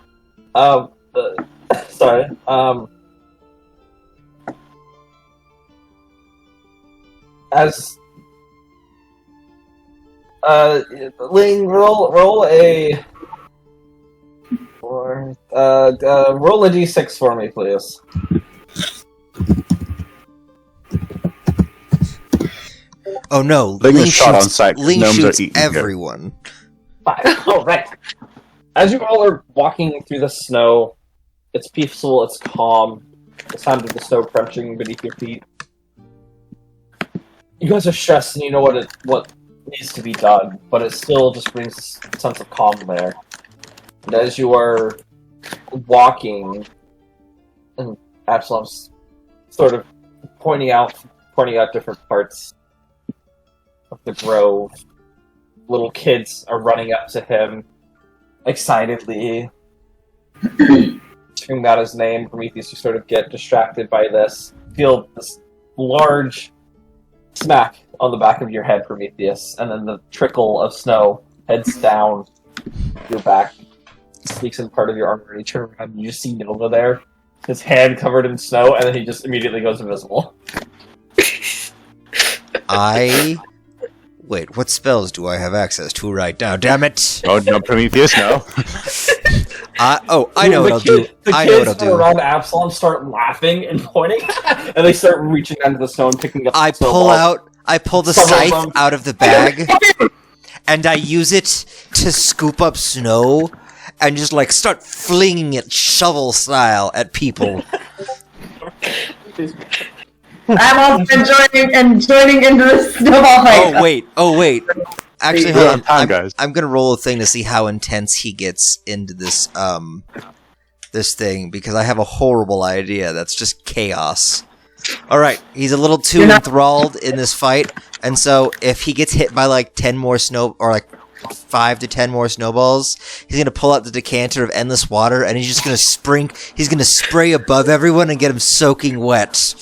Sorry. As Ling, roll a roll a d6 for me, please. Oh no, Ling shot on sight. Ling Gnomes shoots are eating everyone. 5. Oh, right. As you all are walking through the snow, it's peaceful, it's calm. The sound of the snow crunching beneath your feet. You guys are stressed and you know what needs to be done, but it still just brings a sense of calm there. And as you are walking, and Absalom's sort of pointing out different parts of the grove, little kids are running up to him excitedly, screaming out his name. Prometheus, you sort of get distracted by this. Feel this large smack on the back of your head, Prometheus, and then the trickle of snow heads down your back, sneaks in part of your armor, and you turn around and you just see Nilva there, his hand covered in snow, and then he just immediately goes invisible. Wait, what spells do I have access to right now? Damn it! Oh, no, Prometheus, no. I know what I'll do. I know what I'll The kids do. around Absalom start laughing and pointing, and they start reaching under the snow and picking up I pull the Some of scythe them- out of the bag, and I use it to scoop up snow, and just like start flinging it shovel style at people. I'm also joining into the snowball fight. Oh wait. Actually, We're hold on on. time, guys. I'm gonna roll a thing to see how intense he gets into this this thing, because I have a horrible idea that's just chaos. Alright, he's a little too enthralled in this fight, and so if he gets hit by like 10 more 5 to 10 more snowballs, he's gonna pull out the decanter of endless water, and he's just gonna spray above everyone and get him soaking wet.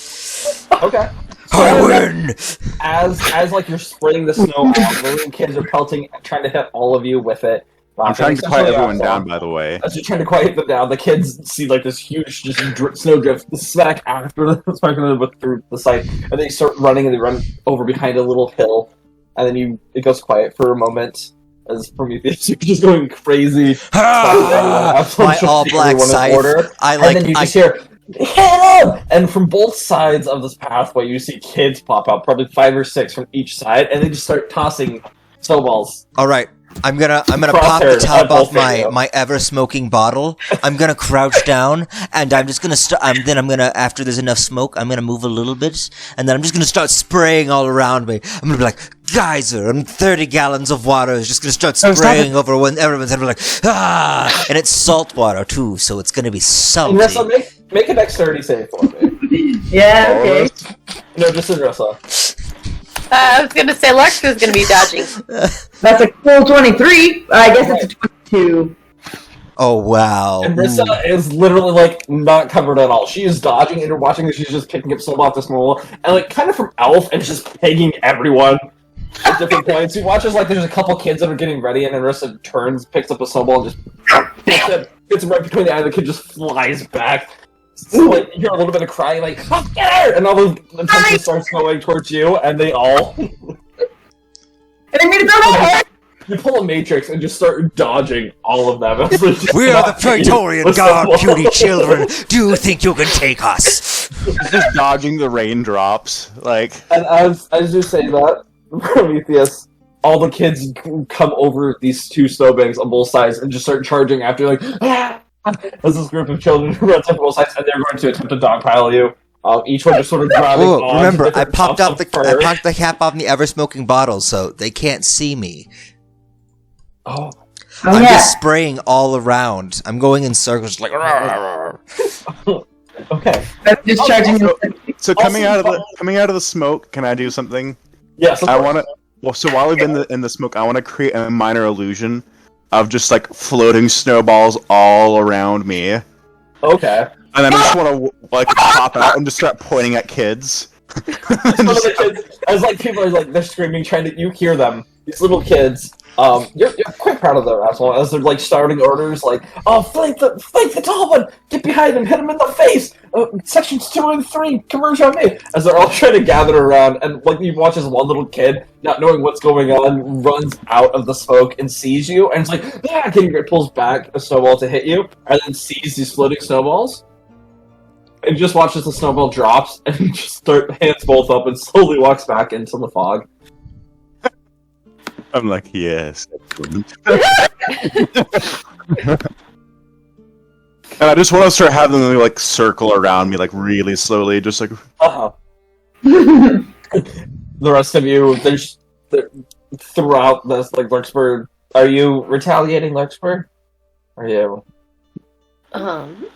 Okay. I win! As like you're spraying the snow out, the little kids are pelting, trying to hit all of you with it. I'm trying to quiet Especially everyone Absalom. down, by the way. As you're trying to quiet them down, the kids see like this huge snow drift smack after through the site, and they start running, and they run over behind a little hill, and then it goes quiet for a moment as Prometheus you're just going crazy. My all black scythe. And then you just hear hit him! And from both sides of this pathway, you see kids pop out, probably 5 or 6 from each side, and they just start tossing snowballs. All right, I'm gonna pop the Crosshairs top at off both of you. my ever smoking bottle. I'm gonna crouch down, and I'm just gonna then I'm gonna, after there's enough smoke, I'm gonna move a little bit, and then I'm just gonna start spraying all around me. I'm gonna be like geyser, and 30 gallons of water is just gonna start spraying over when everyone's gonna be like ah, and it's salt water too, so it's gonna be salty. Nessa, make a dexterity save for me. Yeah, okay. No, just Nessa. I was gonna say Larkspur's gonna be dodging. That's a cool 23. I guess it's a 22. Oh wow! And Nessa is literally like not covered at all. She is dodging, and you're watching her. She's just picking up snowball after snowball, and like kind of from Elf, and just pegging everyone at different points. You watch as like there's a couple kids that are getting ready, and then Nessa turns, picks up a snowball, and just hits him right between the eye. The kid just flies back. So, like, you hear a little bit of crying, like, oh, get her! And all the attention starts going towards you, and they all... I didn't mean to throw that. You pull a matrix and just start dodging all of them. We are the Praetorian Guard, puny children. Do you think you can take us? Just dodging the raindrops, like. And as you say that, Prometheus, all the kids come over these 2 snowbanks on both sides and just start charging after, like, ah! As this group of children runs up both sides, and they're going to attempt to dogpile you. Each one just sort of grabbing on. Remember, I popped the cap off the ever-smoking bottle, so they can't see me. Oh. I'm just spraying all around. I'm going in circles, like. Okay. I'm just charging. So coming out of the smoke, can I do something? Yes. I want to. Well, so while we've been in the smoke, I want to create a minor illusion of just like floating snowballs all around me. Okay. And then I just want to like pop out and just start pointing at kids. Some of the kids, as like people are like they're screaming, trying to you hear them. These little kids. You're quite proud of them as they're like starting orders, like, oh, flank the tall one, get behind him, hit him in the face. Sections 2 and 3, converge on me. As they're all trying to gather around, and like you watch as one little kid, not knowing what's going on, runs out of the smoke and sees you, and it's like, yeah, it pulls back a snowball to hit you, and then sees these floating snowballs. And just watches the snowball drops and just start hands both up and slowly walks back into the fog. I'm like, yes. And I just want to start having them like circle around me like really slowly, just like. The rest of you, there's throughout this like Larkspur. Are you retaliating, Larkspur? Are you? That's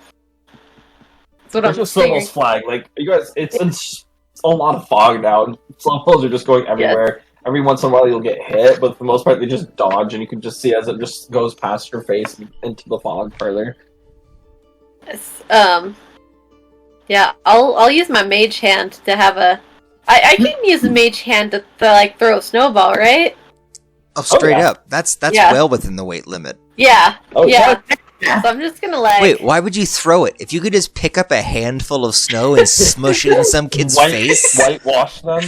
what I'm just figuring. snowballs flying. Like you guys, it's a lot of fog now. Snowballs are just going everywhere. Every once in a while you'll get hit, but for the most part they just dodge, and you can just see as it just goes past your face and into the fog further. Yeah, I'll use my mage hand to have a. I can use a mage hand to like throw a snowball, right? Oh, straight yeah. up. That's Yeah. well within the weight limit. Yeah. Oh, yeah. So I'm just gonna like. Wait, why would you throw it? If you could just pick up a handful of snow and smush it in some kid's face. Whitewash them.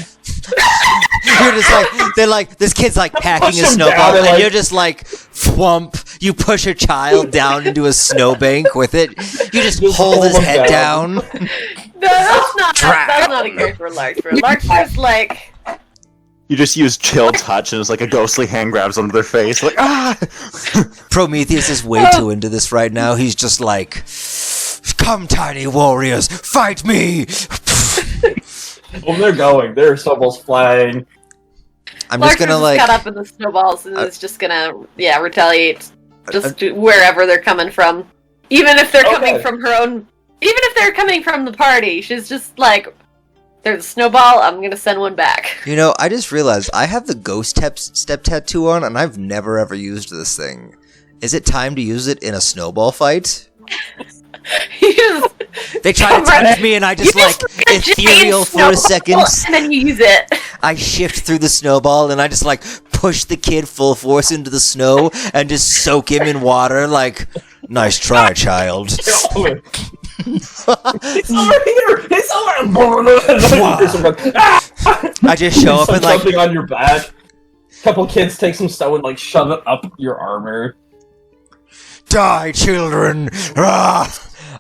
You're just like, they're like, this kid's like packing Push a him snowball, down and, and like- you're just like, thwump. You push a child down into a snowbank with it. You just Just hold his hold him head down. down. No, that's not a character for Larkspur. Larkspur's like. You just use chill touch, and it's like a ghostly hand grabs onto their face, like ah. Prometheus is way too into this right now. He's just like, come, tiny warriors, fight me. Well, they're going. There are snowballs flying. I'm just gonna like. got up in the snowballs and is just gonna retaliate just wherever they're coming from. Even if they're coming from her own. Even if they're coming from the party, she's just like, there's a snowball, I'm gonna send one back. You know, I just realized I have the ghost step tattoo on, and I've never ever used this thing. Is it time to use it in a snowball fight? They try to touch me, and I just like ethereal for a second. And then you use it. I shift through the snowball, and I just like push the kid full force into the snow and just soak him in water. Like, nice try, child. It's over here! It's over! I just show up and like. Something on your back. Couple kids take some snow and like shove it up your armor. Die, children! Ah!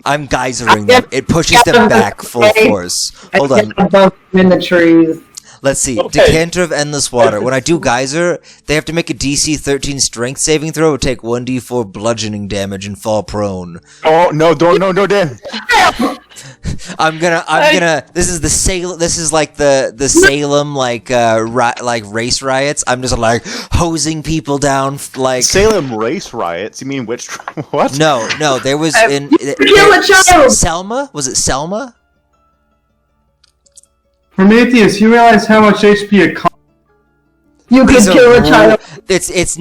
I'm geysering them. It pushes them back full force. Hold on. Both in the trees. Let's see. Okay. Decanter of Endless Water. When I do Geyser, they have to make a DC 13 Strength saving throw or take 1d4 bludgeoning damage and fall prone. Oh no! No, Dan. I'm gonna. This is the Salem. This is like the Salem like race riots. I'm just like hosing people down like Salem race riots. You mean which? What? No, there was in Kill a child! Selma. Was it Selma? Prometheus, you realize how much HP a You could These are kill a child. It's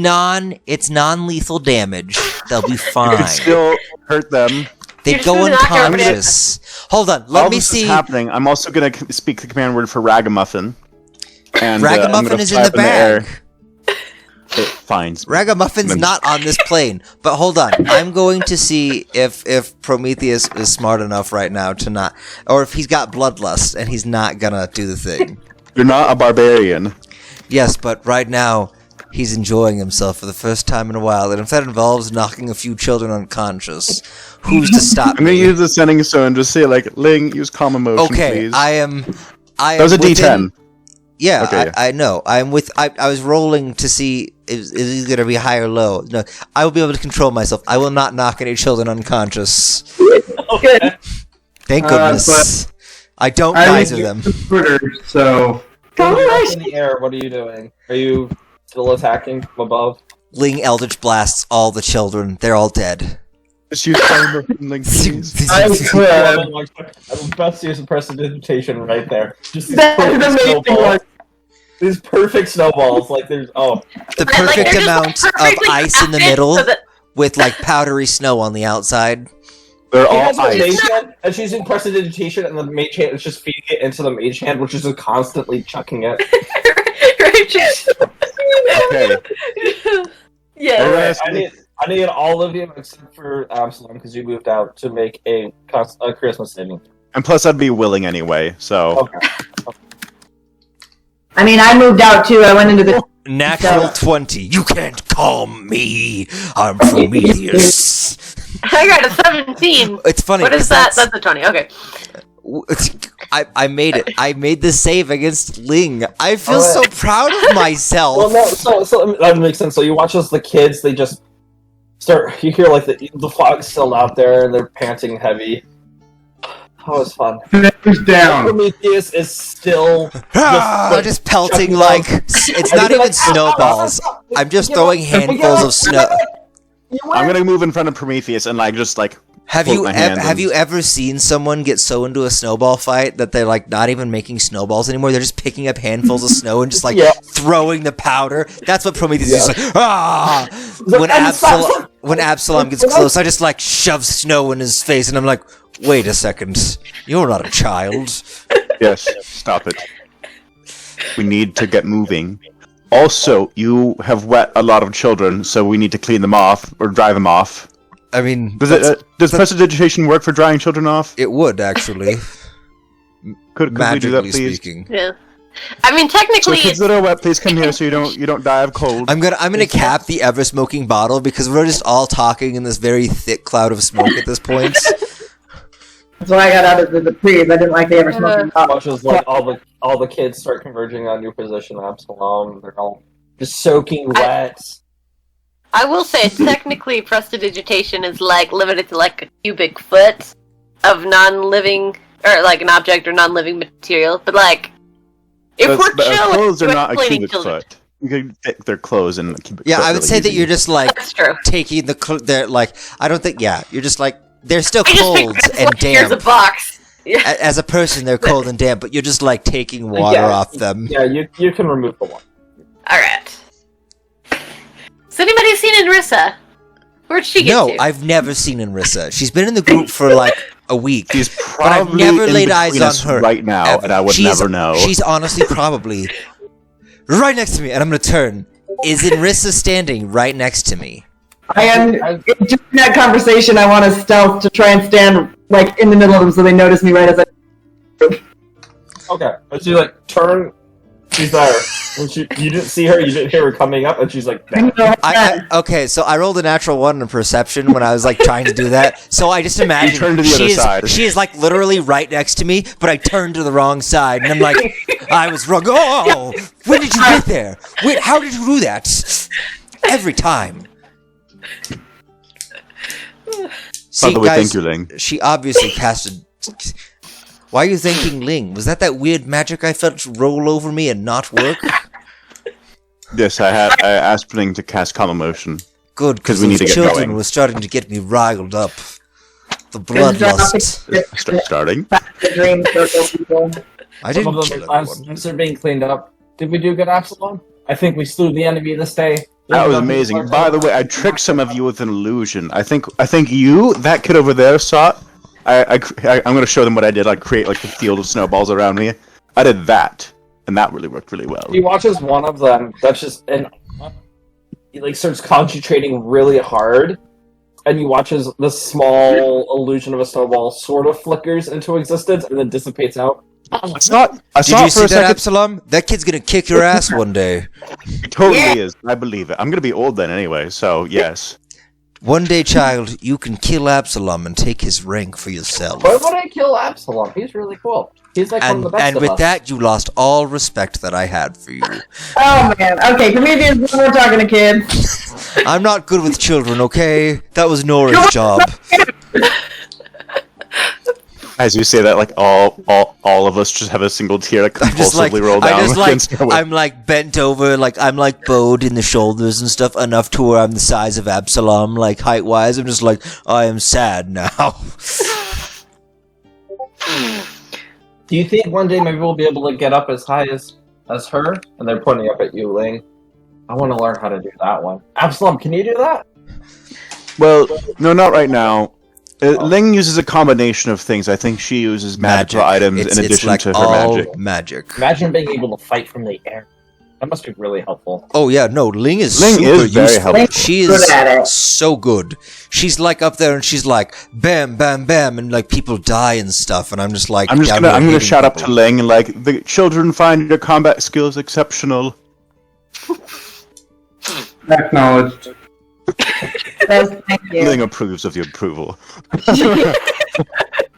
non-lethal damage. They'll be You fine. can still hurt them. They You're go just gonna knock her unconscious. Hold on, While let me this is see. happening, I'm also gonna speak the command word for Ragamuffin. And, I'm Ragamuffin gonna is fly in up the bag. It finds me. Ragamuffin's not on this plane. But hold on, I'm going to see if Prometheus is smart enough right now to not, or if he's got bloodlust and he's not gonna do the thing. You're not a barbarian. Yes, but right now he's enjoying himself for the first time in a while, and if that involves knocking a few children unconscious, who's to stop I'm gonna me? use the sending stone and just say like, Ling, use calm emotion, Okay, please. I am. That was a within- D10. Yeah, Okay. I know. I was rolling to see is he going to be high or low. No, I will be able to control myself. I will not knock any children unconscious. Okay. Thank goodness. I don't I geyser need them. Twitter, so When you're up in the air, what are you doing? Are you still attacking from above? Ling Eldritch blasts all the children. They're all dead. Just use calm emotion, Ling, please. I would best use a prestidigitation right there. Just these That is perfect amazing. snowballs. These perfect snowballs. Like there's The I like perfect they're just amount of perfectly ice in the acted middle so that- with like powdery snow on the outside. They're She all has a ice. mage hand, and she's using prestidigitation, and the mage hand is just feeding it into the mage hand, which is just constantly chucking it. Right, just- Okay. Yeah. Alright. I need all of you except for Absalom because you moved out to make a Christmas saving. And plus, I'd be willing anyway, so... Okay. I mean, I moved out too. I went into the. Natural 20. You can't calm me. I'm Prometheus. I got a 17. It's funny. What is 'cause that? That's a 20. Okay. I made it. I made the save against Ling. I feel so Alright. proud of myself. Well, no, so that makes sense. So you watch as the kids, they just start. You hear like the fog's still out there, and they're panting heavy. That was fun. who's down? Prometheus is still Just pelting chucking like down. it's And not you're even like, snowballs. I'm just throwing handfuls of snow. I'm gonna move in front of Prometheus and like just like Have float you my hands have and- you ever seen someone get so into a snowball fight that they're like not even making snowballs anymore? They're just picking up handfuls of snow and just like Yeah. throwing the powder. That's what Prometheus is like. Ah! Like, When Absalom gets close, I just like shove snow in his face, and I'm like, wait a second, you're not a child. Yes, stop it. We need to get moving. Also, you have wet a lot of children, so we need to clean them off or dry them off. I mean, Does prestidigitation work for drying children off? it would actually, Could we do that, magically please? speaking. Yeah. I mean, So technically, kids it's, that are wet, please come here so you don't die of cold. I'm gonna cap the ever smoking bottle because we're just all talking in this very thick cloud of smoke at this point. That's why I got out of the trees. I didn't like the ever smoking pot. Watch as like all the kids start converging on your position, Absalom. They're all just soaking wet. I will say, technically, prestidigitation is like limited to like a cubic foot of non-living, or like an object or non-living material. But like, if we're But chill, clothes are with not a explaining cubic children- foot. You can fit their clothes in a cubic Yeah, foot I would really say that easy. you're just like That's true. taking they're like I don't think you're just like they're still I just cold think that's and like, here's a damp. box. Yeah. As a person, they're cold and damp, but you're just like taking water Yeah. off them. Yeah, you can remove the one. All right. Has anybody seen Inrissa? Where'd she get No, to? I've never seen Inrissa. She's been in the group for like a week. She's But I've probably never in laid eyes between on us her right now, ever. and I would She's- never know. She's honestly probably right next to me, and I'm gonna turn. Is Inrissa standing right next to me? I am just in that conversation. I want to stealth to try and stand like in the middle of them so they notice me right as I. Okay, but you like turn. She's there. And you didn't see her, you didn't hear her coming up, and she's like, Okay, so I rolled a natural 1 in perception when I was like trying to do that. So I just imagine You turned to the other side. She is like literally right next to me, but I turned to the wrong side, and I'm like, I was wrong. Oh, when did you get there? Wait, how did you do that? Every time. See, By the way, guys, thank you, Ling. she obviously casted. Why are you thinking Ling? Was that weird magic I felt roll over me and not work? Yes, I asked Ling to cast Calm Emotion. Good, because we need to those get children going. were starting to get me riled up. The bloodlust. Starting. The dream circle people. I some didn't of kill them anyone. as they're being cleaned up. Did we do good, Absalom? I think we slew the enemy this day. That was amazing. By the way, I tricked some of you with an illusion. I think you, that kid over there, saw it. I'm going to show them what I did. I create like the field of snowballs around me. I did that, and that really worked really well. He watches one of them. That's just he like starts concentrating really hard, and you watch as the small illusion of a snowball sort of flickers into existence and then dissipates out. I saw Did it you for see a that, second. Absalom? That kid's gonna kick your ass one day. It totally is. I believe it. I'm going to be old then anyway, so yes. One day, child, you can kill Absalom and take his rank for yourself. Why would I kill Absalom? He's really cool. He's like one of the best And of with us. that, you lost all respect that I had for you. Oh man. Okay, Prometheus, we're talking to kids. I'm not good with children, okay? That was Nora's job. As you say that, like all of us just have a single tear that I'm just like, compulsively roll down against our way. I'm like bent over, like I'm like bowed in the shoulders and stuff enough to where I'm the size of Absalom, like height wise. I'm just like, I am sad now. Do you think one day maybe we'll be able to get up as high as her? And they're pointing up at you, Ling. I want to learn how to do that one. Absalom, can you do that? Well, no, not right now. Ling uses a combination of things. I think she uses magical items in addition like to her all magic. magic. Imagine being able to fight from the air. That must be really helpful. Oh yeah, no, Ling is Ling super is very useful. helpful. She Good is at it. so good. She's like up there and she's like bam, bam, bam, and like people die and stuff, and I'm just like I'm down here gonna hitting shout up to people. Ling and like, the children find your combat skills exceptional. Acknowledged. Yes, thank you. Ling approves of your approval.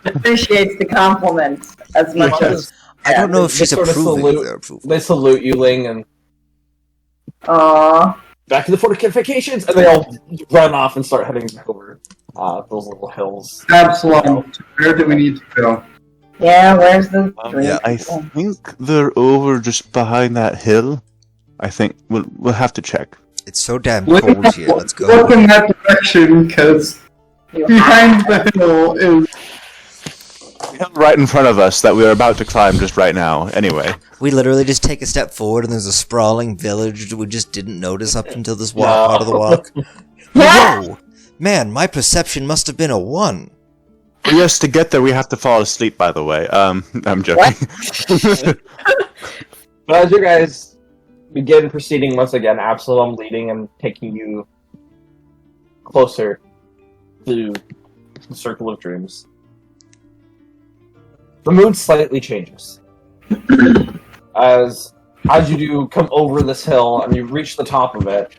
Appreciates the compliment as much as. I don't know if she's They sort of approving salute- of their approval. They salute you, Ling, and Aww. back to the fortifications, and they all run off and start heading back over those little hills. Absalom, where do we need to go? Yeah, where's the dream yeah, I people? think they're over just behind that hill. I think we'll have to check. It's so damn Look cold here. Let's go. in that direction, because behind the hill is... Hill right in front of us that we are about to climb just right now. Anyway, We literally just take a step forward and there's a sprawling village we just didn't notice up until this No. part of the walk. Whoa! Man, my perception must have been a 1. yes, to get there we have to fall asleep. By the way, I'm joking. But as you guys begin proceeding once again, Absalom leading and taking you closer to the Circle of Dreams, the mood slightly changes. As you do come over this hill and you reach the top of it,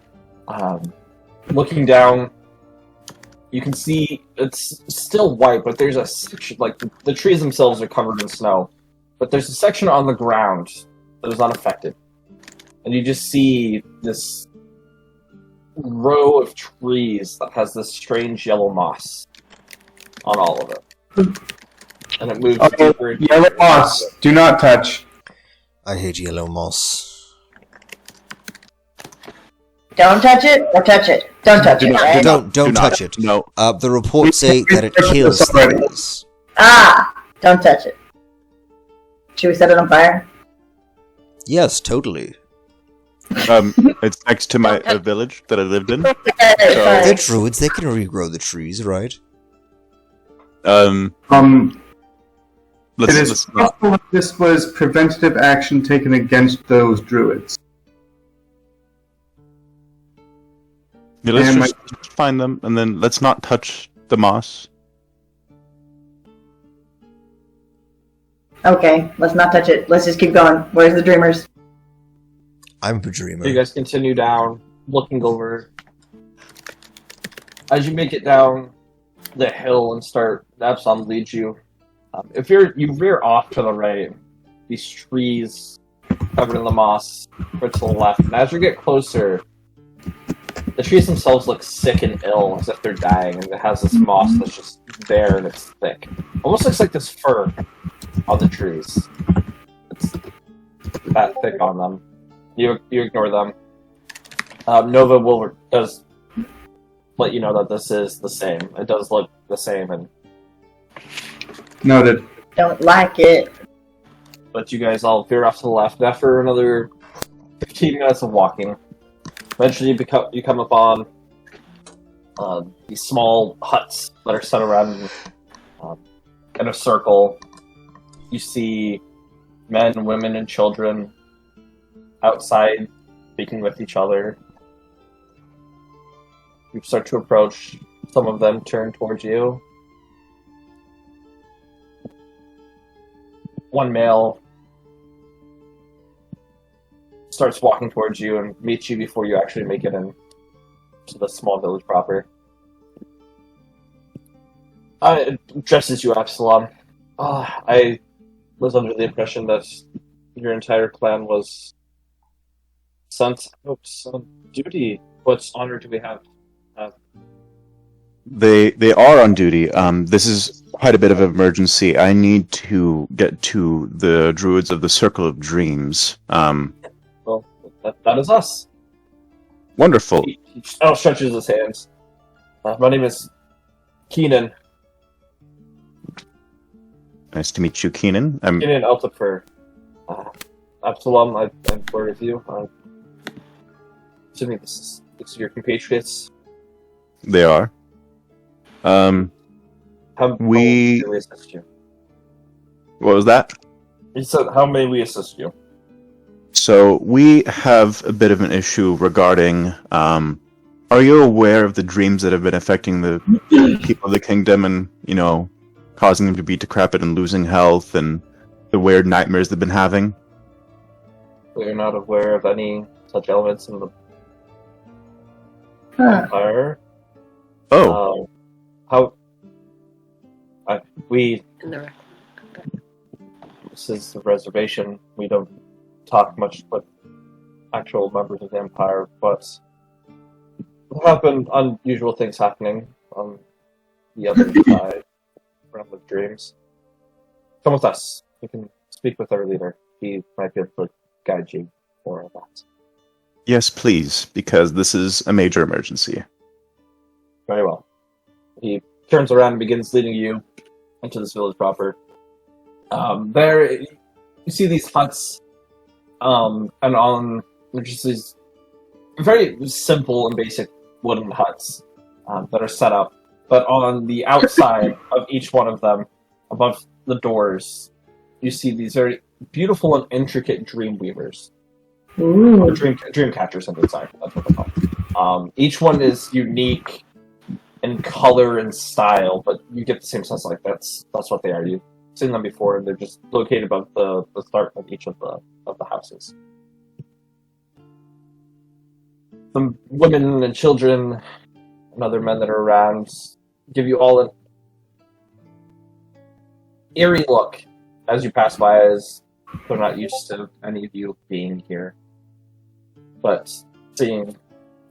looking down, you can see it's still white, but there's a section, like the trees themselves are covered in snow, but there's a section on the ground that is unaffected. And you just see this row of trees that has this strange yellow moss on all of it. And it moves deeper and Yellow deeper. moss, do not touch. I hate yellow moss. Don't touch it or touch it. Don't touch it, right? Don't Do not. touch it. No. The reports say that it kills things. Ah! Don't touch it. Should we set it on fire? Yes, totally. It's next to my village that I lived in. They're druids, they can regrow the trees, right? It Let's is not. possible that this was preventative action taken against those druids. Yeah, let's And just find them, and then let's not touch the moss. Okay, let's not touch it. Let's just keep going. Where's the dreamers? I'm a dreamer. You guys continue down, looking over. As you make it down the hill and start, Absalom leads you. If you veer off to the right, these trees covered in the moss are to the left, and as you get closer, the trees themselves look sick and ill, as if they're dying, and it has this moss that's just there and it's thick. Almost looks like this fur on the trees. It's that thick on them. You ignore them. Nova does let you know that this is the same. It does look the same, and Noted. Don't like it. but you guys all veer off to the left. After another 15 minutes of walking, eventually you come upon these small huts that are set around in a circle. You see men, women, and children outside speaking with each other. You start to approach. Some of them turn towards you. One male starts walking towards you and meets you before you actually make it in to the small village proper. Addresses you, Absalom. I was under the impression that your entire clan was sent out on duty. What honor do we have? They are on duty. This is quite a bit of an emergency. I need to get to the druids of the Circle of Dreams. Well, that is us. Wonderful. He stretches his hands. My name is Keenan. Nice to meet you, Keenan. Keenan Eltifer. Absalom, I'm word with you. Assuming this is your compatriots. They are. How may we assist you? What was that? He said, how may we assist you? So we have a bit of an issue regarding. Are you aware of the dreams that have been affecting the people of the kingdom, and causing them to be decrepit and losing health, and the weird nightmares they've been having? We are not aware of any such elements in the Huh. empire. Oh, We In the this is the reservation. We don't talk much with actual members of the empire, but there have been unusual things happening on the other side around the dreams. Come with us. You can speak with our leader. He might be able to guide you for that. yes, please, because this is a major emergency. Very well. He turns around and begins leading you into this village proper. There, you see these huts, and they're just these very simple and basic wooden huts that are set up. But on the outside of each one of them, above the doors, you see these very beautiful and intricate dream weavers. Ooh. Or dream catchers, sorry, that's what they're called. Each one is unique in color and style, but you get the same sense like that's what they are. You've seen them before, and they're just located above the start of each of the houses. The women and children and other men that are around give you all an eerie look as you pass by, as they're not used to any of you being here. But seeing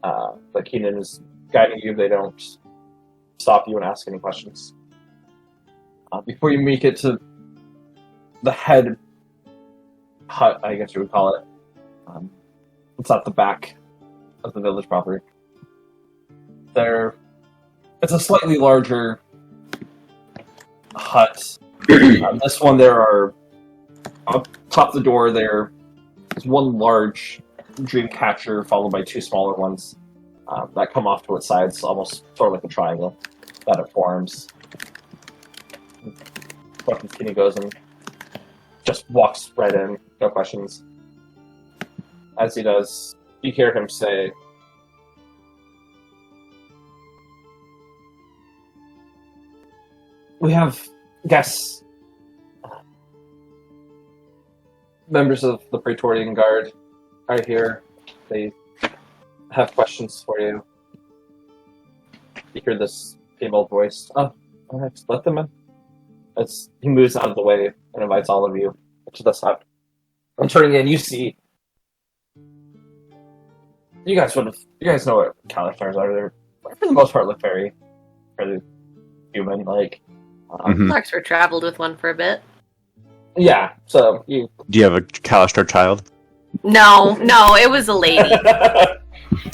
that Keenan is guiding you, they don't stop you and ask any questions. Before you make it to the head hut, I guess you would call it, it's at the back of the village proper. It's a slightly larger hut. This one, there are, up top the door, there is one large dream catcher followed by two smaller ones that come off to its sides, almost sort of like a triangle that it forms. Fucking Skinny goes and just walks right in, no questions. As he does, you hear him say, "We have guests, members of the Praetorian Guard, are here. They have questions for you. You hear this female voice. Oh, all right, let them in. He moves out of the way and invites all of you to the side. I'm turning in. You see, you guys know what Calistars are. They're for the most part look fairly human. Like, Larkspur traveled with one for a bit. Yeah. So you. Do you have a Calistar child? No, it was a lady.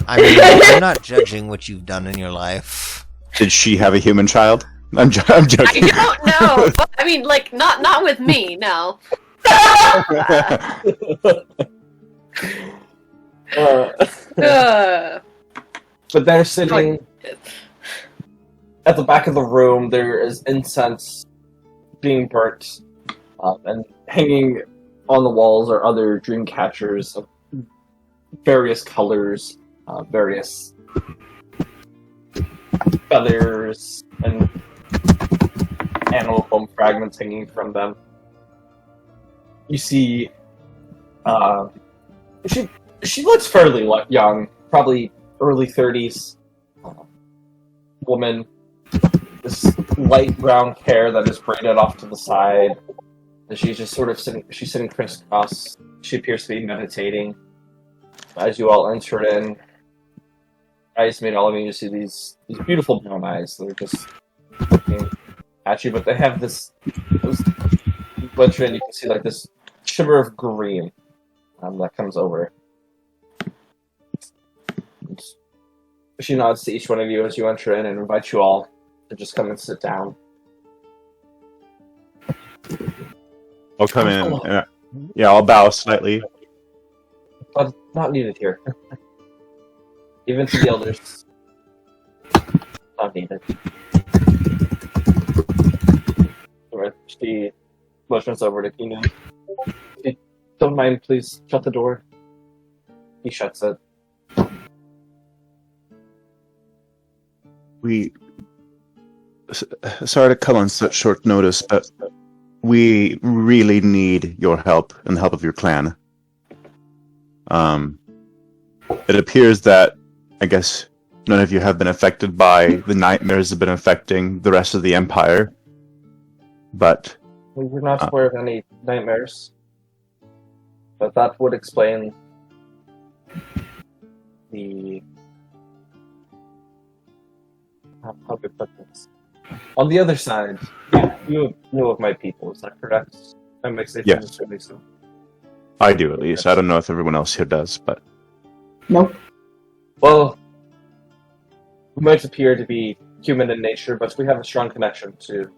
I mean, I'm not judging what you've done in your life. Did she have a human child? I'm joking. I don't know. But, I mean, like, not with me, no. But they're sitting at the back of the room. There is incense being burnt, and hanging on the walls are other dream catchers of various colors, various feathers, and animal foam fragments hanging from them. You see, she looks fairly young, probably early 30s. Woman, this light brown hair that is braided off to the side. She's just sort of sitting crisscross. She appears to be meditating. As you all enter in, I just made all of you see these beautiful brown eyes. They're just looking at you, but they have this. Once you're in, you can see like this shimmer of green that comes over. She nods to each one of you as you enter in and invites you all to just come and sit down. I'll come in. Yeah, I'll bow slightly. But not needed here. Even to the elders. Not needed. Alright, she motions over to Keenan. If you don't mind, please shut the door. He shuts it. Sorry to come on such short notice, but we really need your help and the help of your clan. It appears that, I guess, none of you have been affected by the nightmares that have been affecting the rest of the Empire, but... We're not aware of any nightmares, but that would explain the... How to put this? On the other side, you know of my people, is that correct? That makes sense. Yes. So. I do, at least. I don't know if everyone else here does, but... Nope. Well, we might appear to be human in nature, but we have a strong connection to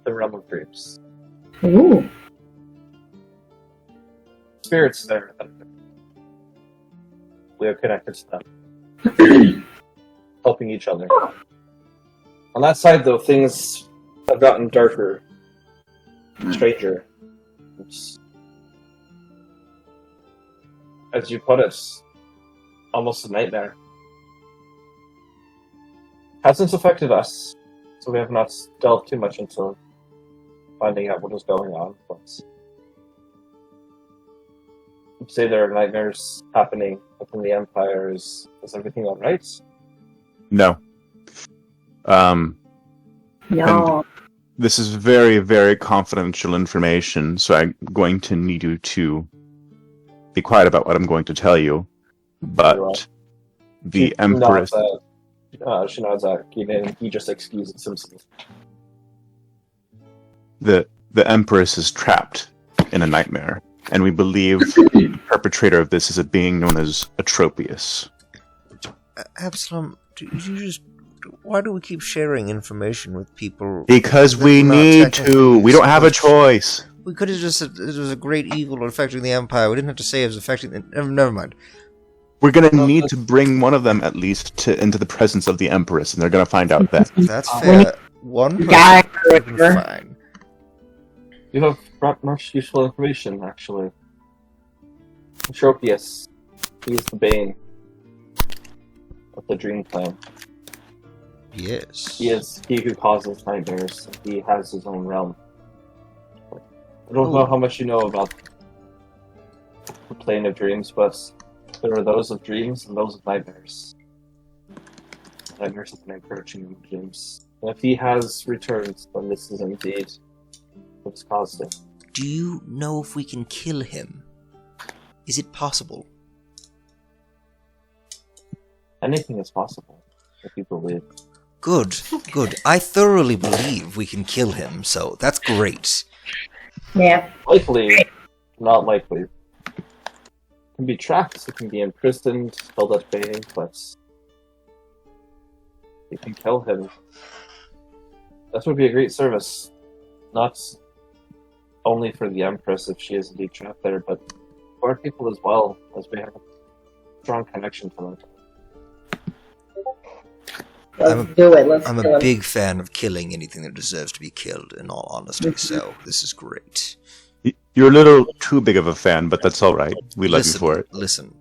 the realm of dreams. Ooh. Spirits there. We are connected to them. Helping each other. On that side, though, things have gotten darker, stranger. It's, as you put it, almost a nightmare. Hasn't affected us, so we have not delved too much into finding out what is going on. But you say there are nightmares happening within the Empire. Is everything all right? No. No. This is very, very confidential information, so I'm going to need you to be quiet about what I'm going to tell you. But the Empress... She nods at Keenan. He just excuses himself. The Empress is trapped in a nightmare, and we believe the perpetrator of this is a being known as Atropius. Absalom, why do we keep sharing information with people? Because we need to. We don't have a choice. We could have just said it was a great evil affecting the Empire. We didn't have to say it was affecting the... Never mind. We're going to need to bring one of them, at least, into the presence of the Empress, and they're going to find out that. That's fair. One person would be fine. You have brought much useful information, actually. Tropius, he is the bane of the Dream Clan. Yes. He is he who causes nightmares. He has his own realm. I don't know how much you know about the plane of dreams, but there are those of dreams and those of nightmares. Nightmares have been approaching him in dreams. And if he has returned, then this is indeed what's caused it. Do you know if we can kill him? Is it possible? Anything is possible, if you believe. Good, good. I thoroughly believe we can kill him, so that's great. Yeah. Likely, not likely. It can be trapped, it can be imprisoned, held at bay, but you can kill him. That would be a great service. Not only for the Empress, if she is indeed trapped there, but for our people as well, as we have a strong connection to them. Let's do it. Let's I'm kill a him. big fan of killing anything that deserves to be killed, in all honesty, so this is great. You're a little too big of a fan, but that's all right. We love you for it. Listen,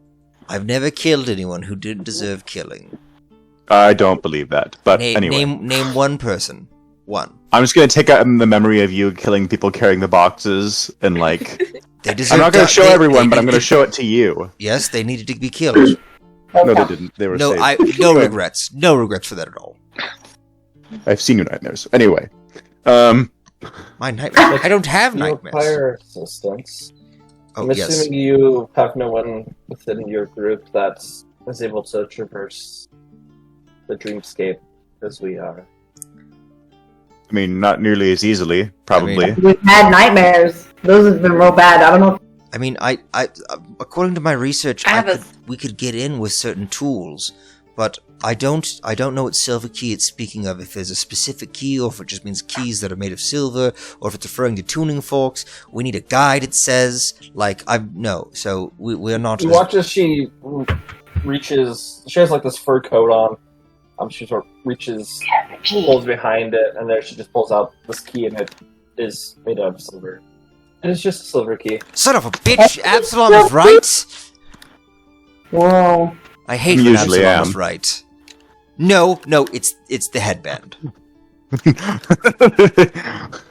I've never killed anyone who didn't deserve killing. I don't believe that, but anyway. Name one person. One. I'm just gonna take out the memory of you killing people carrying the boxes and like. They deserve I'm not gonna show everyone, but I'm gonna to- show it to you. Yes, they needed to be killed. No, they didn't. They were No, saved. no regrets. No regrets for that at all. I've seen your nightmares. Anyway, My nightmares. I don't have You nightmares. require assistance. Oh I'm yes. assuming you have no one within your group that is able to traverse the dreamscape as we are. I mean, not nearly as easily, probably. We've had nightmares. Those have been real bad. I don't know. I mean, I according to my research, I have we could get in with certain tools, but I don't know what silver key it's speaking of. If there's a specific key, or if it just means keys that are made of silver, or if it's referring to tuning forks. We need a guide. It says So we're not. You watch as she reaches. She has like this fur coat on. She sort of reaches, pulls behind it, and there she just pulls out this key, and it is made out of silver. And it's just a silver key. Son of a bitch! Absalom is right. Whoa. I hate when Usually Absalom is am. right. No, it's the headband.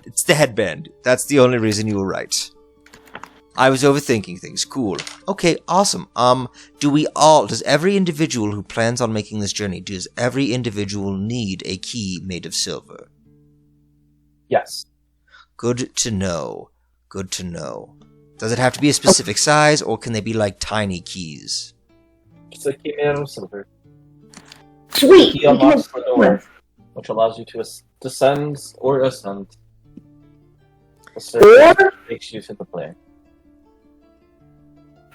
It's the headband. That's the only reason you were right. I was overthinking things. Cool. Okay, awesome. Does every individual who plans on making this journey, does every individual need a key made of silver? Yes. Good to know. Good to know. Does it have to be a specific size, or can they be like tiny keys? It's a key made out of silver. Sweet. Key unlocks the door, which allows you to descend or ascend. The staircase takes you to the plane.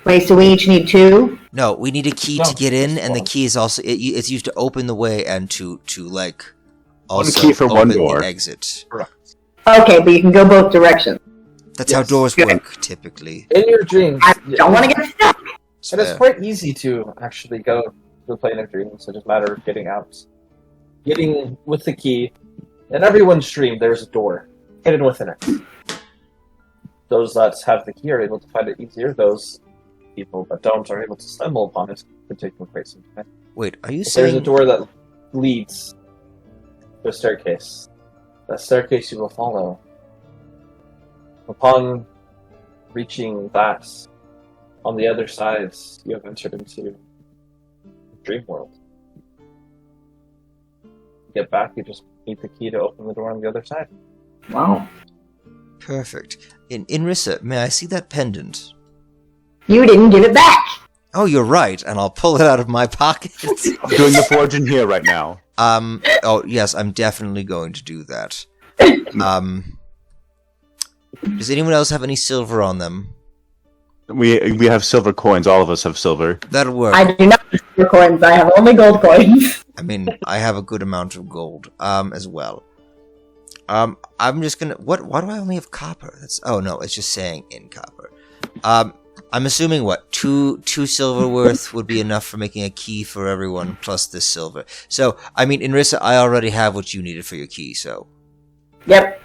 Wait, so we each need two? No, we need a key to No, get in, just and the one. key is also it's used to open the way and to like also key for one open door. the exit. Okay, but you can go both directions. That's how Yes. doors Good. work typically. In your dreams, I don't want to get stuck. and it's quite easy to actually go to the plane of dreams. It's just a matter of getting out. Getting with the key. In everyone's dream, there's a door hidden within it. Those that have the key are able to find it easier. Those people that don't are able to stumble upon it. It could take them quite some time. Wait, are you But there's a saying door that leads to a staircase. That staircase you will follow. Upon reaching that, on the other side, you have entered into the dream world. You get back, you just need the key to open the door on the other side. Wow. perfect? Inrissa, may I see that pendant? You didn't give it back. Oh, you're right, and I'll pull it out of my pocket. I'm doing the forging here right now. Oh, yes, I'm definitely going to do that. Does anyone else have any silver on them? We have silver coins. All of us have silver. That'll work. I do not have silver coins. I have only gold coins. I mean, I have a good amount of gold, as well. I'm just gonna... Why do I only have copper? Oh, no, it's just saying in copper. I'm assuming, what, two silver worth would be enough for making a key for everyone, plus this silver. So, I mean, Inrissa, I already have what you needed for your key, so... Yep.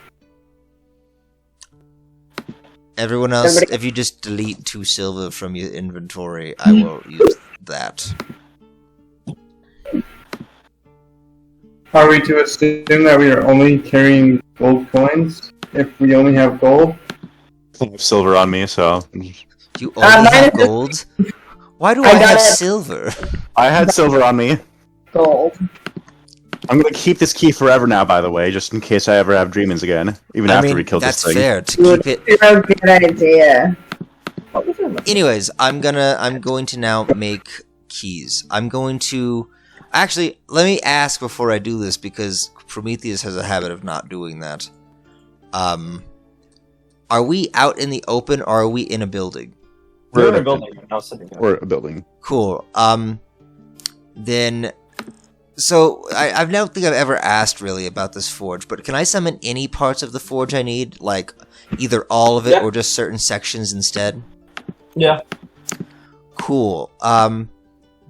Everyone else, Everybody- if you just delete 2 silver from your inventory, I will use that. Are we to assume that we are only carrying gold coins if we only have gold? I have silver on me, so You You only mine have is just gold? Why do I I got have it. silver? I had silver on me. gold. I'm gonna keep this key forever now, by the way, just in case I ever have dreamings again, even I after mean, we kill that's this thing. fair to keep it. Zero good idea. Anyways, I'm going to now make keys. I'm going to actually let me ask before I do this because Prometheus has a habit of not doing that. Are we out in the open or are we in a building? We're in a building. We're now sitting here. Or a building. Cool. Then, so I don't think I've ever asked really about this forge, but can I summon any parts of the forge I need, like either all of it Yeah. or just certain sections instead? Yeah. Cool.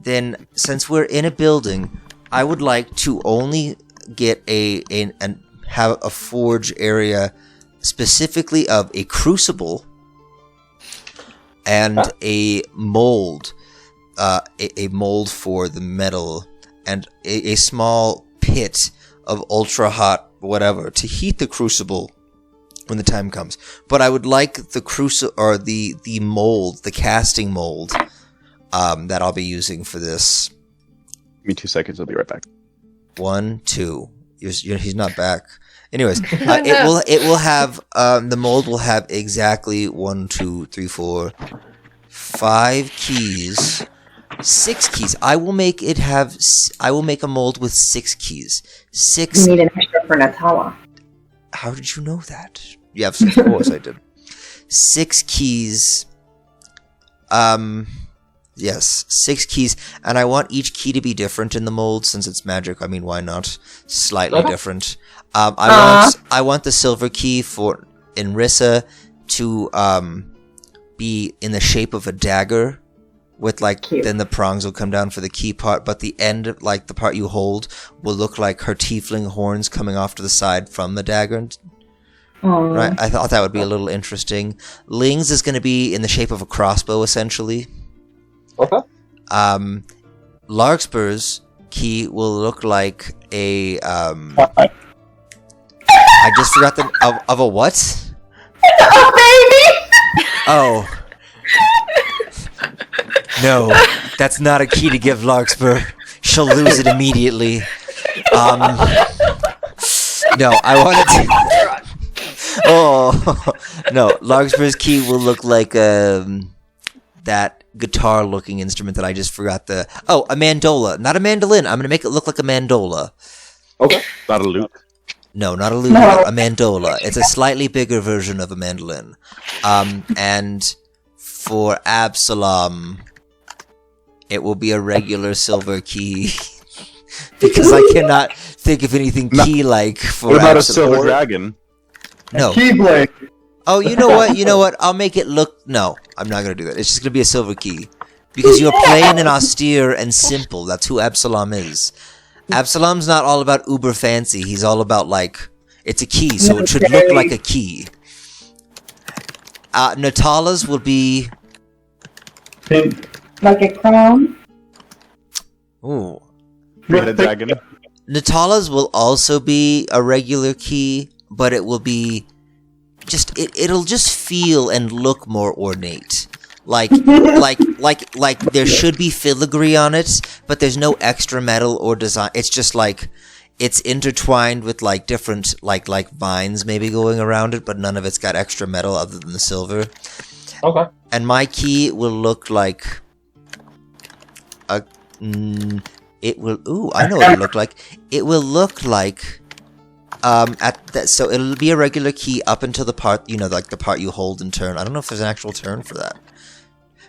Then since we're in a building, I would like to only get and have a forge area specifically of a crucible and a mold, a mold for the metal, and a small pit of ultra hot whatever to heat the crucible when the time comes. But I would like the crucible or the mold, the casting mold, that I'll be using for this. Give me 2 seconds, I'll be right back. 1, 2. He's not back. Anyways, it will have the mold will have exactly 1, 2, 3, 4, 5 keys, 6 keys. I will make a mold with 6 keys. 6. You need an extra for Natalia. How did you know that? Yes, of course I did. 6 keys. Yes, 6 keys, and I want each key to be different in the mold since it's magic. I mean, why not? Slightly different. I want the silver key for Enrissa to be in the shape of a dagger, with then the prongs will come down for the key part, but the end, like the part you hold, will look like her tiefling horns coming off to the side from the dagger. Right? I thought that would be a little interesting. Ling's is going to be in the shape of a crossbow, essentially. Okay. Larkspur's key will look like a I just forgot the of a what? Oh, baby! Oh. No, that's not a key to give Larkspur. She'll lose it immediately. No, I wanted to. Oh no, Larkspur's key will look like that guitar-looking instrument that I just forgot a mandola, not a mandolin. I'm gonna make it look like a mandola. Okay. Not a lute. No, not a lute, a mandola. It's a slightly bigger version of a mandolin. And for Absalom, it will be a regular silver key. Because I cannot think of anything key-like for What about Absalom. a silver dragon? No. Keyblade. Oh, you know what? I'll make it look... No, I'm not going to do that. It's just going to be a silver key. Because you're plain and austere and simple. That's who Absalom is. Absalom's not all about uber fancy. He's all about, it's a key, so it should look like a key. Natala's will be... Like a crown? Ooh. Three-headed dragon. Natala's will also be a regular key, but it will be... It'll just feel and look more ornate. Like there should be filigree on it, but there's no extra metal or design. It's just it's intertwined with different like vines maybe going around it, but none of it's got extra metal other than the silver. Okay. And my key will look like it will. Ooh, I know what it'll look like. It will look like. So it'll be a regular key up until the part, the part you hold and turn. I don't know if there's an actual turn for that.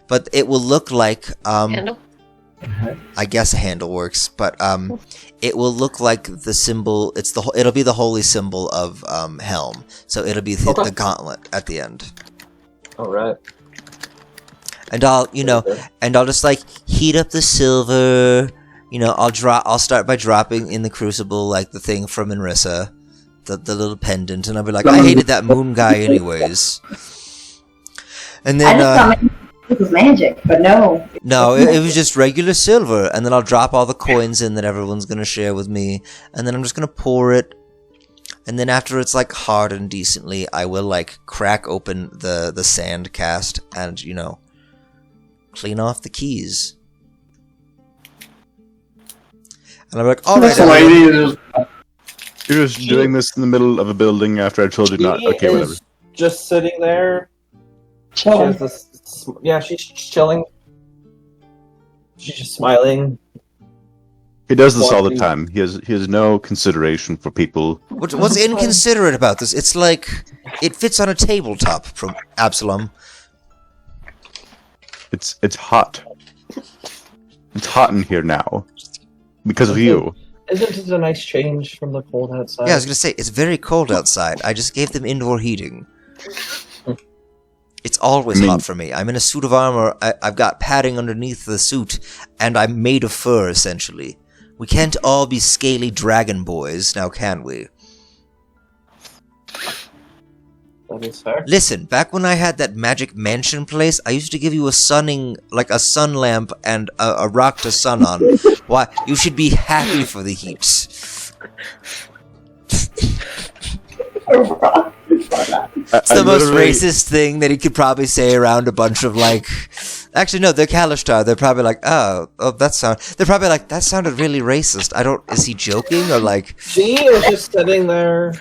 But it will look like, Handle? I guess a handle works, but, it will look like the symbol, it'll be the holy symbol of, Helm. So it'll be the gauntlet at the end. Alright. And I'll just heat up the silver, I'll start by dropping in the crucible, the thing from Enrissa. The little pendant, and I'll be like, I hated that moon guy anyways. And then, I just thought maybe it was magic, but no. No, it was just regular silver, and then I'll drop all the coins in that everyone's gonna share with me, and then I'm just gonna pour it, and then after it's hardened decently, I will crack open the sand cast, and clean off the keys. And I'm like, all right, This lady is You're just doing this in the middle of a building after I told you not. She Okay, whatever. is just sitting there. She Chilling. has this. Yeah, she's chilling. She's just smiling. He does this all the time. He has no consideration for people. What's inconsiderate about this? It's like it fits on a tabletop from Absalom. It's hot. It's hot in here now because of you. Isn't it a nice change from the cold outside? Yeah, I was gonna say it's very cold outside. I just gave them indoor heating. It's always hot for me. I'm in a suit of armor. I've got padding underneath the suit, and I'm made of fur essentially. We can't all be scaly dragon boys, now can we? That is fair. Listen, back when I had that magic mansion place, I used to give you a sun lamp and a rock to sun on. Why? You should be happy for the heat. It's the most racist thing that he could probably say around a bunch of Actually, no, they're Kalishtar. They're probably like, oh, they're probably like, that sounded really racist. Is he joking or like? She is just sitting there,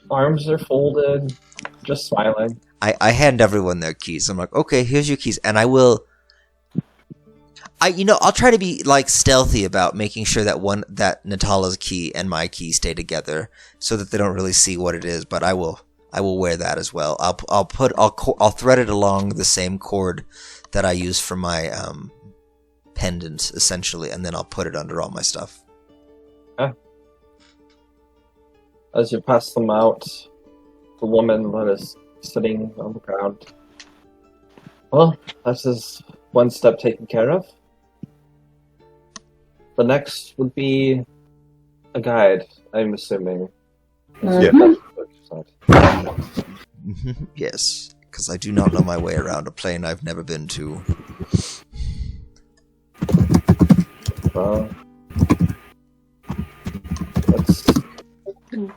arms are folded, just smiling. I hand everyone their keys. I'm like, okay, here's your keys, and I'll try to be stealthy about making sure that Natalia's key and my key stay together, so that they don't really see what it is. But I will wear that as well. I'll thread it along the same cord that I use for my pendant, essentially, and then I'll put it under all my stuff. Yeah. As you pass them out, the woman that is sitting on the ground. Well, that is one step taken care of. The next would be a guide, I'm assuming. Yeah. Yes, because I do not know my way around a plane I've never been to.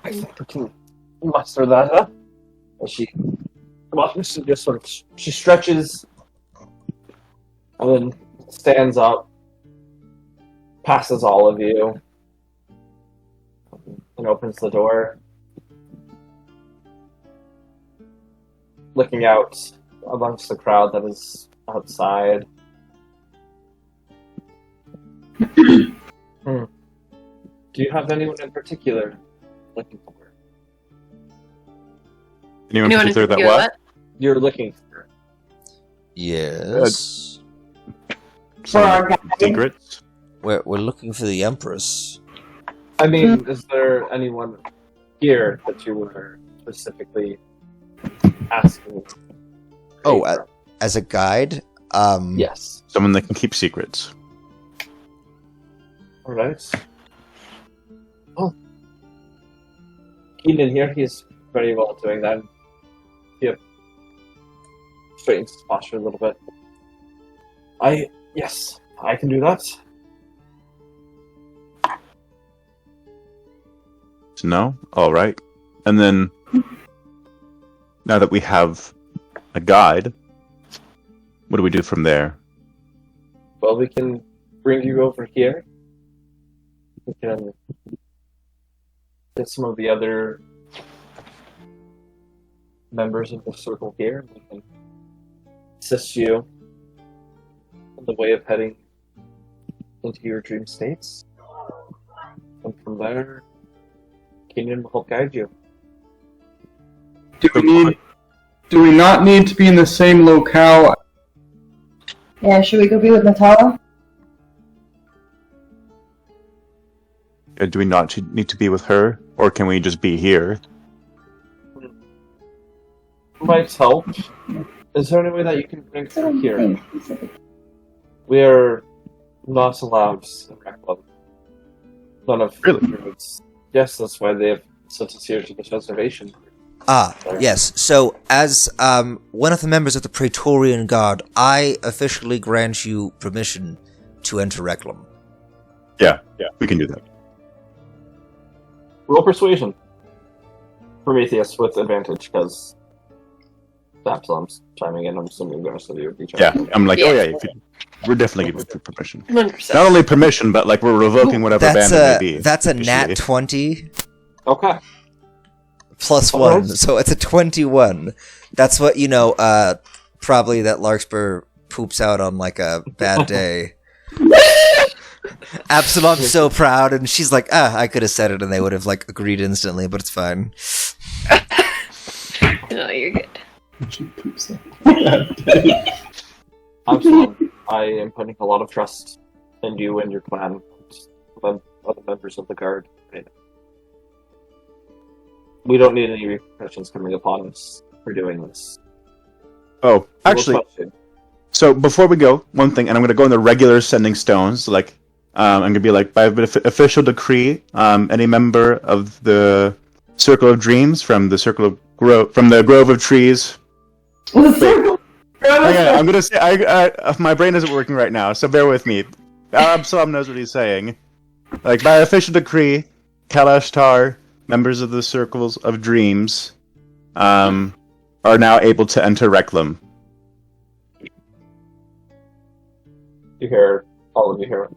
I think we can muster that up. She just sort of she stretches and then stands up, passes all of you, and opens the door. Looking out amongst the crowd that is outside. Do you have anyone in particular looking for? Anyone in particular that what? You're looking for. Yes. For our guide. Secrets? We're looking for the Empress. I mean, is there anyone here that you were specifically asking? Oh, as a guide? Yes. Someone that can keep secrets. Alright. Oh. Keenan here, he's very well doing that. He straightens his posture a little bit. Yes, I can do that. No? Alright. And then, now that we have a guide, what do we do from there? Well, we can bring you over here. We can get some of the other members of the circle here. We can assist you in the way of heading into your dream states. And from there, Kenyon will help guide you. Do we not need to be in the same locale? Yeah, should we go be with Natalia? Do we not need to be with her? Or can we just be here? Might help. Is there any way that you can bring her here? We are not allowed in Reclam. None of Really? druids. Yes, that's why they have sent us here to this reservation. Yes. So, as one of the members of the Praetorian Guard, I officially grant you permission to enter Reclam. Yeah, we can do that. Roll persuasion. Prometheus with advantage, because Absalom's chiming in. I'm assuming the rest of you would be Yeah, chiming in. I'm like, Yeah. oh yeah, we're definitely giving permission. 100%. Not only permission, but like we're revoking whatever That's ban it may be. that's a nat officially. 20 Okay. plus Alright. 1, so it's a 21. That's what, probably that Larkspur poops out on like a bad day. Absalom's so proud, and she's like, I could have said it and they would have like agreed instantly, but it's fine. No, you're good. Absalom, I am putting a lot of trust in you and your clan. Other members of the guard. We don't need any repercussions coming upon us for doing this. Oh, We'll actually, trust you. so before we go, one thing, and I'm going to go in the regular sending stones. Like, I'm going to be like, by official decree, any member of the Circle of Dreams from the the Grove of Trees. Okay, I'm going to say, my brain isn't working right now, so bear with me. Absalom knows what he's saying. Like, by official decree, Kalashtar, members of the Circles of Dreams, are now able to enter Reclam. You hear, all of you hear,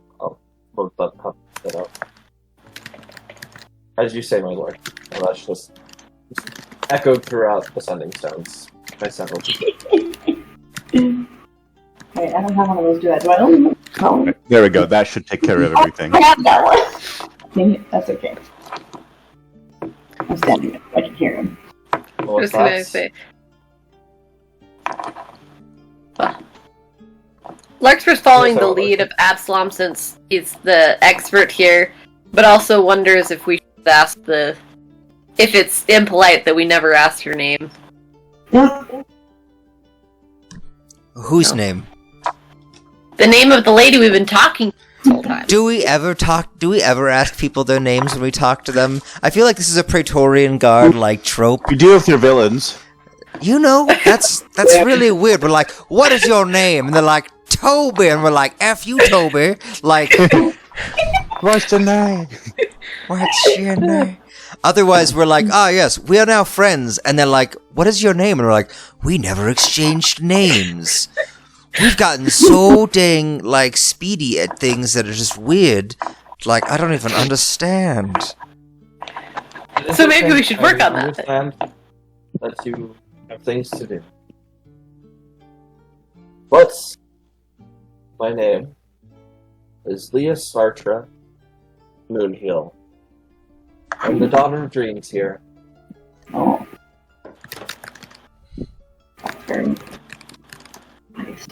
both that out. As you say, my lord. And that's just echoed throughout the sending stones by several people. Wait, I don't have one of those, do I? Do I don't know. There we go, that should take care of everything. I have that one. Dang it, that's okay. I'm standing up. I can hear him. Well, Just gonna say. Larkspur's following the lead of Absalom since he's the expert here, but also wonders if we should ask if it's impolite that we never ask your name. Whose name? The name of the lady we've been talking to this whole time. Do we ever ask people their names when we talk to them? I feel like this is a Praetorian Guard like trope. You deal with your villains. That's really weird. We're like, what is your name? And they're like, Toby, and we're like, F you, Toby. Like, What's the name? what's your name? Otherwise, we're like, yes, we are now friends. And they're like, what is your name? And we're like, we never exchanged names. We've gotten so dang, like, speedy at things that are just weird. Like, I don't even understand. So maybe we should work on that. Understand that you have things to do. But my name is Leah Sartre Moonhill. I'm the daughter of dreams here. Oh. Very nice.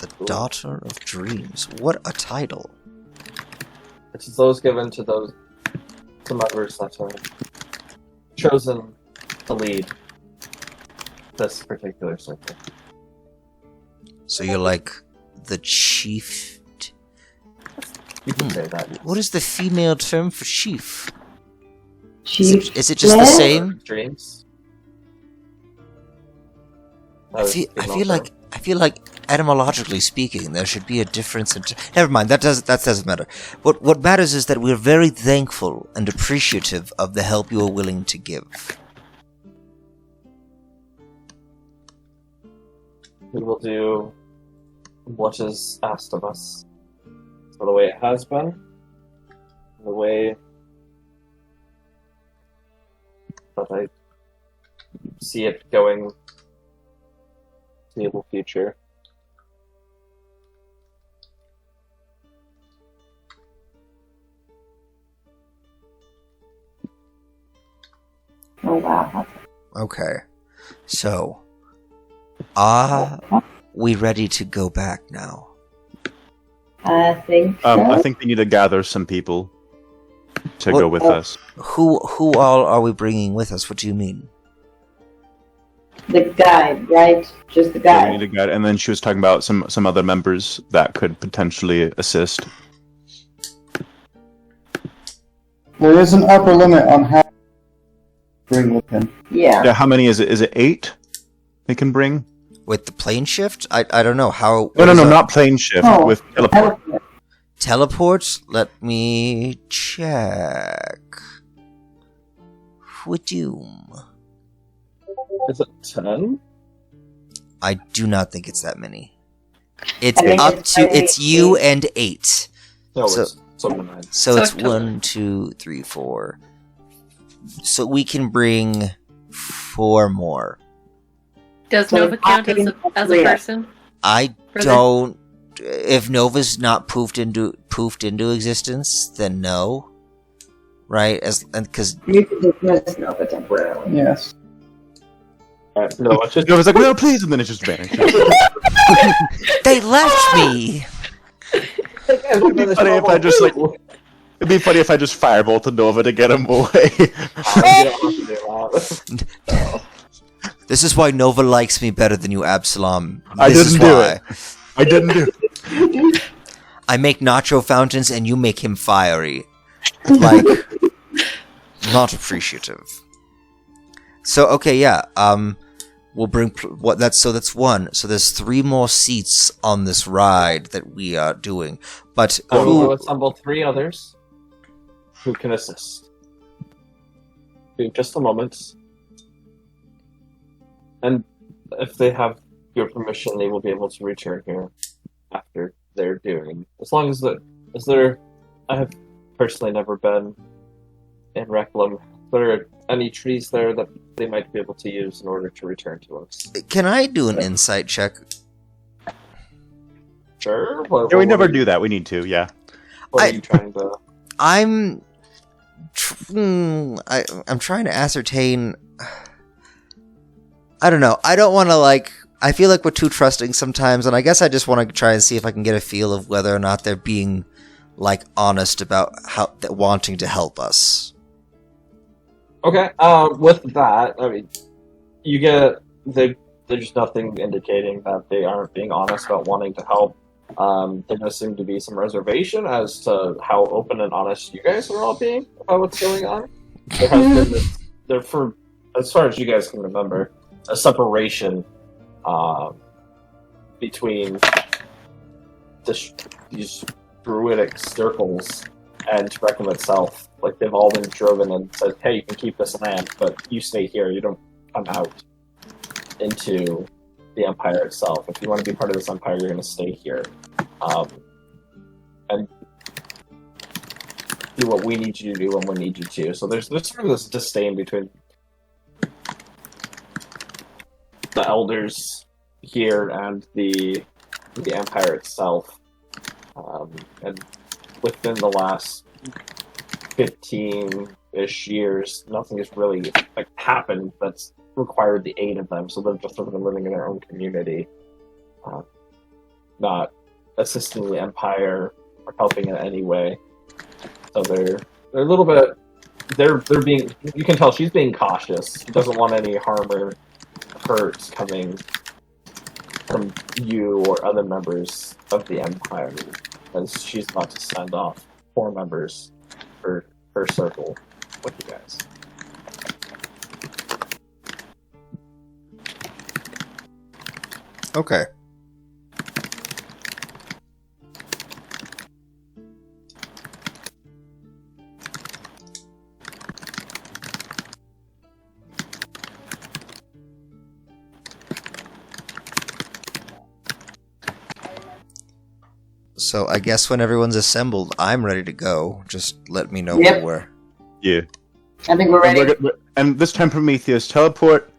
The Daughter of Dreams. What a title. It is those given to those members that are chosen to lead this particular circle. So you're like the chief. You can say that. What is the female term for chief? Chief. Is it just the same? Dreams. I feel like etymologically speaking, there should be a difference in. Never mind. That doesn't matter. What matters is that we're very thankful and appreciative of the help you are willing to give. We will do what is asked of us for the way it has been, the way that I see it going to the future. Oh wow. Okay. So, are we ready to go back now? I think so. I think we need to gather some people to go with us. Who all are we bringing with us? What do you mean? The guide, right? Just the Yeah, we guide. need a guide. And then she was talking about some other members that could potentially assist. There is an upper limit on how to bring with him. Yeah. Yeah, how many is it? Is it 8 they can bring? With the plane shift? I don't know how. No, not plane shift, Oh, with teleport. Teleports? Let me check. Doom. Is it 10? I do not think it's that many. It's I think up it's to only it's you 8. and 8. No, So- it's over 9. So So it's total. 1, 2, 3, 4. So we can bring 4 more. Does So Nova count as a yeah. person? I For the- don't. If Nova's not poofed into existence, then no. Right? Because You can dismiss Nova temporarily. Yes. Alright, no, it's just It was like, no, please, and then it just vanished. they left me. It'd be funny if I just it'd be funny if I just firebolted Nova to get him away. This is why Nova likes me better than you, Absalom. I This is didn't do why. I didn't do it. I make nacho fountains and you make him fiery. Like, not appreciative. So okay, yeah. We'll bring that's 1. So there's 3 more seats on this ride that we are doing. But We'll assemble 3 others who can assist. In just a moment. And if they have your permission, they will be able to return here after they're doing. As long as I have personally never been in Reclam. There are any trees there that they might be able to use in order to return to us. can I do an insight check? Sure. Yeah, we never do that. We need to, yeah. What I- are you trying to? I'm trying to ascertain. I don't know. I don't want to I feel like we're too trusting sometimes, and I guess I just want to try and see if I can get a feel of whether or not they're being honest about wanting to help us. Okay. With that, I mean, you get there's nothing indicating that they aren't being honest about wanting to help. There does seem to be some reservation as to how open and honest you guys are all being about what's going on. There has been for as far as you guys can remember, a separation between these druidic circles and Reclam itself. Like, they've all been driven and said, hey, you can keep this land, but you stay here, you don't come out into the Empire itself. If you want to be part of this Empire, you're going to stay here. And do what we need you to do when we need you to. So there's sort of this disdain between the elders here and the Empire itself. And within the last 15-ish years, nothing has really happened that's required the aid of them. So they're just sort of living in their own community, not assisting the Empire or helping in any way. So they're a little bit. They're being. You can tell she's being cautious. She doesn't want any harm or hurt coming from you or other members of the Empire, as she's about to send off 4 members for her circle with you guys. Okay. So I guess when everyone's assembled, I'm ready to go. Just let me know Yep. when we're. Yeah. I think we're ready. And this time, Prometheus, teleport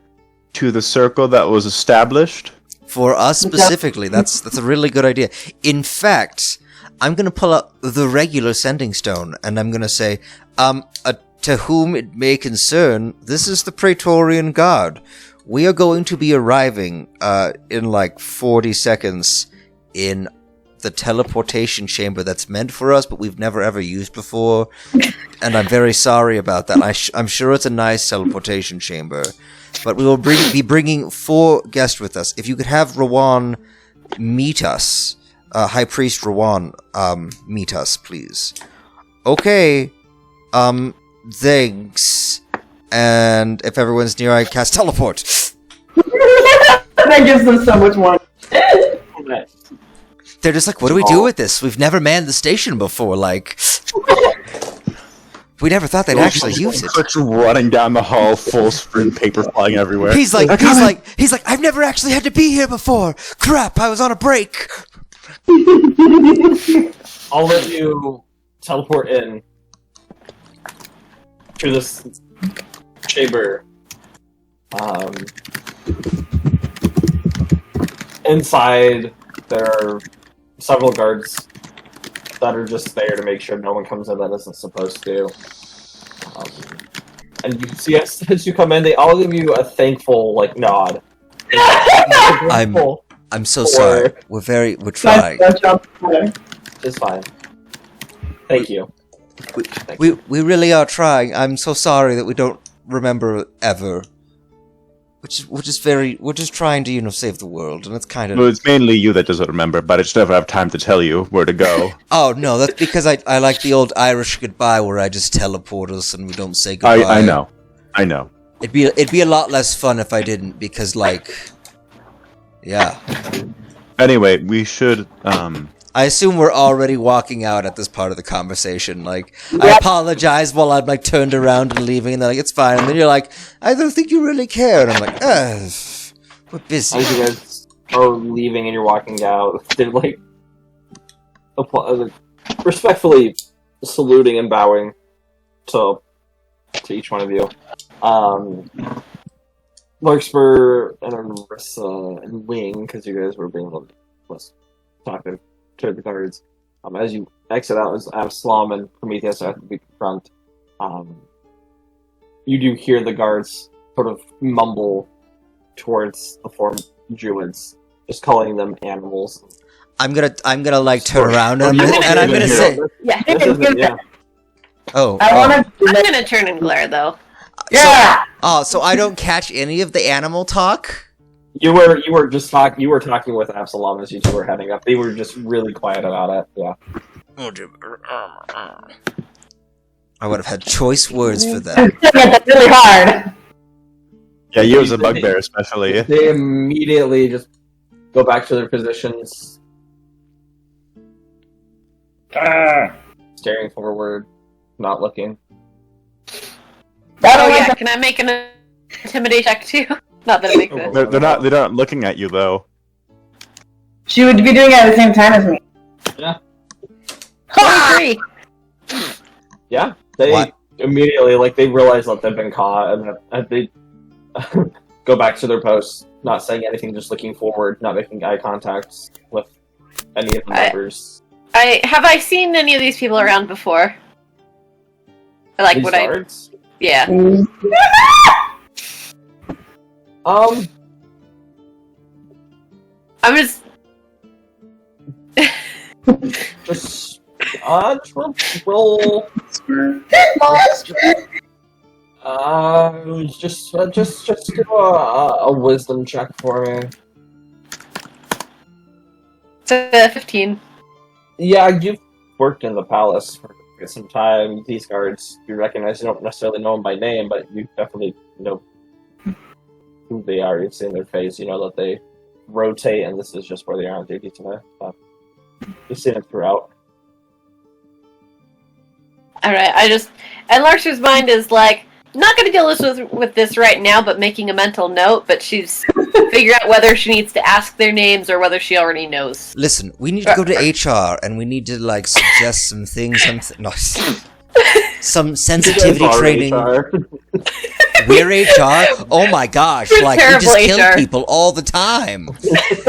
to the circle that was established. For us specifically, that's a really good idea. In fact, I'm gonna pull out the regular sending stone, and I'm gonna say, to whom it may concern, this is the Praetorian Guard. We are going to be arriving, in 40 seconds in the teleportation chamber that's meant for us, but we've never ever used before. And I'm very sorry about that. I'm sure it's a nice teleportation chamber. But we will be bringing 4 guests with us. If you could have Rawan meet us, High Priest Rawan, meet us, please. Okay. Thanks. And if everyone's near, I cast teleport. That gives them so much more. They're just like, what do we do with this? We've never manned the station before, We never thought they'd actually use it. Clerk's running down the hall, full sprint, paper flying everywhere. He's like, I've never actually had to be here before. Crap, I was on a break. I'll let you teleport in to this chamber. Inside, there are several guards that are just there to make sure no one comes in that isn't supposed to. And you see, as you come in, they all give you a thankful nod. I'm so sorry. We're trying. It's fine. Thank you. We really are trying. I'm so sorry that we don't remember ever. We're just trying to, save the world, and it's kind of... Well, it's mainly you that doesn't remember, but I just never have time to tell you where to go. Oh, no, that's because I like the old Irish goodbye where I just teleport us and we don't say goodbye. I know. It'd be a lot less fun if I didn't, because, yeah. Anyway, we should, I assume we're already walking out at this part of the conversation. I apologize while I'm turned around and leaving, and they're like, it's fine. And then you're like, I don't think you really care. And I'm like, we're busy. As you guys are leaving and you're walking out, they're respectfully saluting and bowing to each one of you. Larkspur and Arissa and Wing, because you guys were being less talkative to the guards. As you exit out, as Absalom and Prometheus are at the front, you do hear the guards sort of mumble towards the four druids, just calling them animals. I'm gonna turn around and I'm gonna say, I'm gonna turn and glare though. Yeah. So I don't catch any of the animal talk. You were just talking. You were talking with Absalom as you two were heading up. They were just really quiet about it. Yeah. I would have had choice words for that. That's really hard. Yeah, you as a bugbear especially. They immediately just go back to their positions, staring forward, not looking. Oh yeah, can I make an intimidation check too? Not that it makes sense. They're not looking at you though. She would be doing it at the same time as me. Yeah. 23. Yeah. They immediately they realize that they've been caught and they go back to their posts, not saying anything, just looking forward, not making eye contact with any of the members. Have I seen any of these people around before? These guards? Yeah. I'm just roll. Just do a wisdom check for me. 15. Yeah, you've worked in the palace for some time. These guards, you recognize. You don't necessarily know them by name, but you definitely know who they are. You've seen their face. You know that they rotate, and this is just where they are on duty today. You've seen them throughout. Alright, and Larkspur's mind is not going to deal with this right now, but making a mental note, but she's figure out whether she needs to ask their names or whether she already knows. Listen, we need to go to HR, and we need to, suggest some things, some sensitivity training. We're HR? Oh my gosh, we just kill people all the time.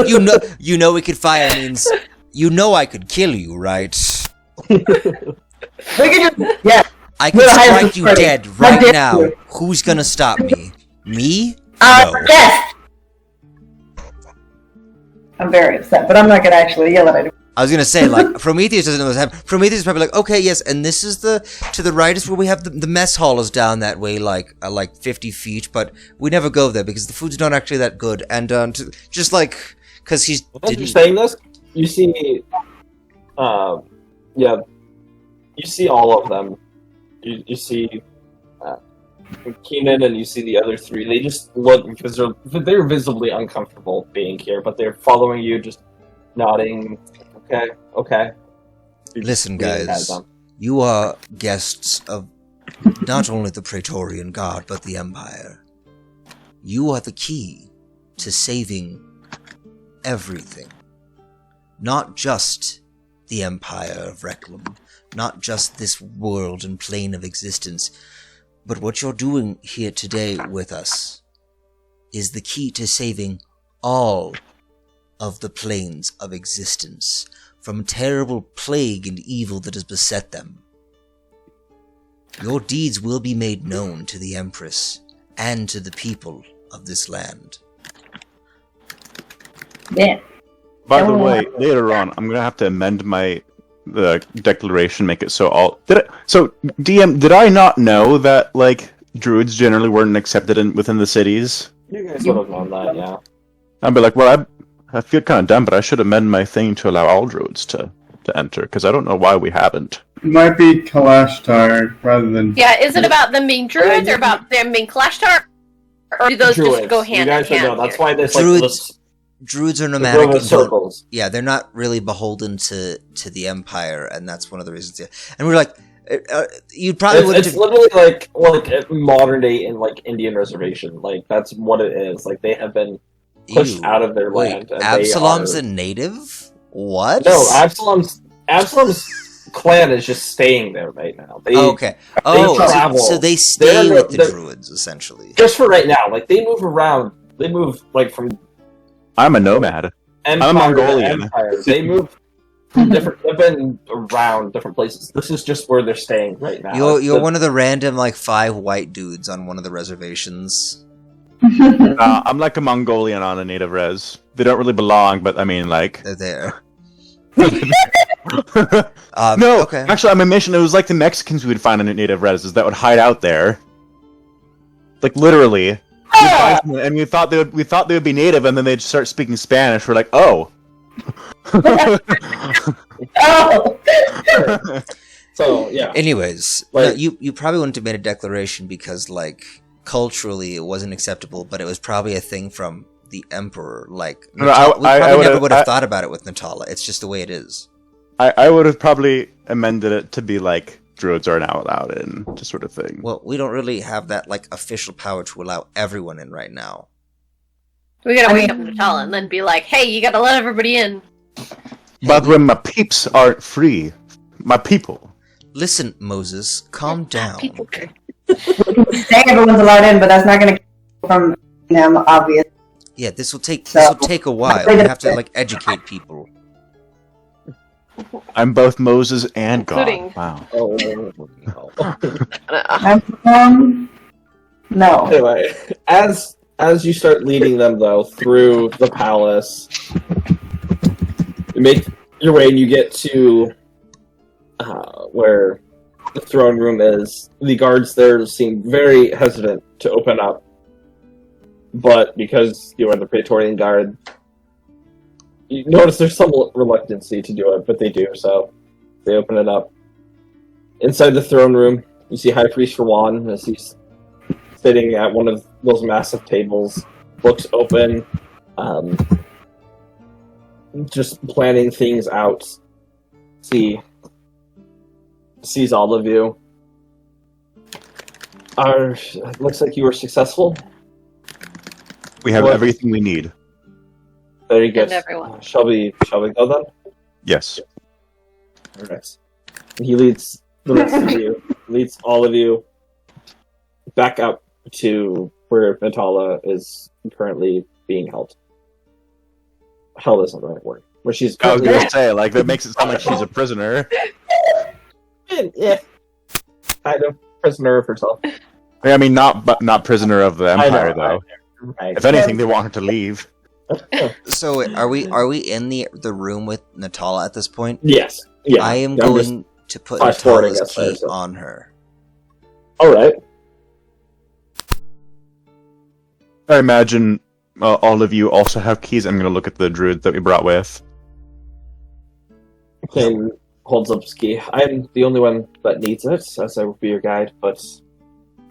You know we could fire means, I could kill you, right? We could just, yeah. I can strike you dead right now. Who's gonna stop me? Me? No. Yes! I'm very upset, but I'm not gonna actually yell at it. I was gonna say, Prometheus doesn't know what's happening. Prometheus is probably okay, yes, and this is to the right is where we have the mess hall is down that way, 50 feet, but we never go there because the food's not actually that good, and, because he's... As you're saying this, you see, you see all of them. You see Keenan and you see the other three. They just look because they're visibly uncomfortable being here, but they're following you, just nodding. Okay. Listen, guys, you are guests of not only the Praetorian Guard, but the Empire. You are the key to saving everything. Not just the Empire of Reclam, not just this world and plane of existence, but what you're doing here today with us is the key to saving all of the planes of existence from terrible plague and evil that has beset them. Your deeds will be made known to the Empress and to the people of this land. Yeah. By the way, later on, I'm gonna have to amend the declaration, make it so DM, did I not know that like druids generally weren't accepted within the cities? You guys would have known that, yeah. I'd be like, well, I feel kind of dumb, but I should amend my thing to allow all druids to enter, because I don't know why we haven't. It might be Kalashtar rather than... Yeah, is it about them being druids or about them being Kalashtar? Or do those Druids. just go hand you in guys should hand? know. That's here? why there's Druids are nomadic and circles. yeah, they're not really beholden to the Empire, and that's one of the reasons. Yeah. And we're like, you'd probably wouldn't. It's literally like a modern day in like Indian reservation. Like that's what it is. Like they have been pushed out of their land. And Absalom's a native? What? No, Absalom's clan is just staying there right now. Okay. So they stay with the druids essentially. Just for right now. Like they move around. They move like from. I'm a nomad. Empire I'm a Mongolian. Empire. They move different. They've been around different places. This is just where they're staying right now. You're one of the random like 5 white dudes on one of the reservations. I'm like a Mongolian on a native res. They don't really belong, but I mean, like They're there. No, okay. actually, on my mission, it was like the Mexicans we would find on a native reses that would hide out there, like literally. And we thought they would be native, and then they'd start speaking Spanish. We're like, oh. Oh! So yeah. Anyways, Like- you probably wouldn't have made a declaration because like culturally it wasn't acceptable, but it was probably a thing from the Emperor. Like No, we I probably never would've- would have thought about it with Natalia. It's just the way it is. I would have probably amended it to be like druids are now allowed in, just sort of thing. Well, we don't really have that like official power to allow everyone in right now. We gotta wake up Natalia and then be like, hey, you gotta let everybody in. But when my peeps aren't free, my people. Listen, Moses, calm down. People. Say everyone's allowed in, but that's not going to come from them, obviously. Yeah, this will take a while. We have to like educate people. I'm both Moses and God. Including- Wow. Oh, No. Anyway, as you start leading them though through the palace, you make your way and you get to where the throne room is. The guards there seem very hesitant to open up, but because you are the Praetorian Guard, you notice there's some reluctancy to do it, but they do, so they open it up. Inside the throne room, you see High Priest Rawan as he's sitting at one of those massive tables, books open, just planning things out. Sees all of you. Looks like you were successful. We have Well- everything we need. Very good. And everyone. Shall we go then? Yes. Alright. He leads the rest of you, leads all of you back up to where Natalia is currently being held. Held isn't the right word. Where she's I was currently... gonna say, like, that makes it sound like she's a prisoner. Yeah. Kind of prisoner of herself. I mean, not prisoner of the Empire, though. Right. If anything, they want her to leave. So are we in the room with Natalia at this point? Yes. Yeah. I am I'm just- going to put fast forwarding Natalia's us there, key so. on her. Alright. I imagine all of you also have keys. I'm gonna look at the druid that we brought with. Kane holds up his key. I'm the only one that needs it, as I will be your guide, but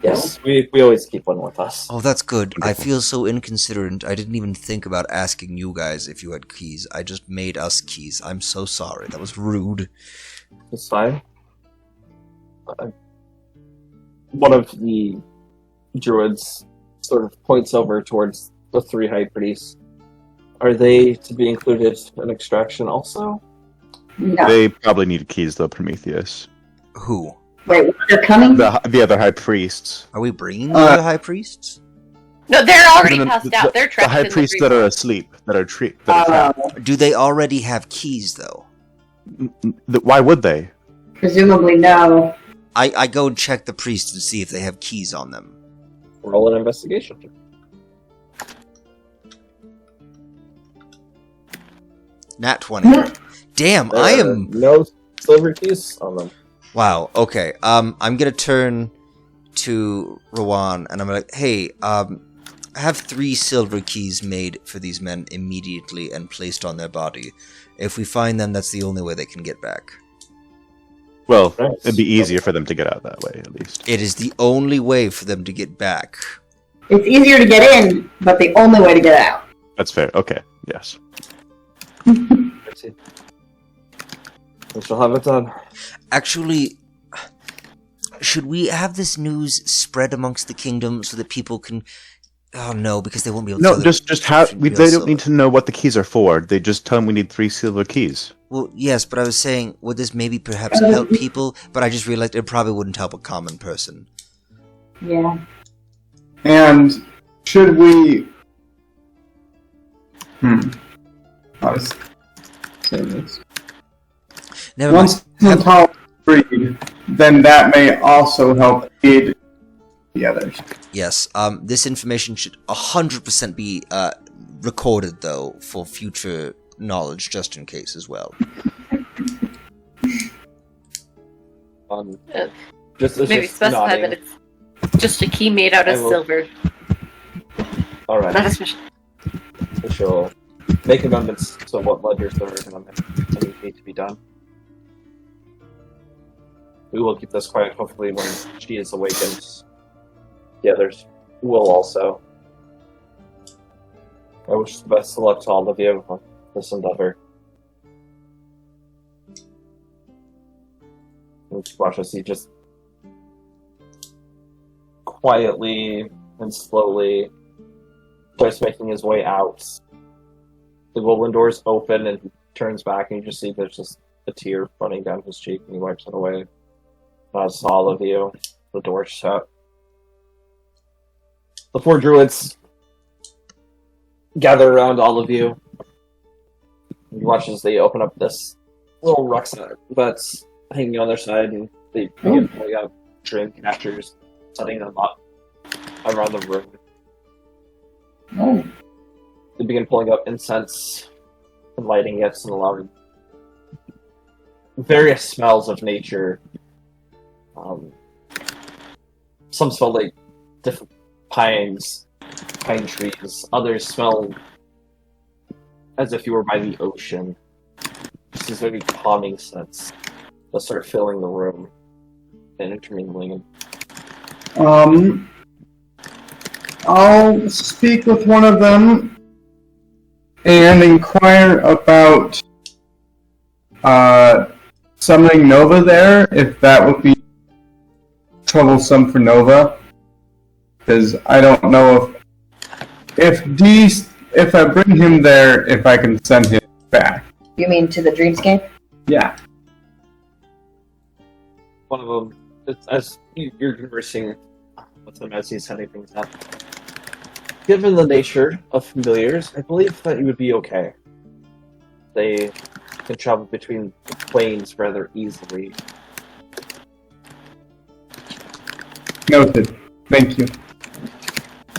yes, we always keep one with us. Oh, that's good. I feel so inconsiderate. I didn't even think about asking you guys if you had keys. I just made us keys. I'm so sorry. That was rude. It's fine. one of the druids sort of points over towards the 3 high priests. Are they to be included in extraction also? No. They probably need keys, though, Prometheus. Who? Wait, they're coming? The other high priests. Are we bringing the other high priests? No, they're already No, no, passed out. They're The trapped high in priests the that are asleep, that are trapped. Do they already have keys, though? Why would they? Presumably no. I go and check the priests to see if they have keys on them. Roll an investigation. Nat 20. Damn, I am... No silver keys on them. Wow, okay. I'm gonna turn to Rowan, and I'm like, hey, I have 3 silver keys made for these men immediately and placed on their body. If we find them, that's the only way they can get back. Well, Nice. it'd be easier for them to get out that way, at least. It is the only way for them to get back. It's easier to get in, but the only way to get out. That's fair. Okay, yes. Let's see. We shall have it done. Actually, should we have this news spread amongst the kingdom so that people can... Oh no, because they won't be able No, to... just have. They don't need to know what the keys are for. They just tell them we need 3 silver keys. Well, yes, but I was saying, would this maybe perhaps help people? But I just realized it probably wouldn't help a common person. Yeah. And should we... How to say this? Never Once mind. Natalia is freed, then that may also help aid the others. Yes, this information should 100% be recorded, though, for future knowledge, just in case as well. Just Maybe specify that it's just a key made out of I will- silver. Alright. Not a special. We shall make amendments to what ledgers there are going to need to be done. We will keep this quiet, hopefully when she is awakened. The others will also. I wish the best of luck to all of you on this endeavor. And watch as he just quietly and slowly starts making his way out. The golden doors open and he turns back and you just see there's just a tear running down his cheek and he wipes it away. Nods to all of you. The door's shut. The 4 druids gather around all of you. You watch as they open up this little rucksack that's hanging on their side and they begin pulling out dream catchers, setting them up around the room. Oh. They begin pulling up incense and lighting it and allowing various smells of nature. Some smell like different pine trees. Others smell as if you were by the ocean. Just these very calming scents that start filling the room and intermingling. I'll speak with one of them and inquire about summoning Nova there, if that would be troublesome for Nova. Because I don't know if I bring him there, if I can send him back. You mean to the dreamscape? Yeah. One of them, as you're conversing with him as he's setting things up, given the nature of familiars, I believe that you would be okay. They can travel between the planes rather easily. Noted. Thank you.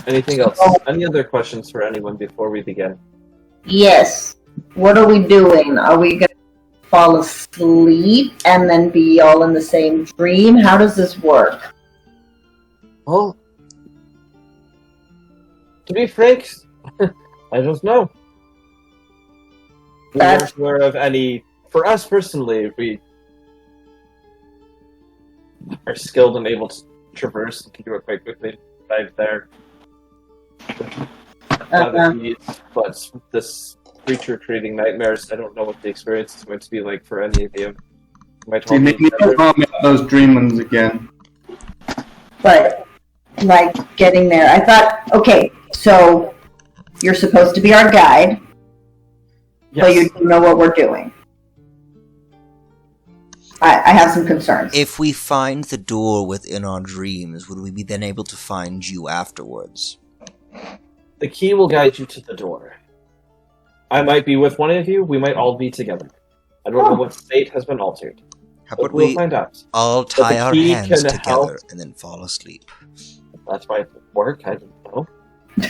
Anything else? Any other questions for anyone before we begin? Yes. What are we doing? Are we going to fall asleep and then be all in the same dream? How does this work? Well, to be frank, I don't know. We weren't aware of any. For us personally, we are skilled and able to traverse and can do it quite quickly. Dive there. But this creature creating nightmares, I don't know what the experience is going to be like for any of you. They make me comment those dream ones again. but like getting there, I thought, okay, so you're supposed to be our guide, but you don't know what we're doing. I have some concerns. If we find the door within our dreams, would we be then able to find you afterwards? The key will guide you to the door. I might be with one of you. We might all be together. I don't know what state has been altered. How about we'll we find out. all tie our key hands can together help. and then fall asleep? That might work. I don't know.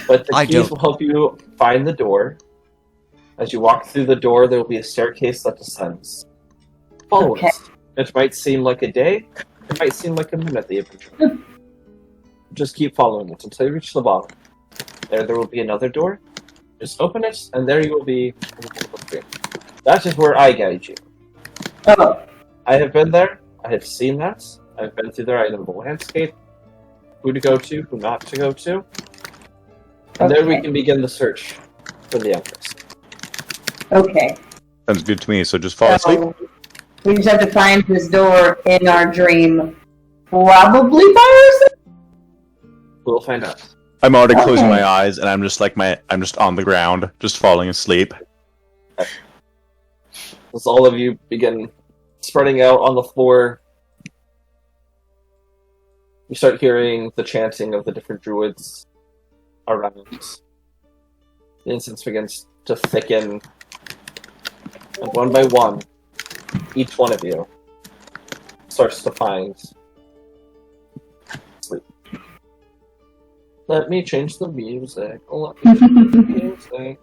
But the I keys don't. will help you find the door. As you walk through the door, there will be a staircase that descends. Follow Okay. us. It might seem like a day. It might seem like a minute that you've been trying. Just keep following it until you reach the bottom. There will be another door. Just open it, and there you will be. That is where I guide you. Oh, I have been there. I have seen that. I've been through there. I know the landscape. Who to go to, who not to go to. And then we Okay. can begin the search for the Empress. okay. Sounds good to me. So just fall asleep. So, we just have to find this door in our dream, probably by ourselves. We'll find out. I'm already closing Okay. my eyes, and I'm just on the ground, just falling asleep. As all of you begin spreading out on the floor, you start hearing the chanting of the different druids around. The incense begins to thicken, and one by one, each one of you starts to find sleep. Let me change the music. Let me change the music.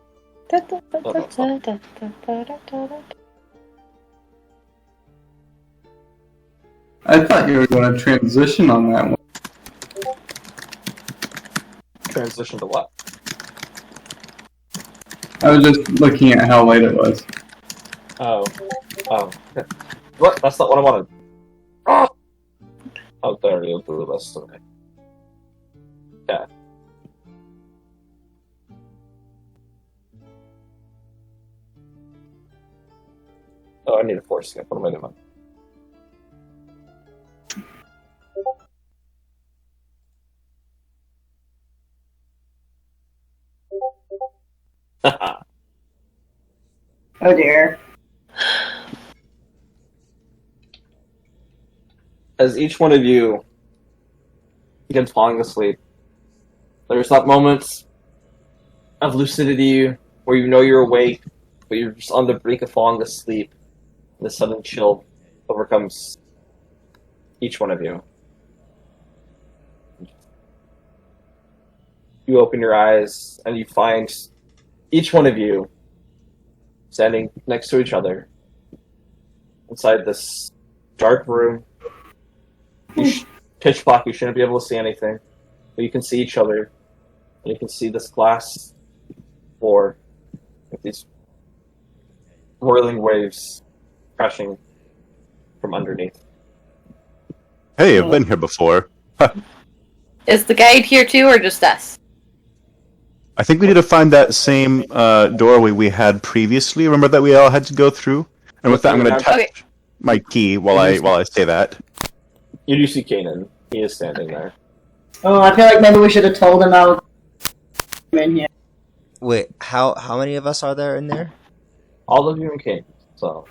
I thought you were going to transition on that one. Transition to what? I was just looking at how late it was. Oh. What? That's not what I wanted. Oh! How dare you do this to me? Yeah. Oh, I need a force skip. What am I doing? Haha. Oh dear. As each one of you begins falling asleep, there's that moment of lucidity where you know you're awake, but you're just on the brink of falling asleep, and the sudden chill overcomes each one of you. You open your eyes, and you find each one of you standing next to each other inside this dark room. Pitch black, you shouldn't be able to see anything, but you can see each other, and you can see this glass floor with these whirling waves crashing from underneath. Hey, I've been here before. Is the guide here too, or just us? I think we need to find that same doorway we had previously. Remember that we all had to go through? And with that, I'm going to touch Okay. my key while I say that. You do see Kanan. He is standing there. Oh, I feel like maybe we should have told him I was in here. Wait, how many of us are there in there? All of you and Kanan. So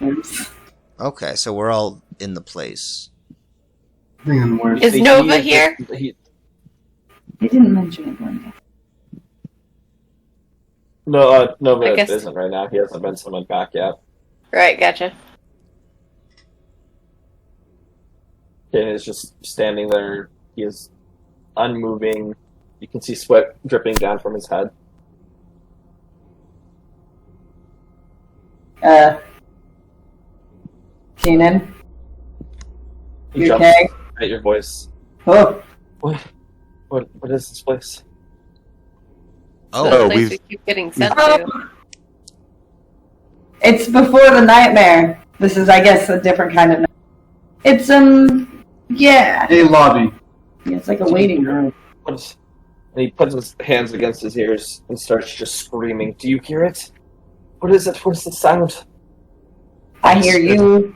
Okay, so we're all in the place. Hang on, where's Is he- Nova he- here? he- He didn't mention it one day. No, Nova I guess- isn't right now. He hasn't been summoned back yet. Right, gotcha. Kanan is just standing there. He is unmoving. You can see sweat dripping down from his head. Keenan, He you jumps okay? at your voice. Oh, What is this place? Oh, The place we've- we keep getting sent Oh. to. it's before the nightmare. This is, I guess, a different kind of. It's yeah. a lobby. It's like a waiting room. What is? And he puts his hands against his ears and starts just screaming. Do you hear it? What is it? What is the sound? I hear you.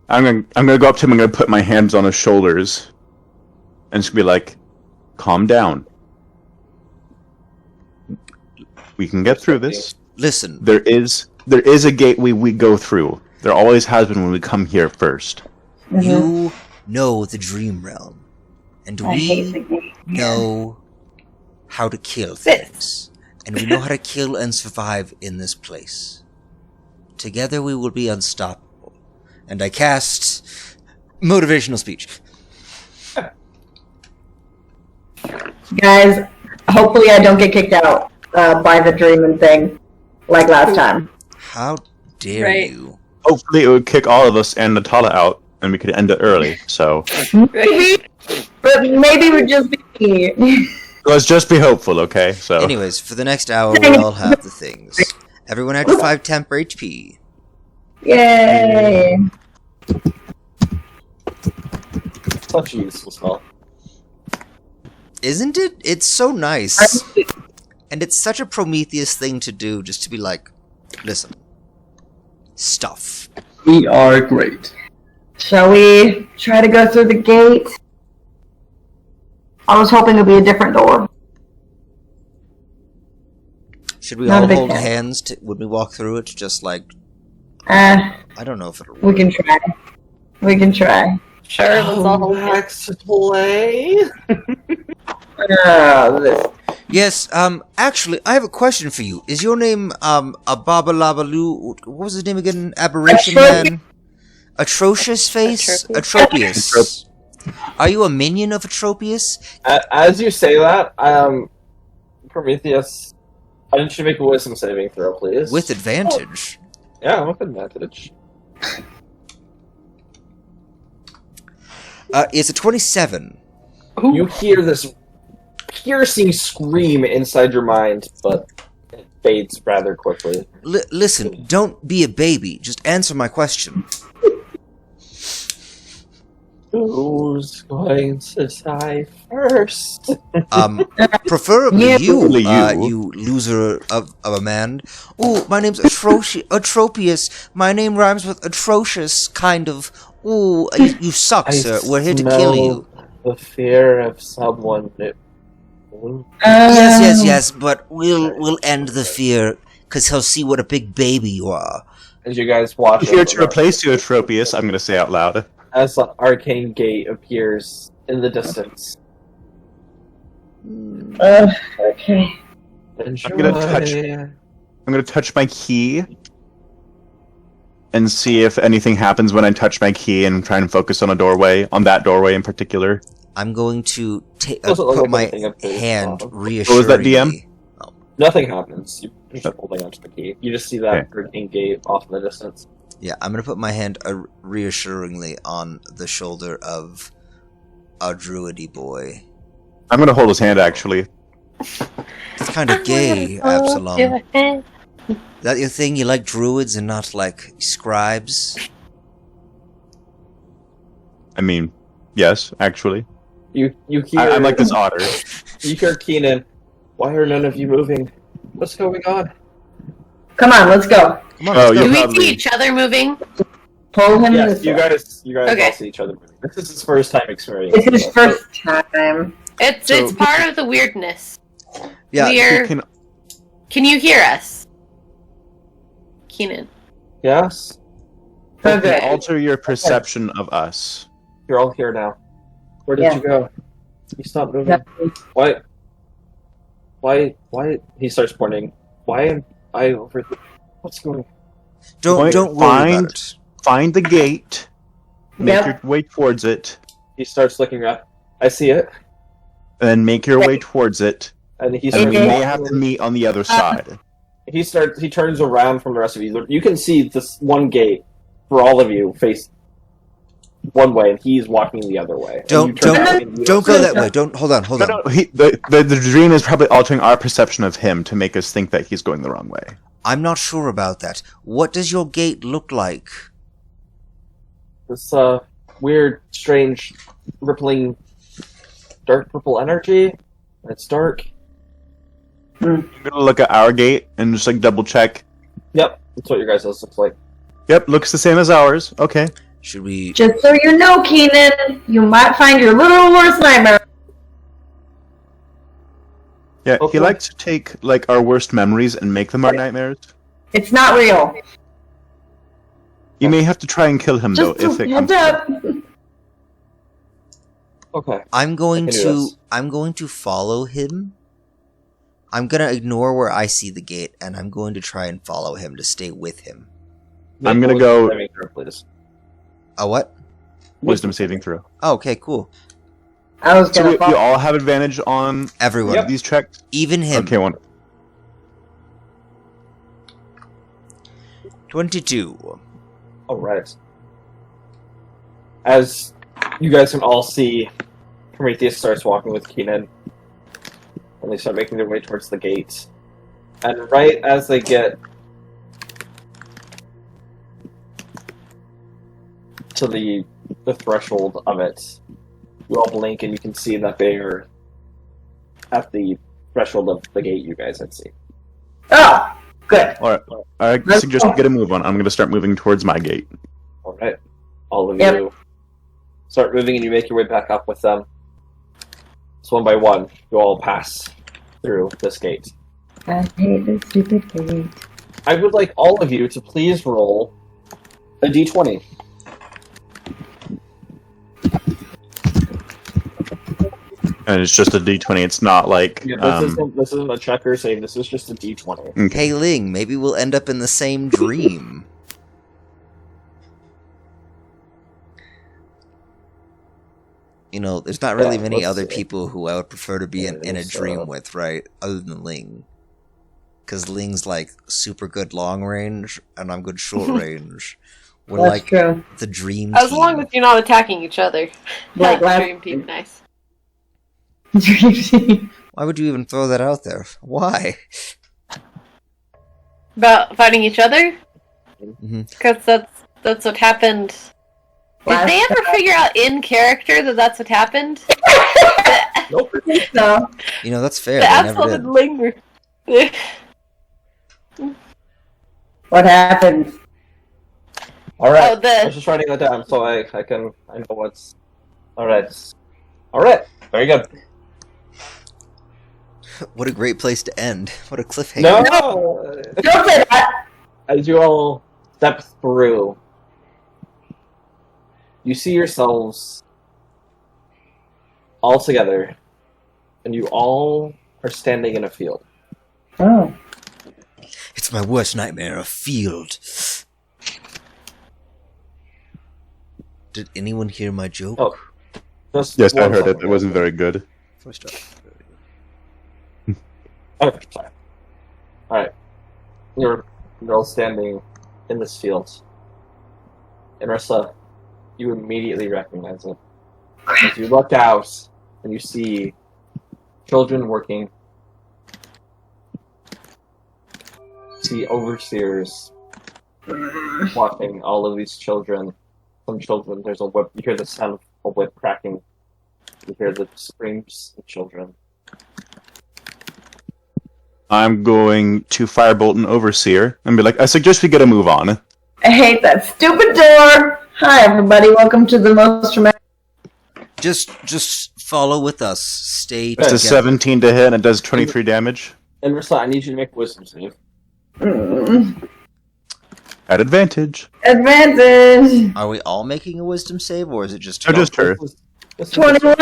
I'm gonna go up to him. I'm gonna put my hands on his shoulders. and just be like, calm down. We can get through this. Listen, There is a gate we go through. There always has been when we come here first. you know the dream realm, and I hate the we game. know how to kill things, and we know how to kill and survive in this place. Together we will be unstoppable. And I cast motivational speech. Guys, hopefully I don't get kicked out by the dreaming thing like last time. How dare Right. you? Hopefully it would kick all of us and Natalia out, and we could end it early. So Maybe, but maybe we're just me. let's just be hopeful, okay? So Anyways, for the next hour we'll all have the things. Everyone add 5 temp HP. Yay! Such a useful spell. Isn't it? It's so nice. And it's such a Prometheus thing to do, just to be like, listen. Stuff. We are great. Shall we try to go through the gate? I was hoping it'd be a different door. Should we Not a all big hold fan. hands when we walk through it? Just like, I don't know if it'll We can try. We can try. Sure, let's all hold hands. Max play. This. Yes, actually, I have a question for you. Is your name, Ababalabaloo, what was his name again? Aberration Man? Atrocious Face? Atropius. Are you a minion of Atropius? As you say that, Prometheus, I need you to make a wisdom saving throw, please. With advantage. Yeah, with advantage. It's a 27. You hear this piercing scream inside your mind, but it fades rather quickly. Listen, don't be a baby. Just answer my question. Who's going to die first? Preferably Yeah. you, Preferably you. you loser of a man. Ooh, my name's Atropius. My name rhymes with atrocious, kind of. Ooh, you suck, sir. We're here to kill you. The fear of someone new. Yes, but we'll end the fear, because he'll see what a big baby you are. As you guys watch here to replace you, Atropius, I'm going to say out loud. as an arcane gate appears in the distance. Okay. Enjoy. I'm gonna touch my key and see if anything happens when I touch my key and try and focus on that doorway in particular. I'm going to Doesn't look put like my anything up there. hand What reassuringly. was that, DM? Nothing happens. You're just holding onto the key. You just see that arcane gate off in the distance. Yeah, I'm gonna put my hand reassuringly on the shoulder of a druidy boy. I'm gonna hold his hand, actually. It's kind of gay, Absalom. Is that your thing? You like druids and not like scribes? I mean, yes, actually. You hear. I'm like this otter. You hear Keenan. Why are none of you moving? What's going on? Come on, let's go. Come on, Oh, let's Do go. you're we probably- see each other moving? Pull him Yes, this you way. guys Okay. all see each other moving. This is his first time experiencing. It's his this. first time. It's So- it's part of the weirdness. Yeah, We're... Can- Can you hear us? Keenan. Yes, Okay. alter your perception of us. you're all here now. Where did Yeah. you go? You stopped moving. Why? He starts pointing. Why am I over? What's going on? don't worry about it. Find the gate. Make Yep. your way towards it, He starts looking up. I see it, and then make your way towards it. and he And starts. we may have to meet on the other side. He turns around from the rest of you. You can see this one gate for all of you face one way, and he's walking the other way. And you turn around and you Don't see go him. that way. Don't hold on. No, the dream is probably altering our perception of him to make us think that he's going the wrong way. I'm not sure about that. What does your gate look like? This weird, strange, rippling, dark purple energy. It's dark. I'm gonna look at our gate and just like double check. Yep, that's what your guys' looks like. Yep, looks the same as ours. Okay. Should we? Just so you know, Keenan, you might find your little worst nightmare Yeah, Okay. he likes to take like our worst memories and make them our nightmares. It's not real. You may have to try and kill him though Just if it heads comes. up. Okay. I'm going I can do to this. I'm going to follow him. I'm gonna ignore where I see the gate, and I'm going to try and follow him to stay with him. I'm gonna Make a go- wisdom saving throw, please. A what? Wisdom saving throw. Oh, okay, cool. I was So gonna we follow. all have advantage on Everyone, these checks. even him. Okay, one. 22. Alright. As you guys can all see, Prometheus starts walking with Keenan, and they start making their way towards the gate. And right as they get to the threshold of it, you all blink and you can see that they are at the threshold of the gate you guys had seen. Oh, good. Alright. I suggest we get a move on. I'm gonna start moving towards my gate. Alright. All of Yep. you start moving and you make your way back up with them. So one by one, you all pass through this gate. I hate this stupid gate. I would like all of you to please roll a d20. And it's just a D20. It's not like This isn't a checker save, this is just a d20. Hey Ling, maybe we'll end up in the same dream. You know, there's not really Yeah, many let's other see. people who I would prefer to be in a so- dream with, right? Other than Ling. Because Ling's like super good long range, and I'm good short range. We're That's like true. the dream As team. long as you're not attacking each other. Like last- Dream team, nice. Why would you even throw that out there? Why? About fighting each other? Mhm. Because that's what happened. Did they ever figure out in character that that's what happened? Nope. No. You know, that's fair. The They never absolute did. linger. What happened? Alright. Oh, the- I was just writing that down so I know what's... Alright. Alright. Very good. What a great place to end. What a cliffhanger. No! Don't say that. As you all step through, you see yourselves all together, and you all are standing in a field. Oh. It's my worst nightmare, a field. Did anyone hear my joke? Oh. Just Yes, I one heard it. second. It wasn't very good. First off. Okay, sorry. Alright. You're all standing in this field. And Rissa, you immediately recognize it. As you look out and you see children working. See overseers watching all of these children. Some children, there's a whip. You hear the sound of a whip cracking. You hear the screams of children. I'm going to firebolt an overseer and be like, I suggest we get a move on. I hate that stupid door. Hi, everybody. Welcome to the most traumatic. Just follow with us. Stay It's together. a 17 to hit and it does 23 damage. And Rissa, I need you to make a wisdom save. At advantage. Advantage. Are we all making a wisdom save, or is it just Oh, just her. This is 21.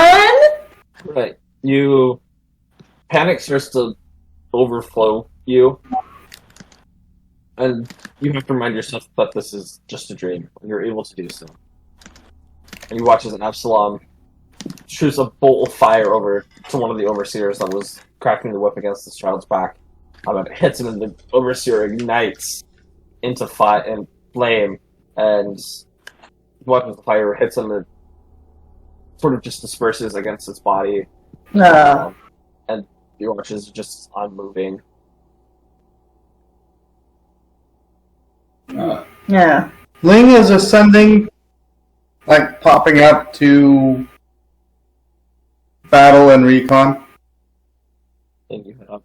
right. You panic starts to overflow you, and you have to remind yourself that this is just a dream, and you're able to do so. And you watch as an Absalom shoots a bolt of fire over to one of the overseers that was cracking the whip against this child's back. It hits him, and the overseer ignites into fire and flame, and watches the fire hits him, and sort of just disperses against its body. No. And the watch is just unmoving. Yeah. Ling is ascending, like popping up to battle and recon. And you head up.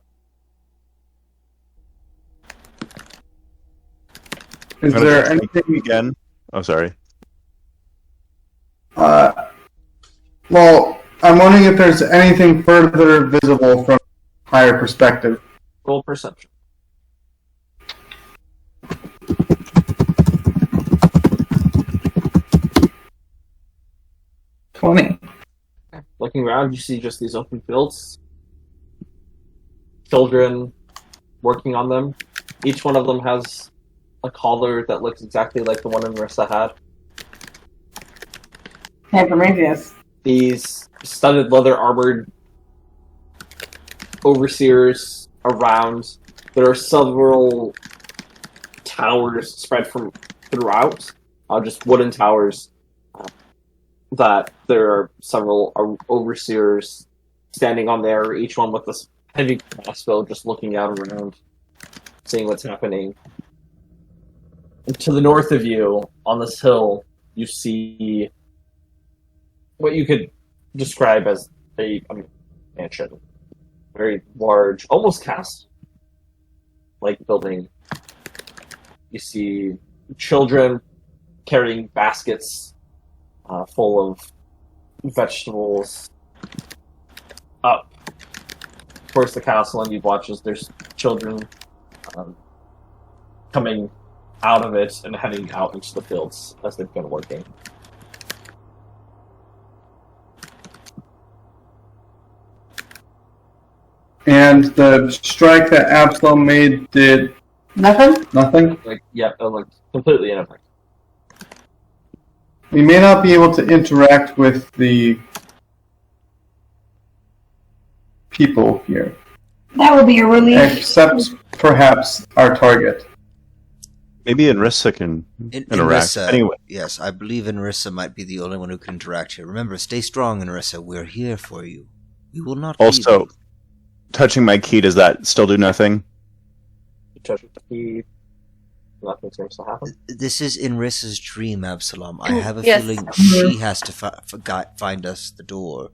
Is I'm gonna there try anything? again? Oh, sorry. Well, I'm wondering if there's anything further visible from higher perspective. Roll perception. 20. Looking around, you see just these open fields. Children working on them. Each one of them has a collar that looks exactly like the one Marissa had. Hey, Prometheus. These studded leather armored overseers around. There are several towers spread from throughout, just wooden towers. That there are several overseers standing on there, each one with this heavy crossbow, just looking out around, seeing what's happening. And to the north of you, on this hill, you see what you could describe as a mansion. Very large, almost castle-like building. You see children carrying baskets full of vegetables up towards the castle, and you watch as there's children coming out of it and heading out into the fields as they've been working. And the strike that Absalom made did Nothing? nothing. It looked completely ineffective. We may not be able to interact with the people here, That would be a relief. except perhaps our target. Maybe Inrissa can interact. Inrissa, Anyway, yes, I believe Inrissa might be the only one who can interact here. Remember, stay strong, Inrissa. We're here for you. We will not leave also, you. touching my key, does that still do nothing? You touch the key, nothing seems to happen. This is Inrissa's dream, Absalom. I have a Yes. feeling she has to find us the door.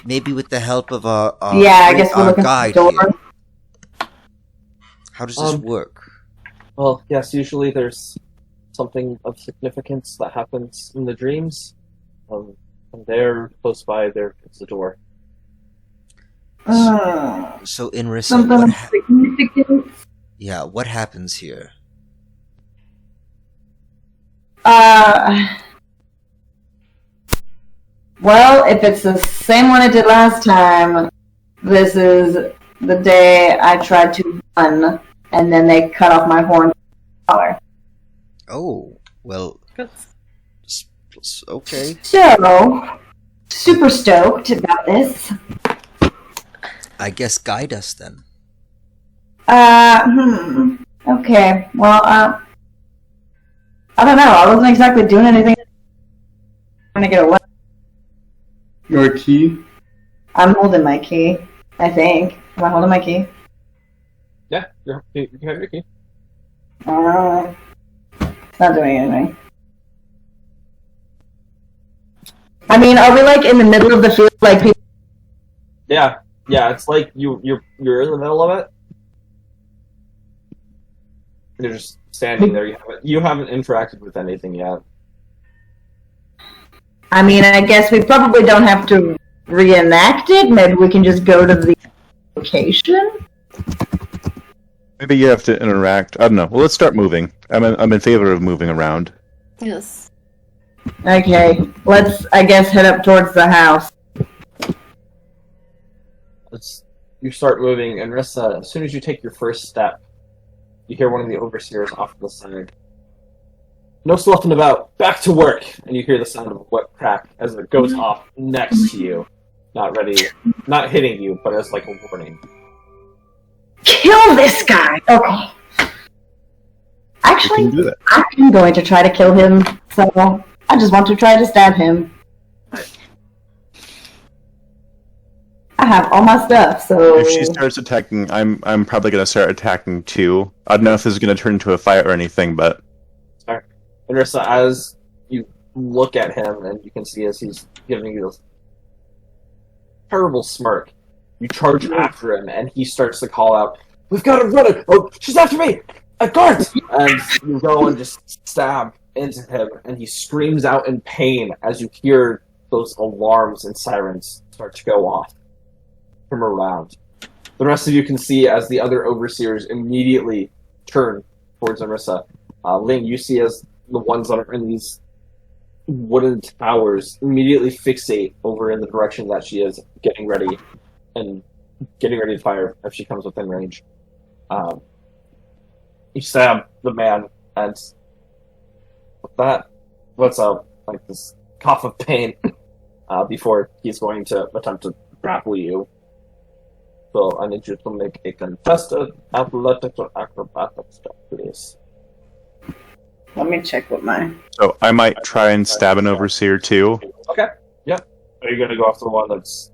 Maybe with the help of our I guess we're our looking for guide the door. here. How does this work? Well, yes, usually there's something of significance that happens in the dreams. And there, close by, there is the door. So Inrissa, Something of significance. what happens here? Well, if it's the same one I did last time, this is the day I tried to run, and then they cut off my horn collar. Oh, well, okay. So, super stoked about this. I guess guide us then. Okay, well, I don't know. I wasn't exactly doing anything. Trying to get away. Your key? I'm holding my key, I think. Am I holding my key? Yeah, you have your key. It's not doing anything. I mean, are we like in the middle of the field, like people? Yeah, it's like you're in the middle of it. You're just standing there. You haven't interacted with anything yet. I mean, I guess we probably don't have to reenact it. Maybe we can just go to the location. Maybe you have to interact. I don't know. Well, let's start moving. I'm in favor of moving around. Yes. Okay, let's, I guess, head up towards the house. You start moving, and Rissa, as soon as you take your first step, you hear one of the overseers off to the side. No sloughin' about, back to work! And you hear the sound of a whip crack as it goes off next to you. Not hitting you, but as like a warning. Kill this guy! Okay. Actually, You can do that. I'm going to try to kill him, so I just want to try to stab him. I have all my stuff, so... If she starts attacking, I'm probably going to start attacking too. I don't know if this is going to turn into a fight or anything, but... Sorry. And Rissa, as you look at him, and you can see as he's giving you this terrible smirk, you charge after him, and he starts to call out, "We've got to run it! Oh, she's after me! A guard!" And you go and just stab into him, and he screams out in pain as you hear those alarms and sirens start to go off from around. The rest of you can see as the other overseers immediately turn towards Empress. Ling, you see as the ones that are in these wooden towers immediately fixate over in the direction that she is getting ready to fire if she comes within range. You stab the man, and with that, what's up? Like this cough of pain before he's going to attempt to grapple you. So I need you to make a contested athletics or acrobatics check, please. Let me check with mine. So I might try and stab an overseer too. Okay. Yeah. Are you going to go after the one that's...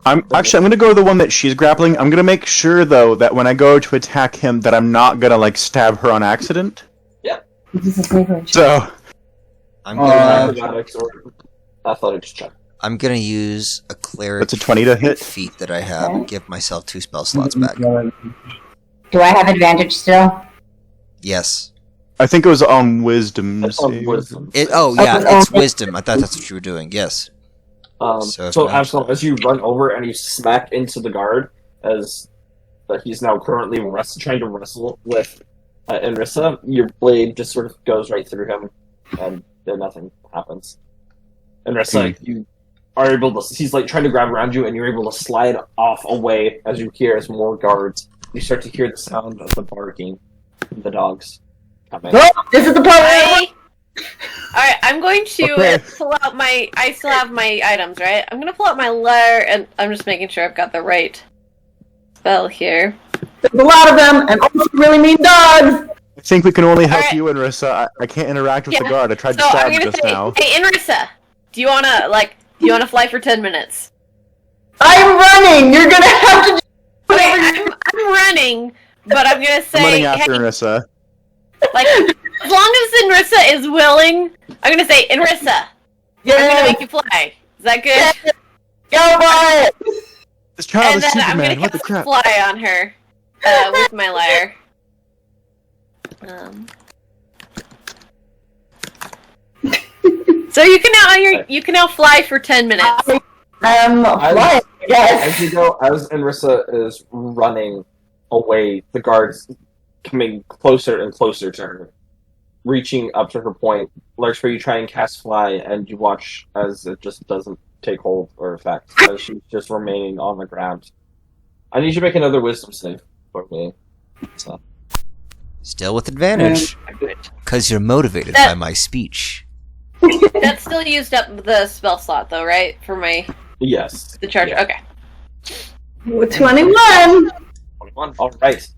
I'm going to go to the one that she's grappling. I'm going to make sure, though, that when I go to attack him, that I'm not going to, like, stab her on accident. Yeah. So... I'm gonna athletics check. I'm gonna use a cleric. That's a 20 to hit. Feat that I have and give myself 2 spell slots back. Do I have advantage still? Yes. I think it was on wisdom. On wisdom. It's wisdom. I thought that's what you were doing. Yes. So Absalom, as you run over and you smack into the guard, as he's now currently trying to wrestle with Enrissa, your blade just sort of goes right through him, and then nothing happens. Enrissa, you are able to... He's like trying to grab around you, and you're able to slide off away as you hear as more guards. You start to hear the sound of the barking from the dogs coming. Oh, this is the part. Alright, I'm going to pull out my... I still have my items, right? I'm going to pull out my lyre, and I'm just making sure I've got the right spell here. There's a lot of them, and also really mean dogs! I think we can only help you, Enrissa. I can't interact with the guard. I tried to stab him just now. Hey, Enrissa! Do you wanna fly for 10 minutes? I'm running! You're gonna have to... Okay, I'm running, but I'm gonna say... I'm running after Enrissa. Like, as long as Enrissa is willing, I'm gonna say, Enrissa, I'm gonna make you fly. Is that good? Go for it! This child and is then Superman. I'm gonna What the cast crap? fly on her with my lyre. So you can now fly for 10 minutes. Flying, I guess. As Enrissa is running away, the guards coming closer and closer to her, reaching up to her point. Larkspur, you try and cast fly, and you watch as it just doesn't take hold or effect, as she's just remaining on the ground. I need you to make another wisdom save for me. So. Still with advantage, because you're motivated by my speech. That still used up the spell slot, though, right? For my... Yes. The charger, yeah. Okay. 21! 21, alright.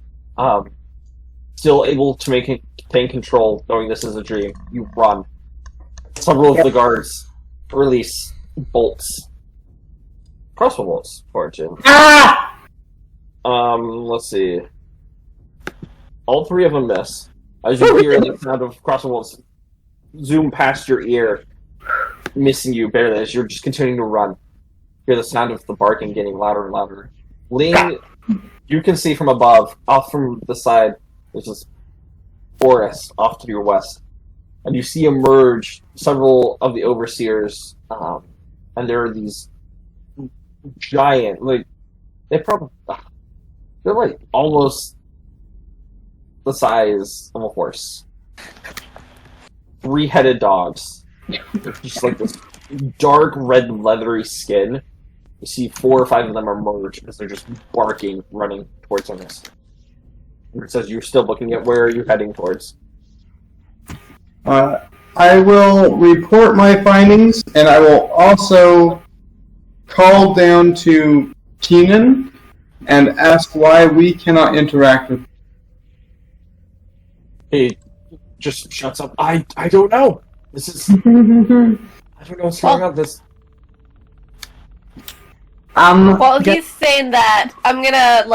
Still able to maintain control, knowing this is a dream. You run. Several of the guards release bolts. Crossbow bolts towards you. Ah! Let's see. All 3 of them miss. As you hear the sound of crossbow bolts zoom past your ear, missing you barely as you're just continuing to run. Hear the sound of the barking getting louder and louder. Ling, you can see from above, off from the side, there's this forest off to your west. And you see emerge several of the overseers, and there are these giant, they're like almost the size of a horse. 3-headed dogs. They're just like this dark red leathery skin. You see 4 or 5 of them emerge as they're just barking, running towards us. It says you're still looking at where you're heading towards. I will report my findings, and I will also call down to Keenan and ask why we cannot interact with. He just shuts up. I don't know. This is... I don't know what's going on. This... While he's saying that, I'm gonna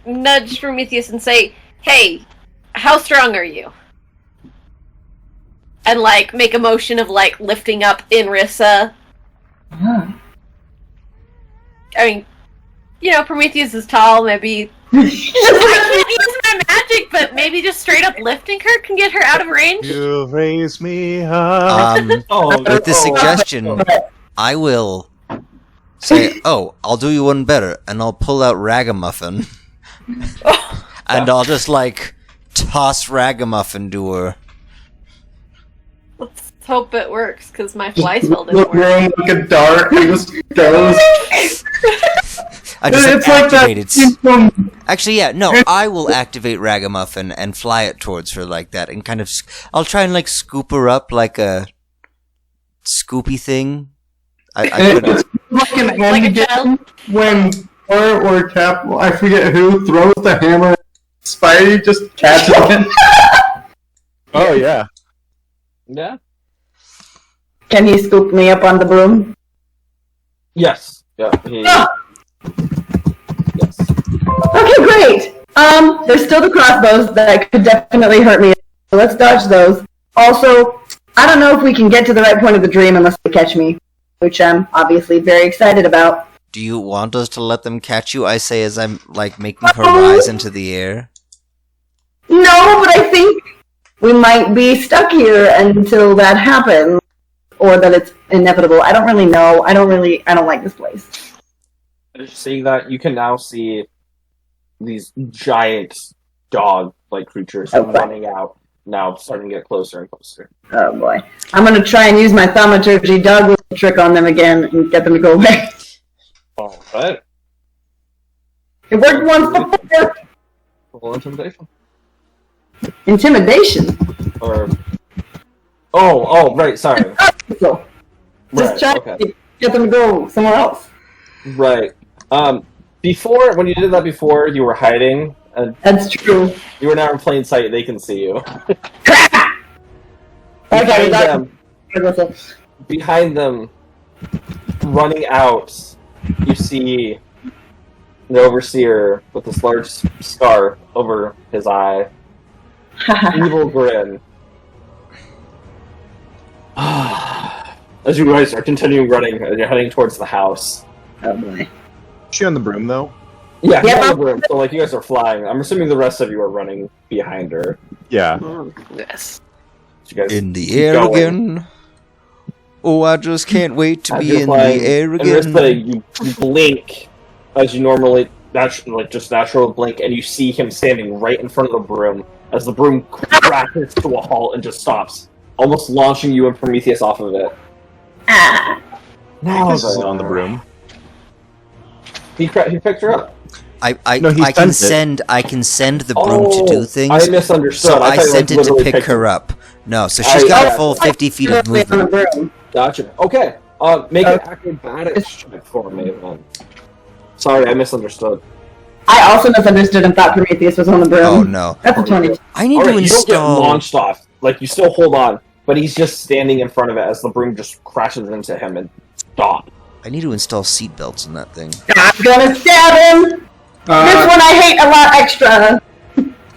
nudge Prometheus and say, "Hey, how strong are you?" And make a motion of lifting up Enrissa. I mean, Prometheus is tall. Maybe I can't use my magic, but maybe just straight up lifting her can get her out of range. You raise me up. With this suggestion, I will say, "Oh, I'll do you one better," and I'll pull out Ragamuffin, and I'll just like toss Ragamuffin to her. Let's hope it works, because my fly spell didn't Look, work. we're like a dart. It just goes. I just It's like that activated. scene from Actually, yeah, no, I will activate Ragamuffin and fly it towards her like that, and kind of, I'll try and like scoop her up like a Scoopy thing. I could. It's like an Like a end child. game when or Cap, I forget who, throws the hammer. Spidey just catches it. Oh yeah. Yeah. Can you scoop me up on the broom? Yes. Yeah. Yes. Okay, great. There's still the crossbows that could definitely hurt me. So let's dodge those. Also, I don't know if we can get to the right point of the dream unless they catch me, which I'm obviously very excited about. Do you want us to let them catch you? I say as I'm like making her rise into the air. No, but I think we might be stuck here until that happens, or that it's inevitable. I don't really know. I don't like this place. Seeing that, you can now see these giant dog-like creatures Okay. running out, now starting to get closer and closer. Oh boy. I'm gonna try and use my thaumaturgy dog whistle trick on them again and get them to go away. Alright. It worked once before. Roll intimidation. Intimidation. Or... Oh, right, sorry. So, just Right, try okay. to get them to go somewhere else. Right. Before, when you did that before, you were hiding, and That's true. you were now in plain sight, they can see you. Okay, Behind them, running out, you see the Overseer with this large scar over his eye. Evil grin. As you guys are continuing running, and you're heading towards the house. Oh boy. Is she on the broom though? Yeah, Yep. on the room. So, like, you guys are flying. I'm assuming the rest of you are running behind her. Yeah. Yes. So you guys In the keep air going. again. Oh, I just can't wait to As be you're in flying, the air and Marissa, again. you blink as you normally, natural blink, and you see him standing right in front of the broom as the broom crashes to a halt and just stops, almost launching you and Prometheus off of it. Ah. Now This is on the broom. He picked her up. I can send the broom to do I things. misunderstood. So I thought you, sent it to literally pick picked her up. No, so she's I got got a full it. 50 feet of On the movement. broom. Gotcha. Okay. Make an acrobatics check for me then. Sorry, I misunderstood. I also misunderstood and thought Prometheus was on the broom. Oh no. That's a 20. I need Alright, to you don't get install. launched off. Like, you still hold on, but he's just standing in front of it as the broom just crashes into him and stop. I need to install seatbelts in that thing. I'm gonna stab him! This one I hate a lot extra.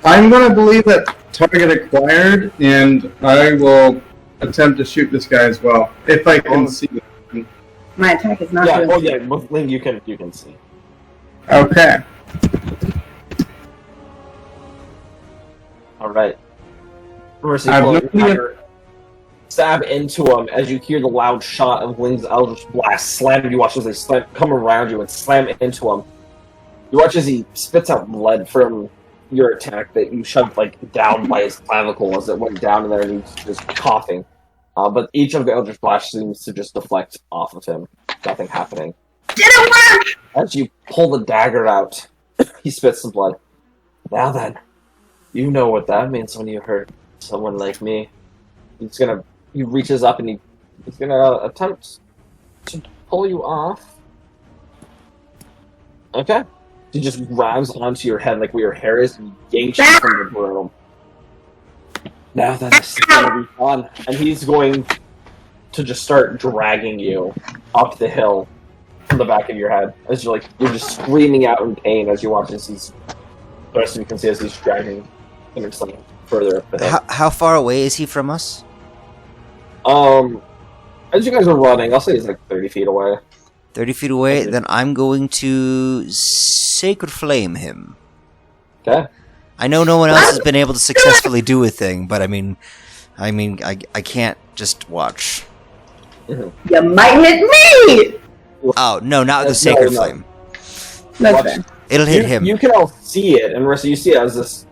I'm gonna believe that target acquired, and I will attempt to shoot this guy as well if I can see him. My attack is not Yeah, good. oh yeah, with Link you can see. Okay. Alright. Mercy, I've pull looked your at- dagger, stab into him as you hear the loud shot of Ling's Eldritch Blast slam. You watch as they come around you and slam into him. You watch as he spits out blood from your attack that you shoved like down by his clavicle as it went down in there, and he's just coughing. But each of the Eldritch Blast seems to just deflect off of him. Nothing happening. Didn't work! As you pull the dagger out, he spits some blood. Now then, you know what that means when you hurt someone like me. He reaches up and he's gonna attempt to pull you off. Okay. He just grabs onto your head like where your hair is and yanks you from the broom. Now then, this is gonna be fun. And he's going to just start dragging you up the hill from the back of your head as you're just screaming out in pain as you watch as he's. The rest of you can see as he's dragging him further up the hill. How far away is he from us? As you guys are running, I'll say he's like 30 feet away. 30 feet away? Then I'm going to Sacred Flame him. Okay. I know no one else has been able to successfully do a thing, but I mean, I can't just watch. You might hit me! Oh, no, not the No, Sacred no. Flame. That's Watch- fair. It'll hit him. You can all see it, and Marissa, you see it as this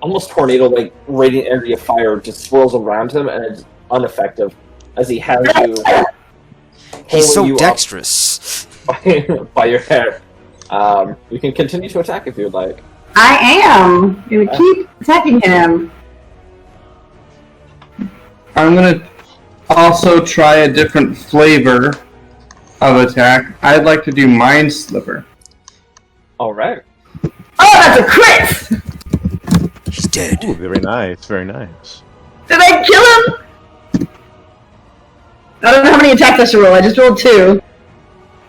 almost tornado-like radiant energy of fire just swirls around him, and it's ineffective as he has you. He's so pulling you up dexterous. by your hair. You can continue to attack if you'd like. I am gonna keep attacking him. I'm gonna also try a different flavor of attack. I'd like to do Mind Sliver. All right. Oh, that's a crit! He's dead. Ooh, very nice, very nice. Did I kill him? I don't know how many attacks I should roll. I just rolled 2.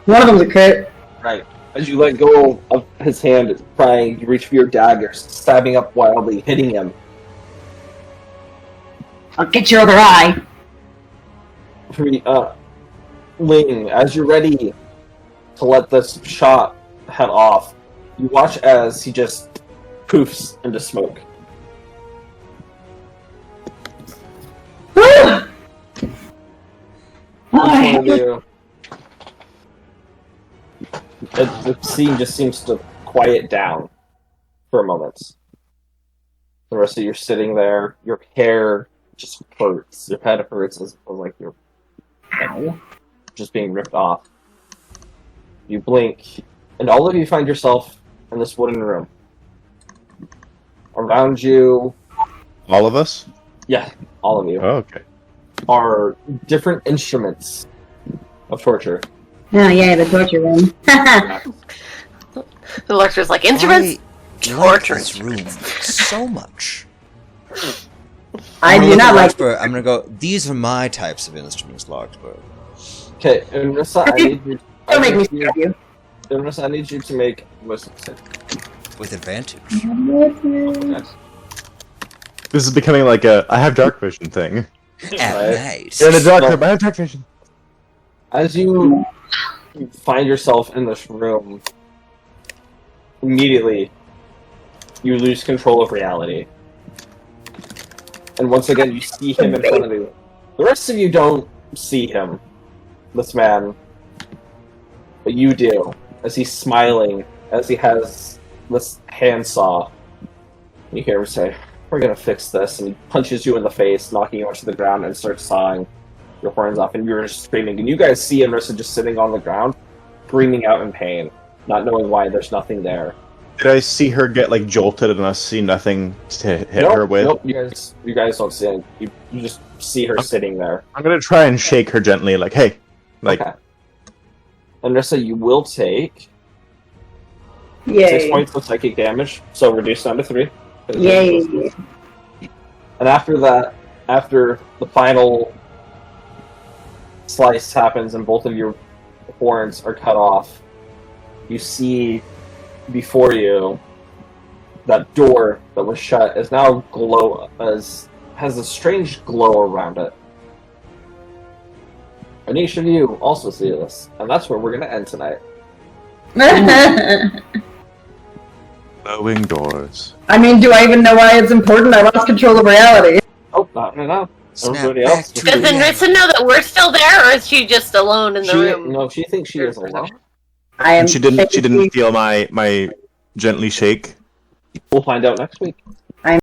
One of them's a crit. Right. As you let go of his hand, trying to reach for your dagger, stabbing up wildly, hitting him. I'll get your other eye. Ling, as you're ready to let this shot head off, you watch as he just poofs into smoke. Oh, Each one of you, the scene just seems to quiet down for a moment. The rest of you are sitting there, your hair just hurts. Your head hurts as like you're just being ripped off. You blink, and all of you find yourself in this wooden room. Around you, All of us? yeah, all of you, Oh, okay. are different instruments of torture. Oh, yeah, the torture room. The lecturer's like, instruments? I like Torture this room so much. I I'm gonna do look not at like. Larkspur, I'm gonna go, these are my types of instruments, Larkspur. Okay, and Marissa, I need you. Don't make me I need stab you. Marissa, I need you to make a wisdom save. With advantage. Okay. This is becoming like a I have dark vision thing. At Right. night. You're in a dark Well- room, I have dark vision. As you find yourself in this room, immediately you lose control of reality. And once again, you see him in front of you. The rest of you don't see him, this man. But you do, as he's smiling, as he has this handsaw. You hear him say, "We're gonna fix this," and he punches you in the face, knocking you onto the ground, and starts sawing your horns off, and you're just screaming. And you guys see Empress just sitting on the ground, screaming out in pain, not knowing why there's nothing there. Did I see her get like jolted and I see nothing to hit her with? Nope, you guys don't see it. You just see her sitting there. I'm gonna try and shake her gently, like, hey. Like, Okay. Andressa, you will take Yay. 6 points of psychic damage, so reduced down to 3. Yay. And after that, after the final slice happens and both of your horns are cut off, you see before you that door that was shut is now has a strange glow around it. And each of you also see this, and that's where we're going to end tonight. glowing doors. I mean, do I even know why it's important? I lost control of reality. Oh, not right now. Snap Everybody back else. to Does reality. Nrissa know that we're still there, or is she just alone in the room? No, she thinks she is alone. I am. And she didn't feel my gently shake. We'll find out next week.